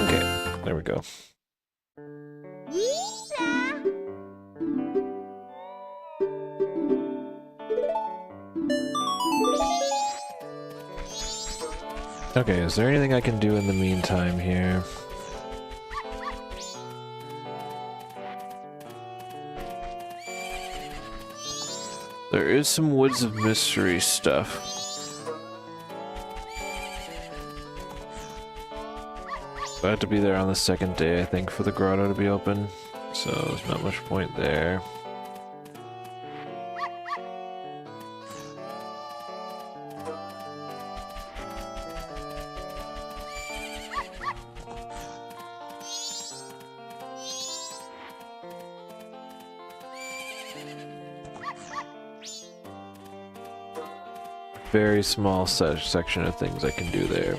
Okay, there we go. Okay, is there anything I can do in the meantime here? There is some Woods of Mystery stuff. I had to be there on the second day, I think, for the grotto to be open, so there's not much point there. Very small section of things I can do there.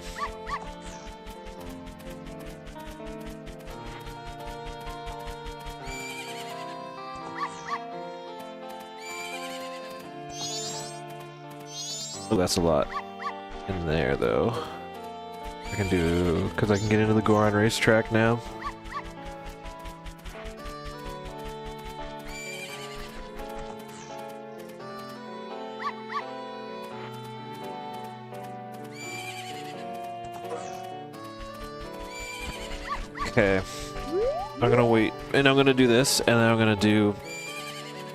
Oh, that's a lot in there, though. I can do... because I can get into the Goron racetrack now. Okay. I'm gonna wait, and I'm gonna do this, and then I'm gonna do...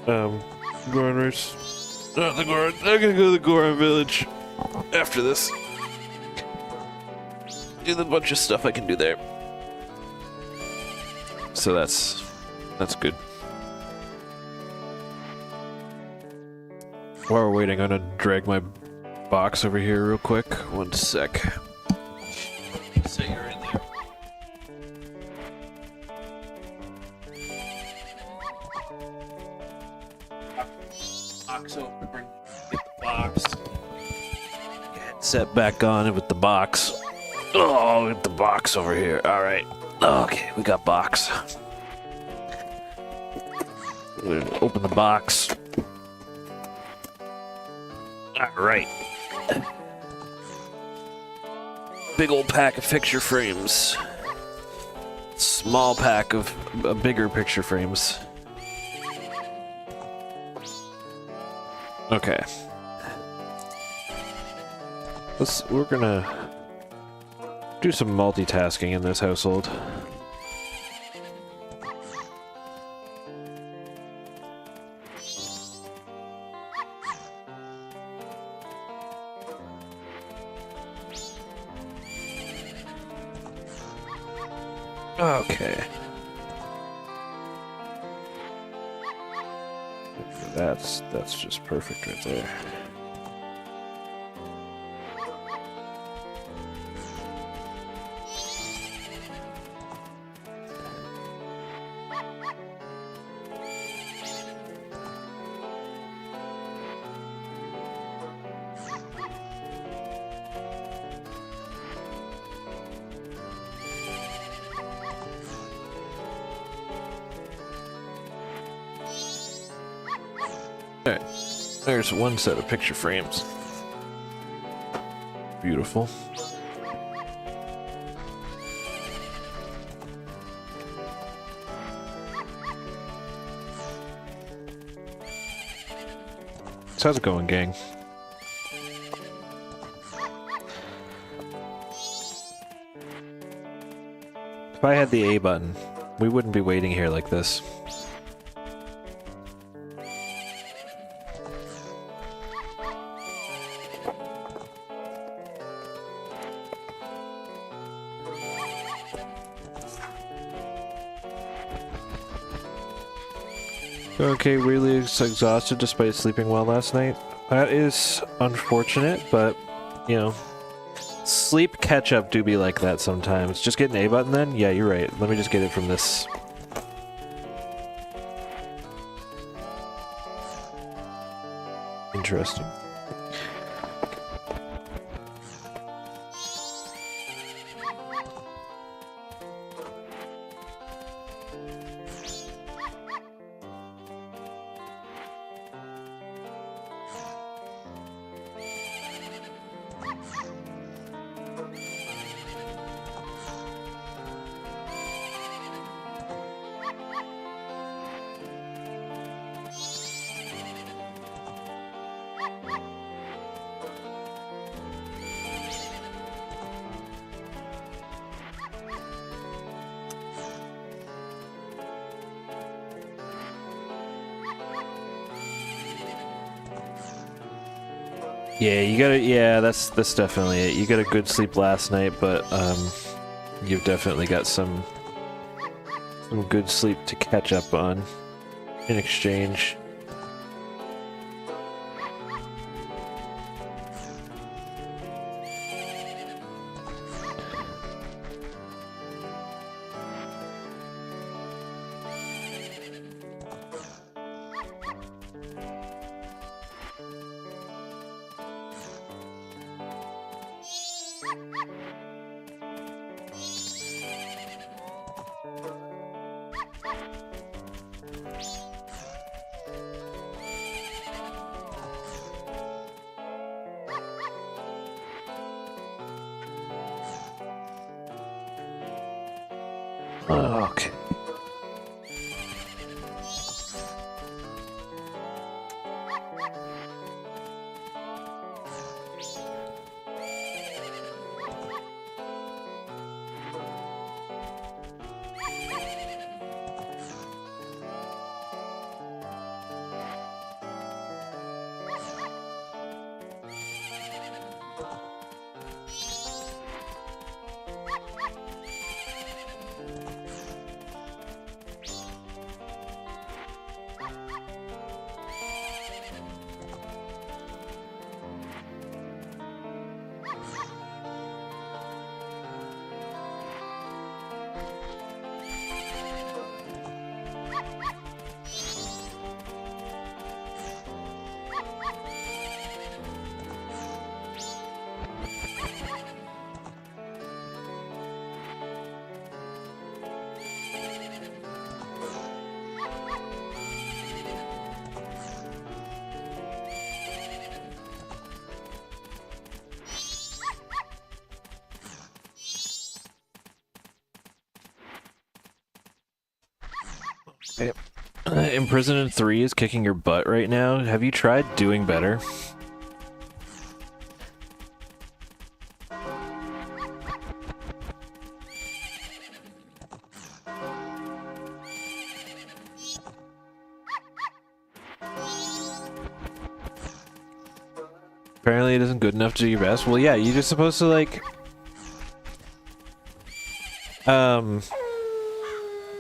Goron race... Not the Goron. I'm gonna go to the Goron village after this. Do the bunch of stuff I can do there. So that's good. While we're waiting, I'm gonna drag my box over here real quick. One sec. So you're in there. Box open. Get the box. Get set back on with the box. Oh, get the box over here. All right. Okay, we got box. We're gonna open the box. All right. Big old pack of picture frames. Small pack of bigger picture frames. Okay. We're gonna do some multitasking in this household. Okay. That's just perfect right there. Alright, there's one set of picture frames. Beautiful. So how's it going, gang? If I had the A button, we wouldn't be waiting here like this. Okay, really exhausted despite sleeping well last night. That is unfortunate, but, you know, sleep catch-up do be like that sometimes. Just get an A button then? Yeah, you're right. Let me just get it from this. Interesting. Yeah, you gotta, yeah, that's definitely it. You got a good sleep last night, but, you've definitely got some good sleep to catch up on in exchange. Okay. Imprisoned 3 is kicking your butt right now. Have you tried doing better? Apparently it isn't good enough to do your best. Well, yeah, you're just supposed to, like...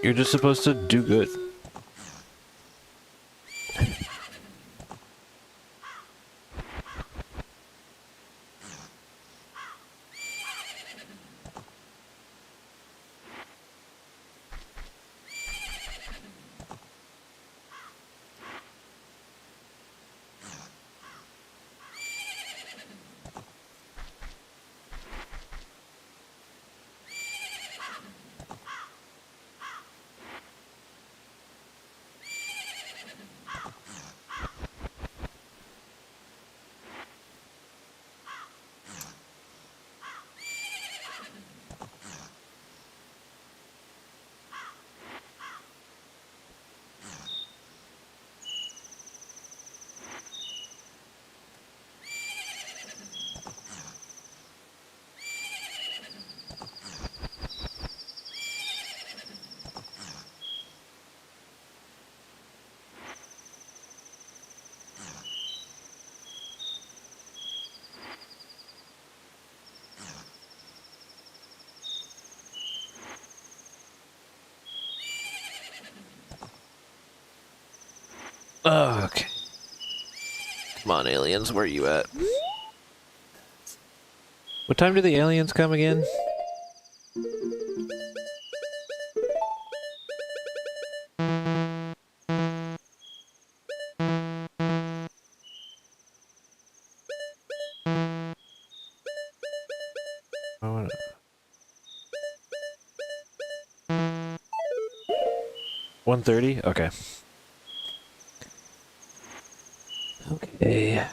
You're just supposed to do good. Oh, okay. Come on, aliens, where are you at? What time do the aliens come again? I wanna... 1:30? Okay. Okay.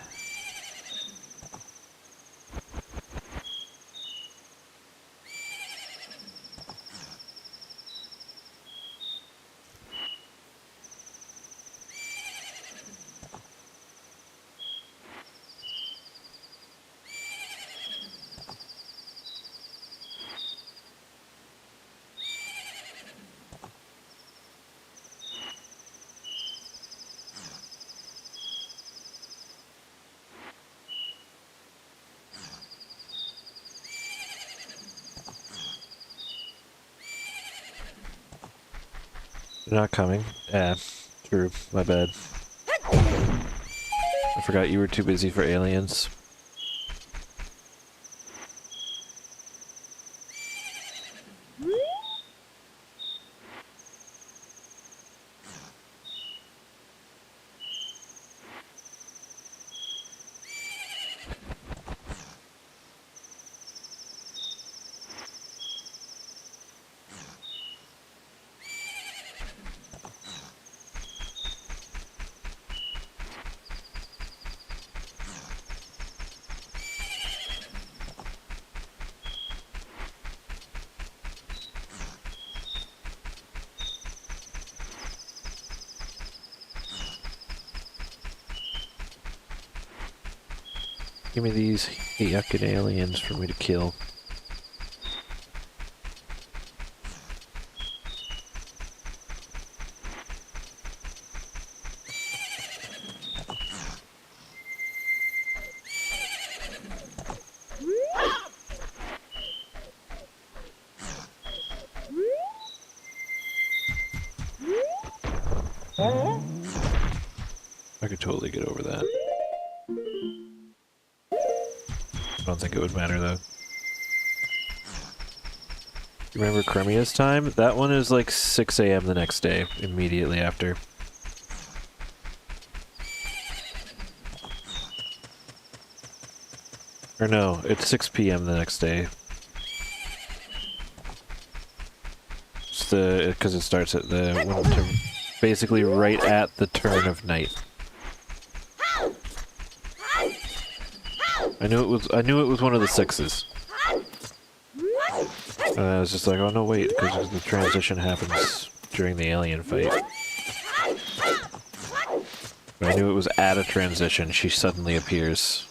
They're not coming. Yeah, true. My bad. I forgot you were too busy for aliens. Give me these yucking aliens for me to kill. I could totally get over that. I don't think it would matter though. You remember Cremia's time? That one is like 6 a.m. the next day, immediately after. Or no, it's 6 p.m. the next day. It's because it starts at the basically right at the turn of night. I knew it was one of the 6s. And I was just like, oh no wait, because the transition happens during the alien fight. But I knew it was at a transition, she suddenly appears.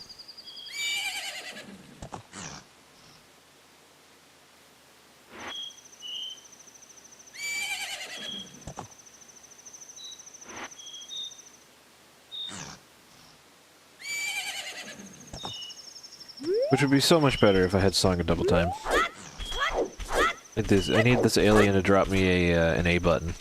Which would be so much better if I had Song of Double Time. I need this alien to drop me an A button.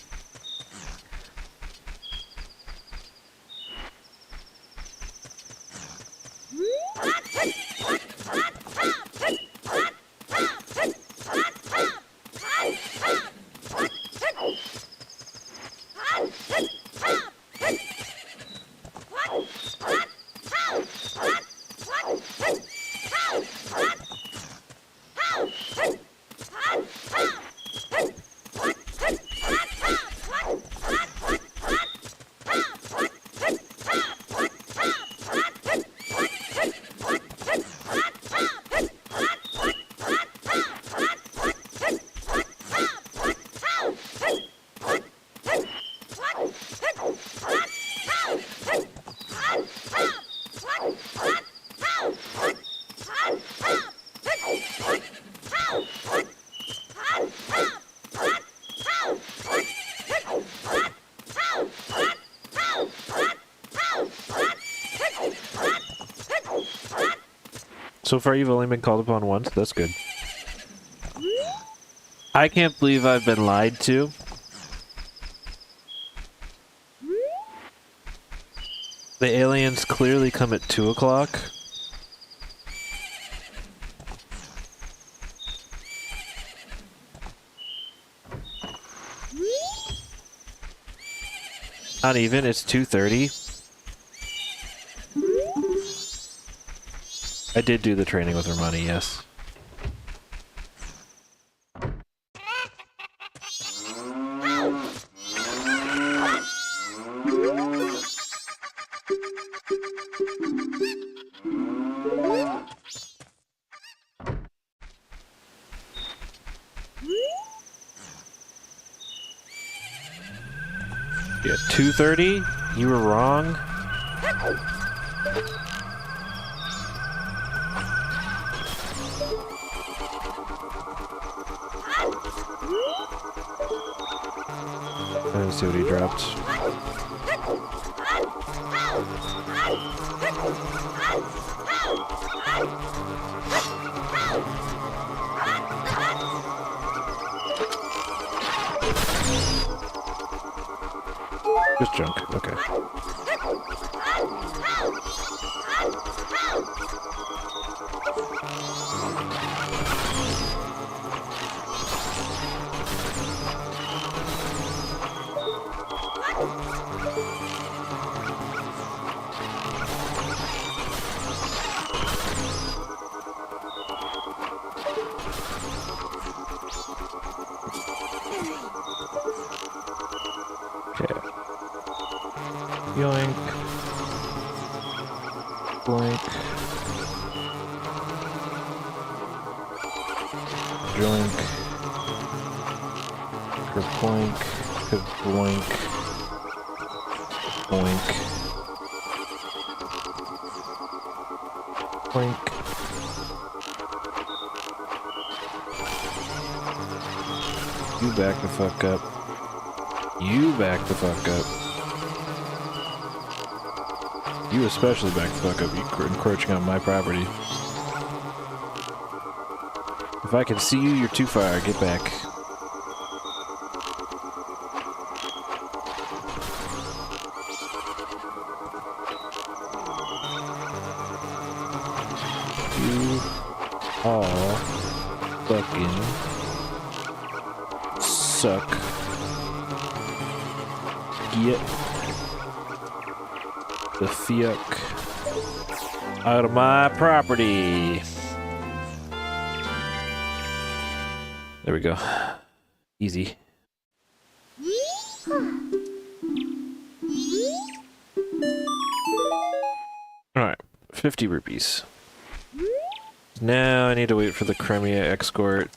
So far you've only been called upon once? That's good. I can't believe I've been lied to. The aliens clearly come at 2 o'clock. Not even, it's 2:30. I did do the training with Romani, yes. Yeah, 2:30? You were wrong? Let's see what he dropped. Just junk, okay. Yoink. Boink. Joink. Kerpoink. Kerboink. Boink. Boink. You back the fuck up. You back the fuck up. You especially back the fuck up, you encroaching on my property. If I can see you, you're too far. Get back. You all fucking suck. Get the fuck out of my property. There we go. Easy. Alright, 50 rupees. Now I need to wait for the Crimea escort.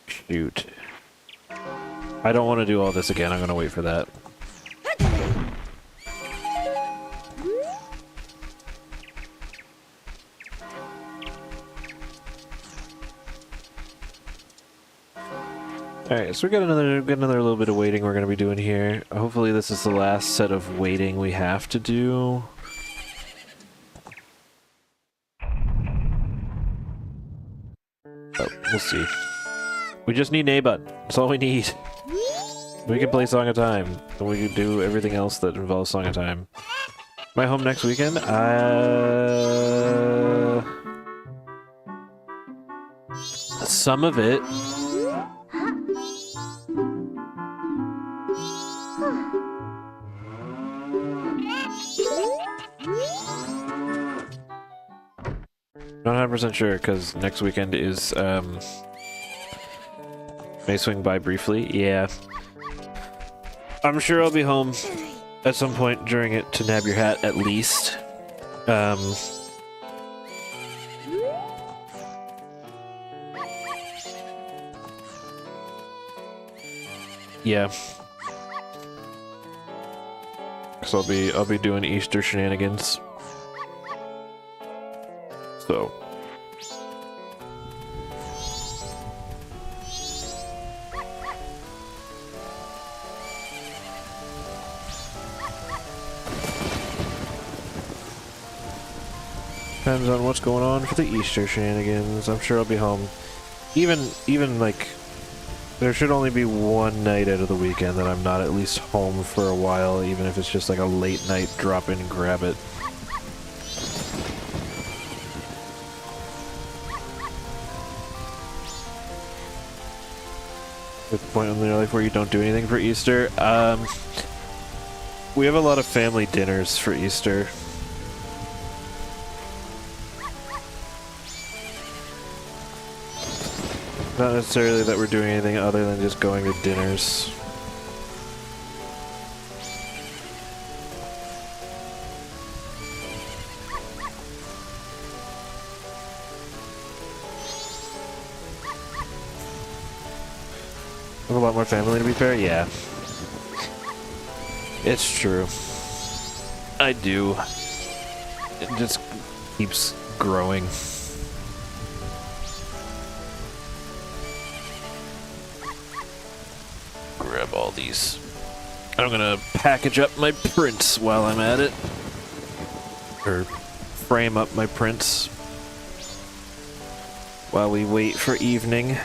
Shoot. I don't want to do all this again, I'm gonna wait for that. Alright, so we got another little bit of waiting we're gonna be doing here. Hopefully this is the last set of waiting we have to do. Oh, we'll see. We just need Nabut. That's all we need. We can play Song of Time, and we can do everything else that involves Song of Time. Am I home next weekend? Some of it. Not 100% sure, because next weekend is, may swing by briefly. Yeah. I'm sure I'll be home at some point during it to nab your hat, at least. Yeah. So I'll be doing Easter shenanigans. So. Depends on what's going on for the Easter shenanigans. I'm sure I'll be home. Even like There should only be one night out of the weekend that I'm not at least home for a while, even if it's just like a late night drop in and grab it. Good point in your life where you don't do anything for Easter. We have a lot of family dinners for Easter. Not necessarily that we're doing anything other than just going to dinners. Have a lot more family, to be fair? Yeah. It's true. I do. It just keeps growing. Grab all these. I'm gonna package up my prints while I'm at it. Or frame up my prints while we wait for evening.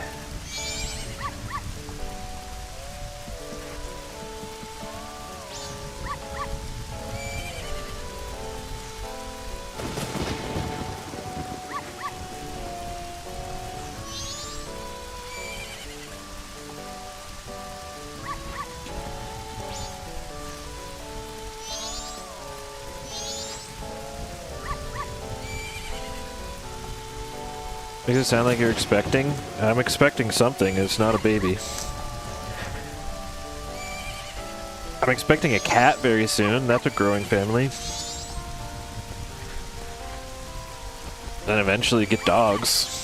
Makes it sound like you're expecting. I'm expecting something. It's not a baby. I'm expecting a cat very soon. That's a growing family. Then eventually get dogs.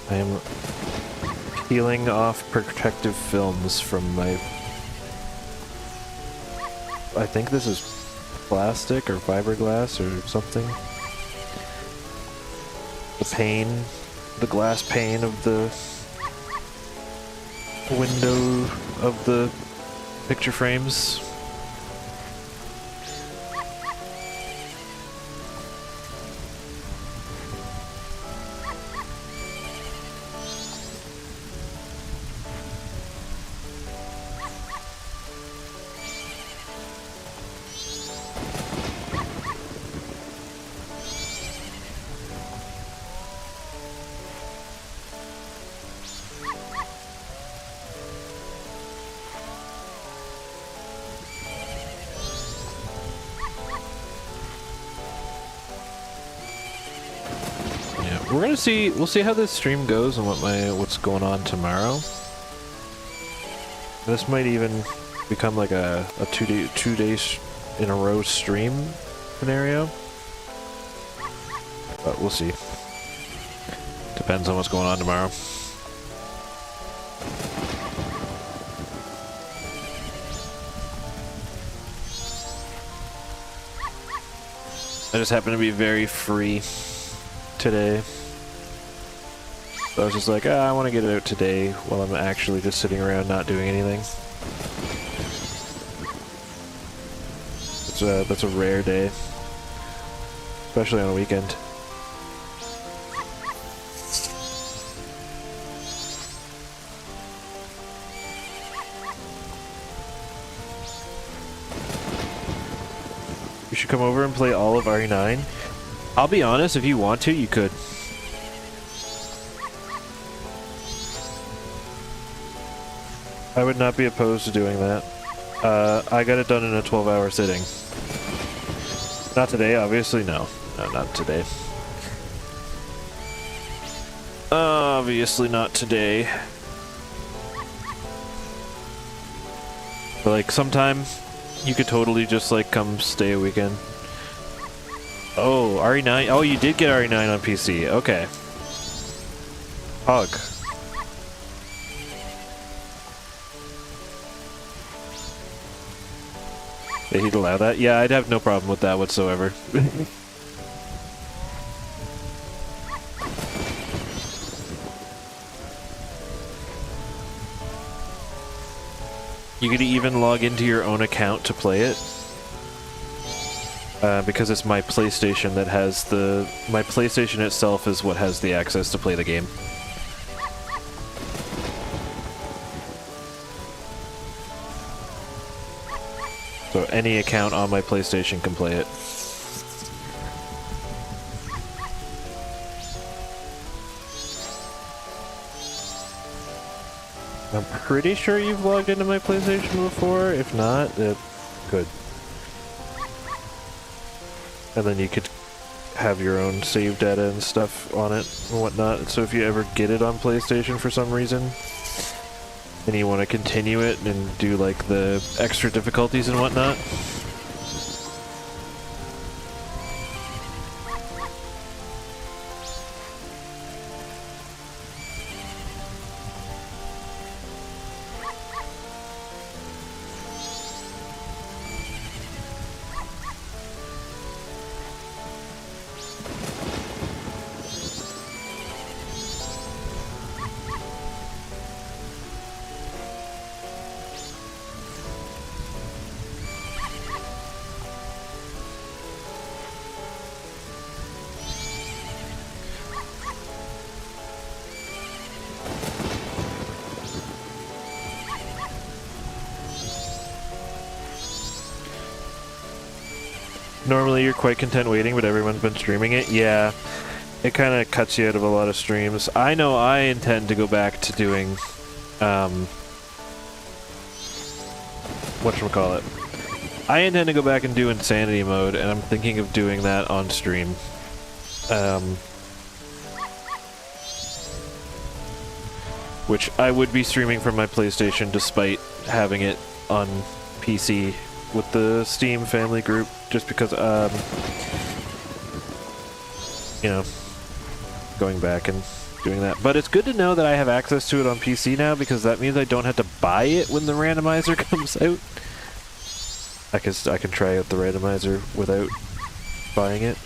I am peeling off protective films from my... I think this is plastic or fiberglass or something. The pane, the glass pane of the window of the picture frames. We're gonna see. We'll see how this stream goes and what's going on tomorrow. This might even become like a two days in a row stream scenario, but we'll see. Depends on what's going on tomorrow. I just happen to be very free today. So I was just like, I want to get it out today while I'm actually just sitting around not doing anything. That's a rare day. Especially on a weekend. You should come over and play all of RE9. I'll be honest, if you want to, you could. I would not be opposed to doing that. I got it done in a 12-hour sitting. Not today, obviously, no. No, not today. Obviously not today. But like, sometime you could totally just like come stay a weekend. Oh, RE9. Oh, you did get RE9 on PC. Okay. Hug. He'd allow that? Yeah, I'd have no problem with that whatsoever. You could even log into your own account to play it. Because it's my PlayStation that has the... My PlayStation itself is what has the access to play the game. So any account on my PlayStation can play it. I'm pretty sure you've logged into my PlayStation before. If not, good. And then you could have your own save data and stuff on it and whatnot. So if you ever get it on PlayStation for some reason, and you want to continue it and do like the extra difficulties and whatnot, normally you're quite content waiting, but everyone's been streaming it. Yeah, it kind of cuts you out of a lot of streams. I know I intend to go back to doing, whatchamacallit. I intend to go back and do Insanity mode, and I'm thinking of doing that on stream. Which I would be streaming from my PlayStation despite having it on PC with the Steam family group, just because, you know, going back and doing that. But it's good to know that I have access to it on PC now, because that means I don't have to buy it when the randomizer comes out. I can try out the randomizer without buying it.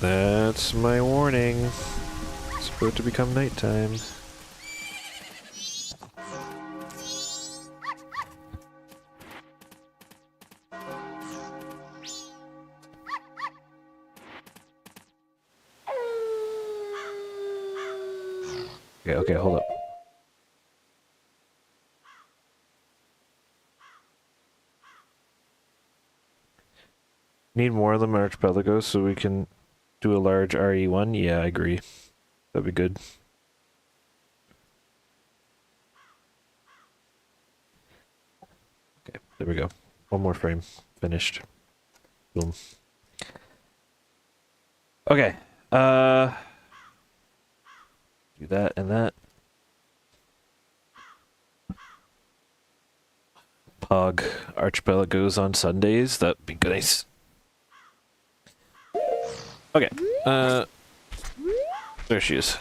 That's my warning. It's about to become nighttime. Okay, hold up. Need more of them archipelagos so we can do a large RE1? Yeah, I agree. That'd be good. Okay, there we go. One more frame. Finished. Boom. Okay. Do that and that. Pog archipelagos on Sundays. That'd be nice. Okay, there she is.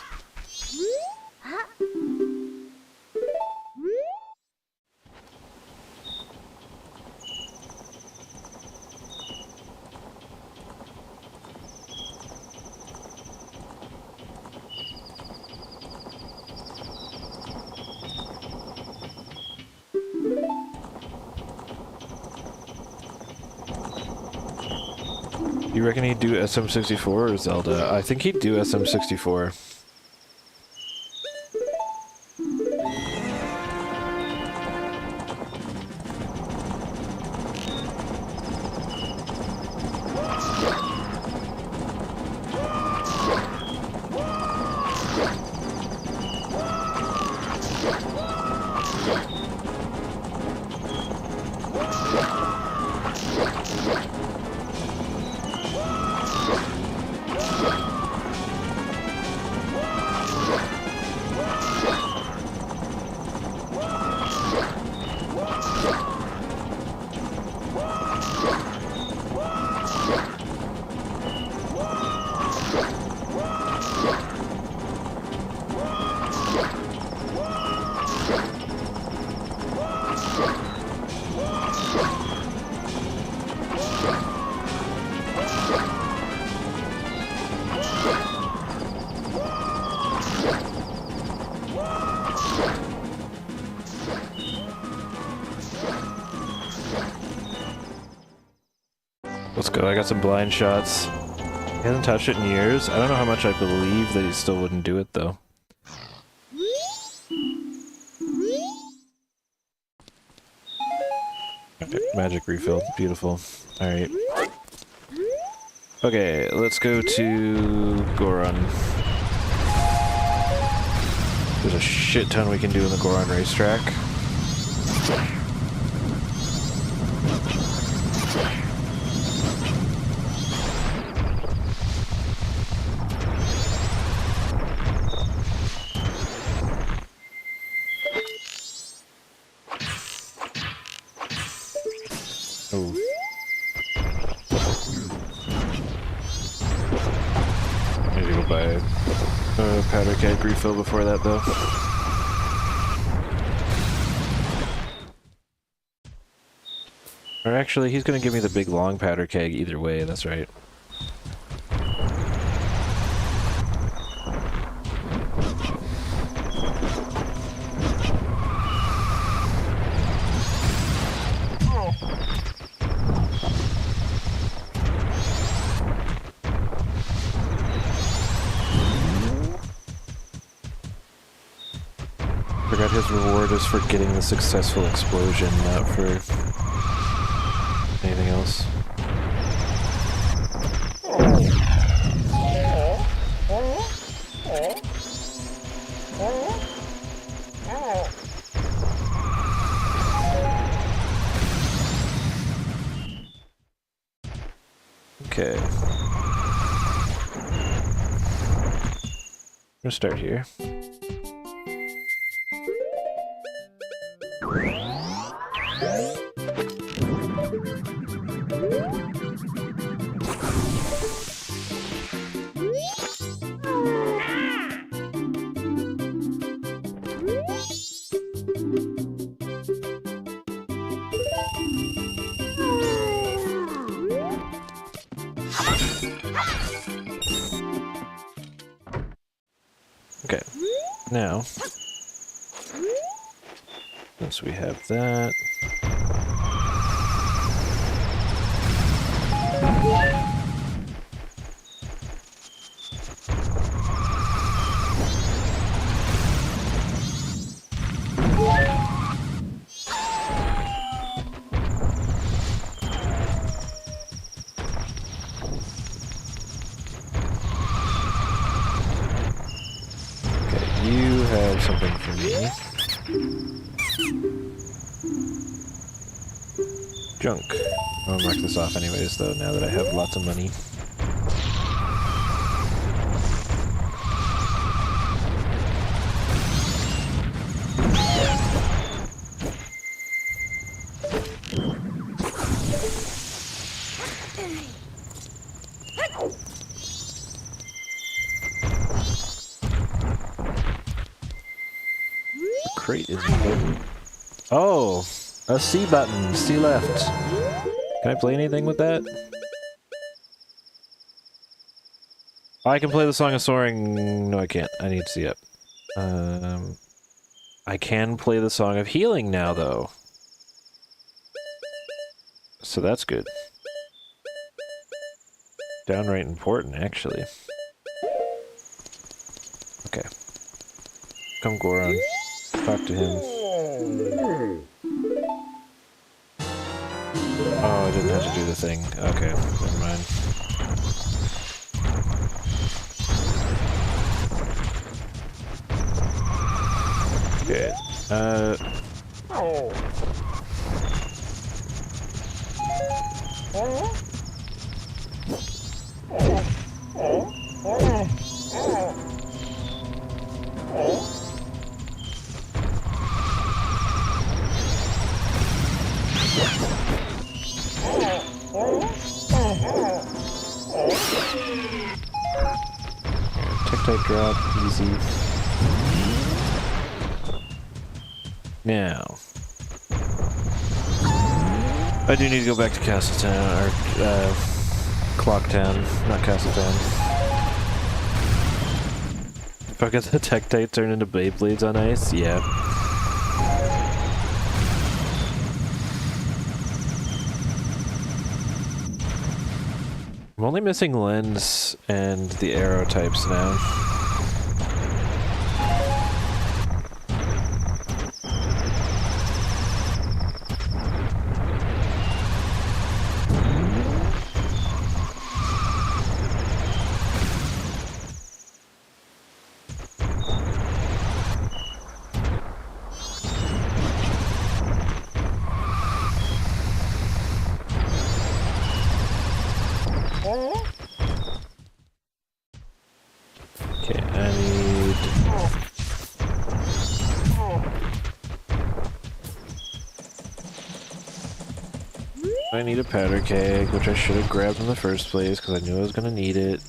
You reckon he'd do SM64 or Zelda? I think he'd do SM64. Let's go. I got some blind shots. He hasn't touched it in years. I don't know how much I believe that he still wouldn't do it, though. Okay, magic refill. Beautiful. Alright. Okay, let's go to Goron. There's a shit ton we can do in the Goron racetrack. Oh. I need to go buy a powder keg refill before that, though. Or actually, he's gonna give me the big long powder keg either way, that's right. Forgot his reward is for getting the successful explosion, not for anything else. Okay. I'm gonna start here. Okay, now, once we have that, you have something for me. Junk. I'll mark this off anyways, though, now that I have lots of money. Crate is important. Oh, a C button, C left. Can I play anything with that? I can play the Song of Soaring. No, I can't. I need C up. I can play the Song of Healing now, though. So that's good. Downright important, actually. Okay. Come, Goron. Talk to him. Oh, I didn't have to do the thing. Okay, never mind. Okay, Tech-type drop, easy. Now, I do need to go back to Castletown, or, Clocktown, not Castletown. If I get the Tech-type turned into Beyblades on ice, yeah. I'm only missing lens and the arrow types now. Okay, I need a powder keg, which I should have grabbed in the first place because I knew I was gonna need it.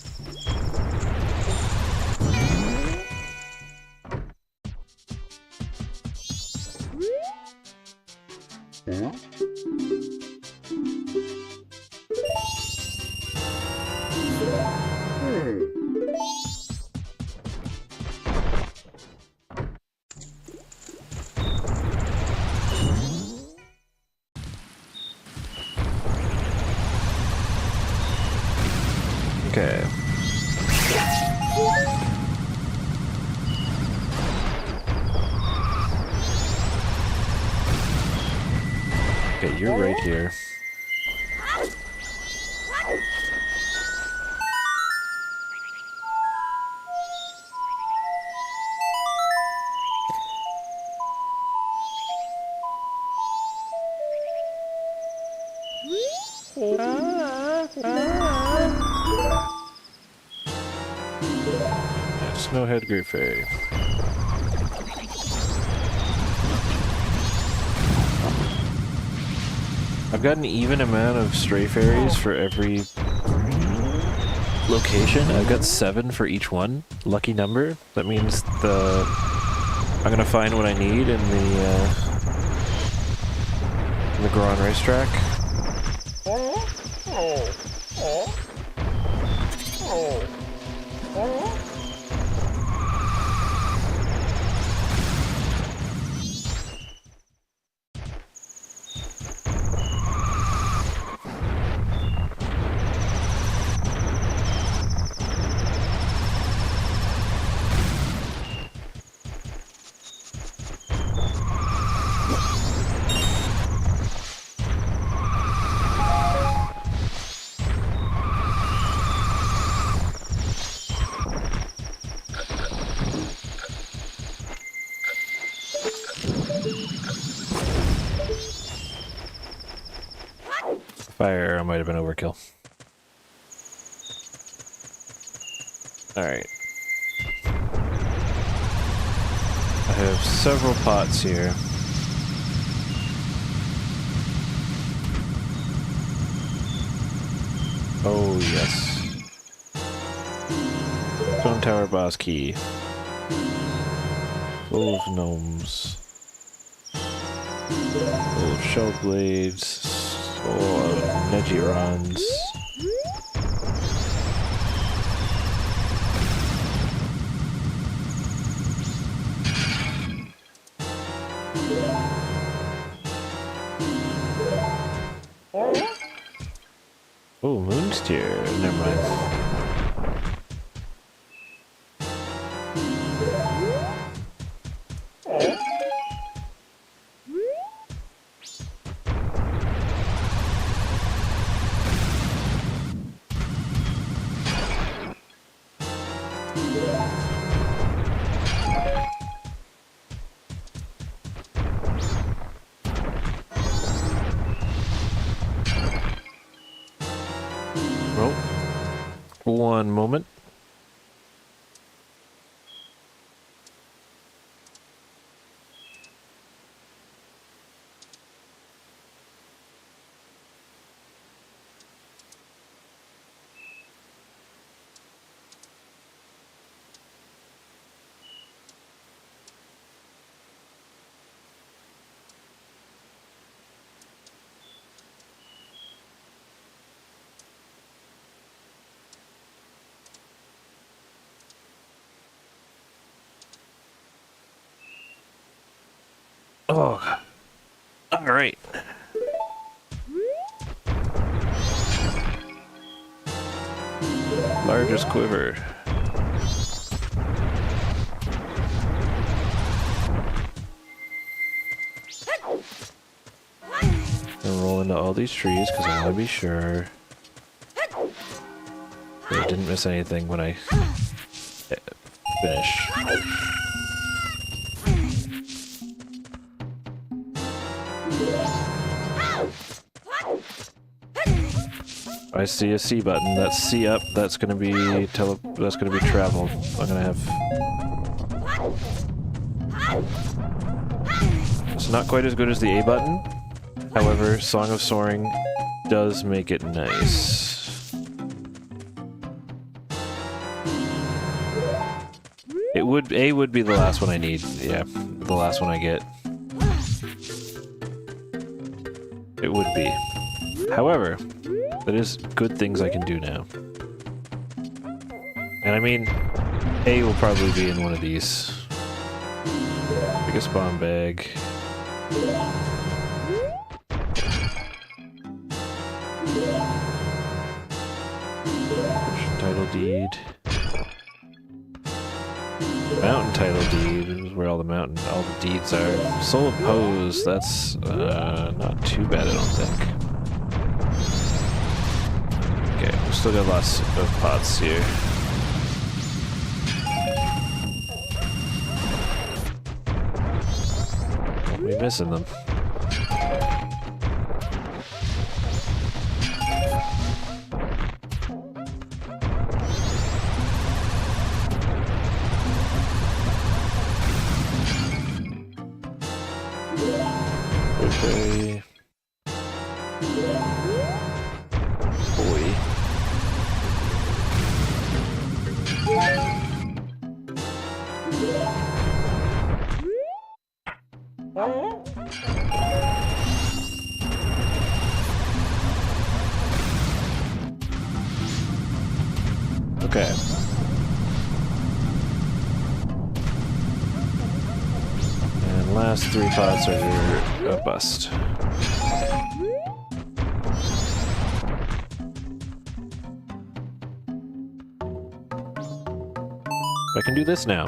Okay. Okay, you're right here. Snowhead Griffey. I've got an even amount of stray fairies for every location. I've got 7 for each one. Lucky number. That means I'm gonna find what I need in the Goron racetrack. Fire arrow might have been overkill. Alright. I have several pots here. Oh yes. Stone Tower boss key. Full of gnomes. Full of shell blades. Full of Negirons. Oh, Moon's Tear. Never mind. One moment. Oh, all right. largest quiver. And roll into all these trees because I want to be sure that I didn't miss anything when I finish. I see a C button. That's C up. That's gonna be that's gonna be travel. I'm gonna have. It's not quite as good as the A button. However, Song of Soaring does make it nice. A would be the last one I need. Yeah, the last one I get. It would be. However, that is good things I can do now. And I mean, A will probably be in one of these. Biggest bomb bag. Title deed. Mountain title deed is where all the deeds are. Soul of Pose, that's not too bad, I don't think. Okay, we still got lots of pots here. We're missing them. Okay. Boy. Okay. And last 3 pots are a bust. I can do this now.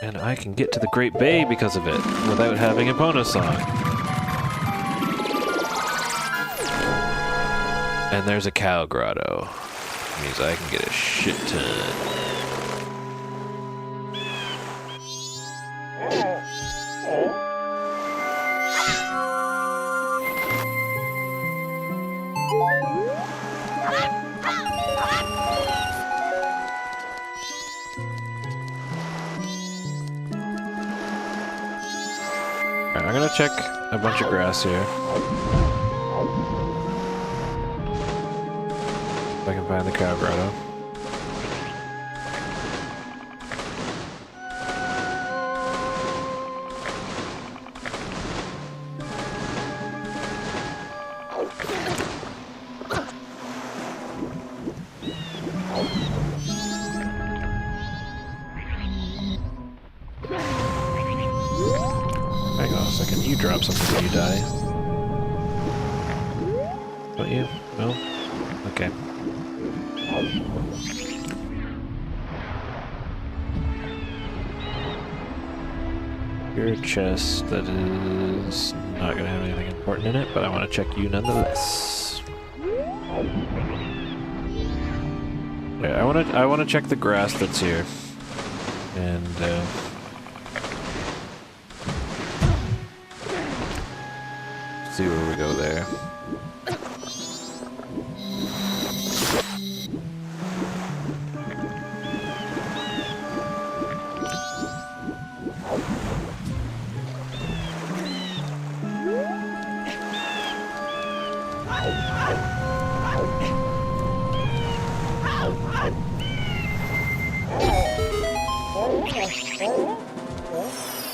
And I can get to the Great Bay because of it, without having a bonus song. And there's a cow grotto. Which means I can get a shit ton. Alright, I'm gonna check a bunch of grass here. If I can find the cow grotto. Hang on a second, you drop something when you die. Don't you? No? Okay. Your chest that is not gonna have anything important in it, but I want to check you nonetheless. Yeah, I want to check the grass that's here, and see where we go there.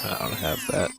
I don't have that.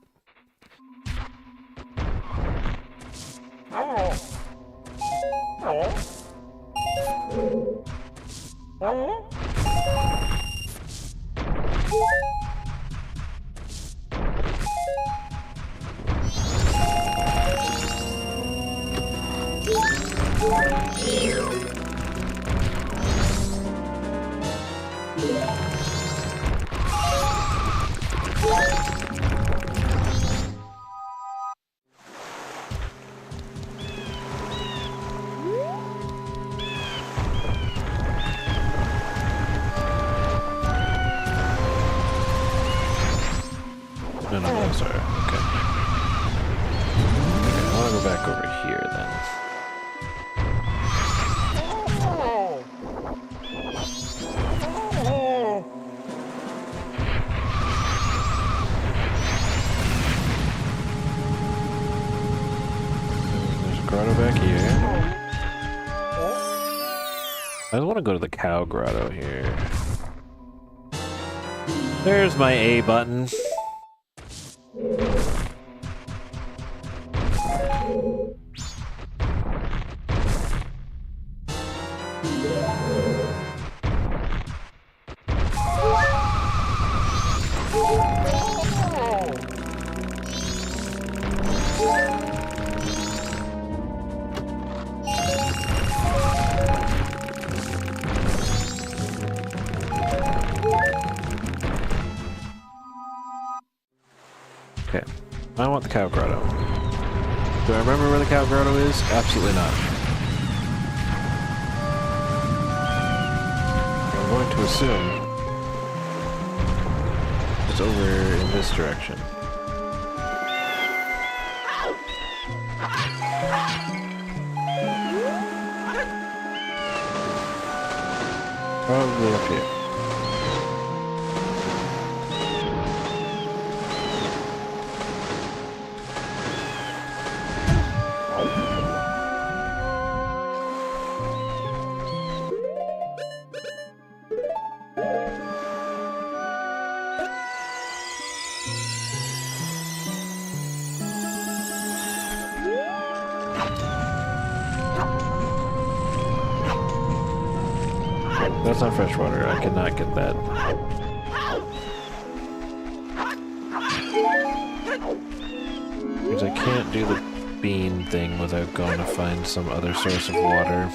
None of those are. Okay. Okay, I want to go back over here then. There's a grotto back here. I just want to go to the cow grotto here. There's my A button. Okay, I want the cow grotto. Do I remember where the cow grotto is? Absolutely not. I'm going to assume it's over in this direction. Probably up here. That's not fresh water. I cannot get that. Because I can't do the bean thing without going to find some other source of water.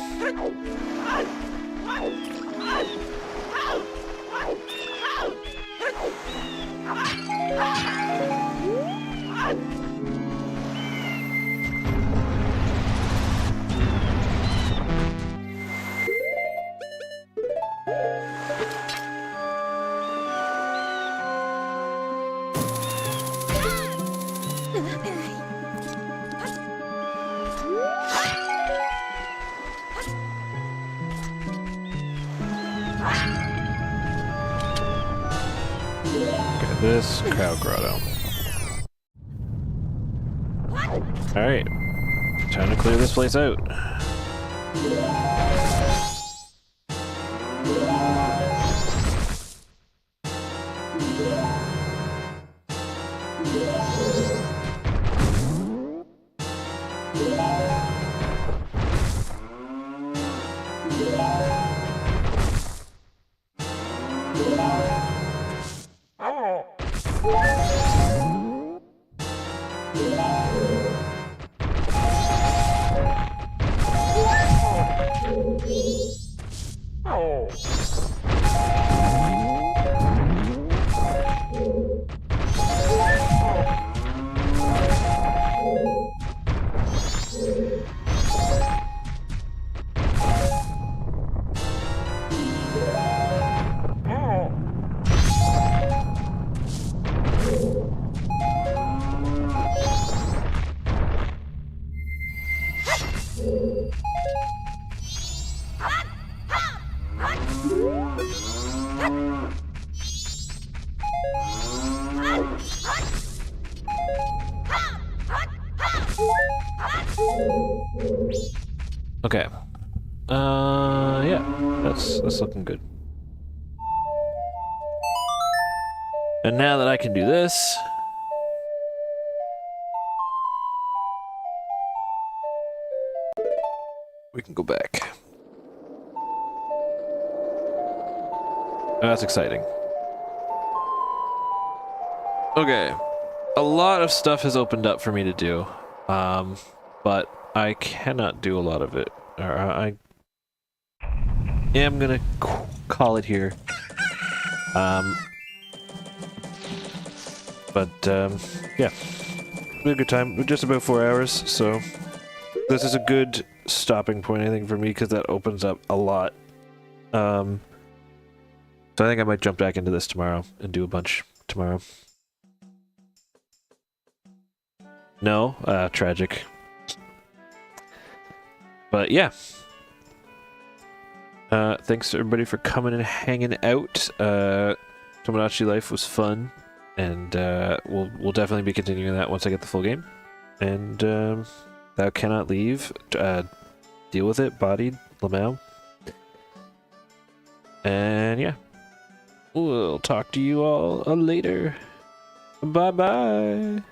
Okay, this cow grotto. Alright. Time to clear this place out. Okay. Yeah, that's looking good. And now that I can do this, we can go back. That's exciting. Okay. A lot of stuff has opened up for me to do. But I cannot do a lot of it. Or I am gonna call it here. Yeah. We had a good time. We're just about 4 hours, so this is a good stopping point, I think, for me, because that opens up a lot. So I think I might jump back into this tomorrow and do a bunch tomorrow. No, tragic. But yeah. Thanks everybody for coming and hanging out. Tomodachi Life was fun, and we'll definitely be continuing that once I get the full game. And Thou Cannot Leave, deal with it, Bodied, Lamau. And yeah, we'll talk to you all later. Bye bye.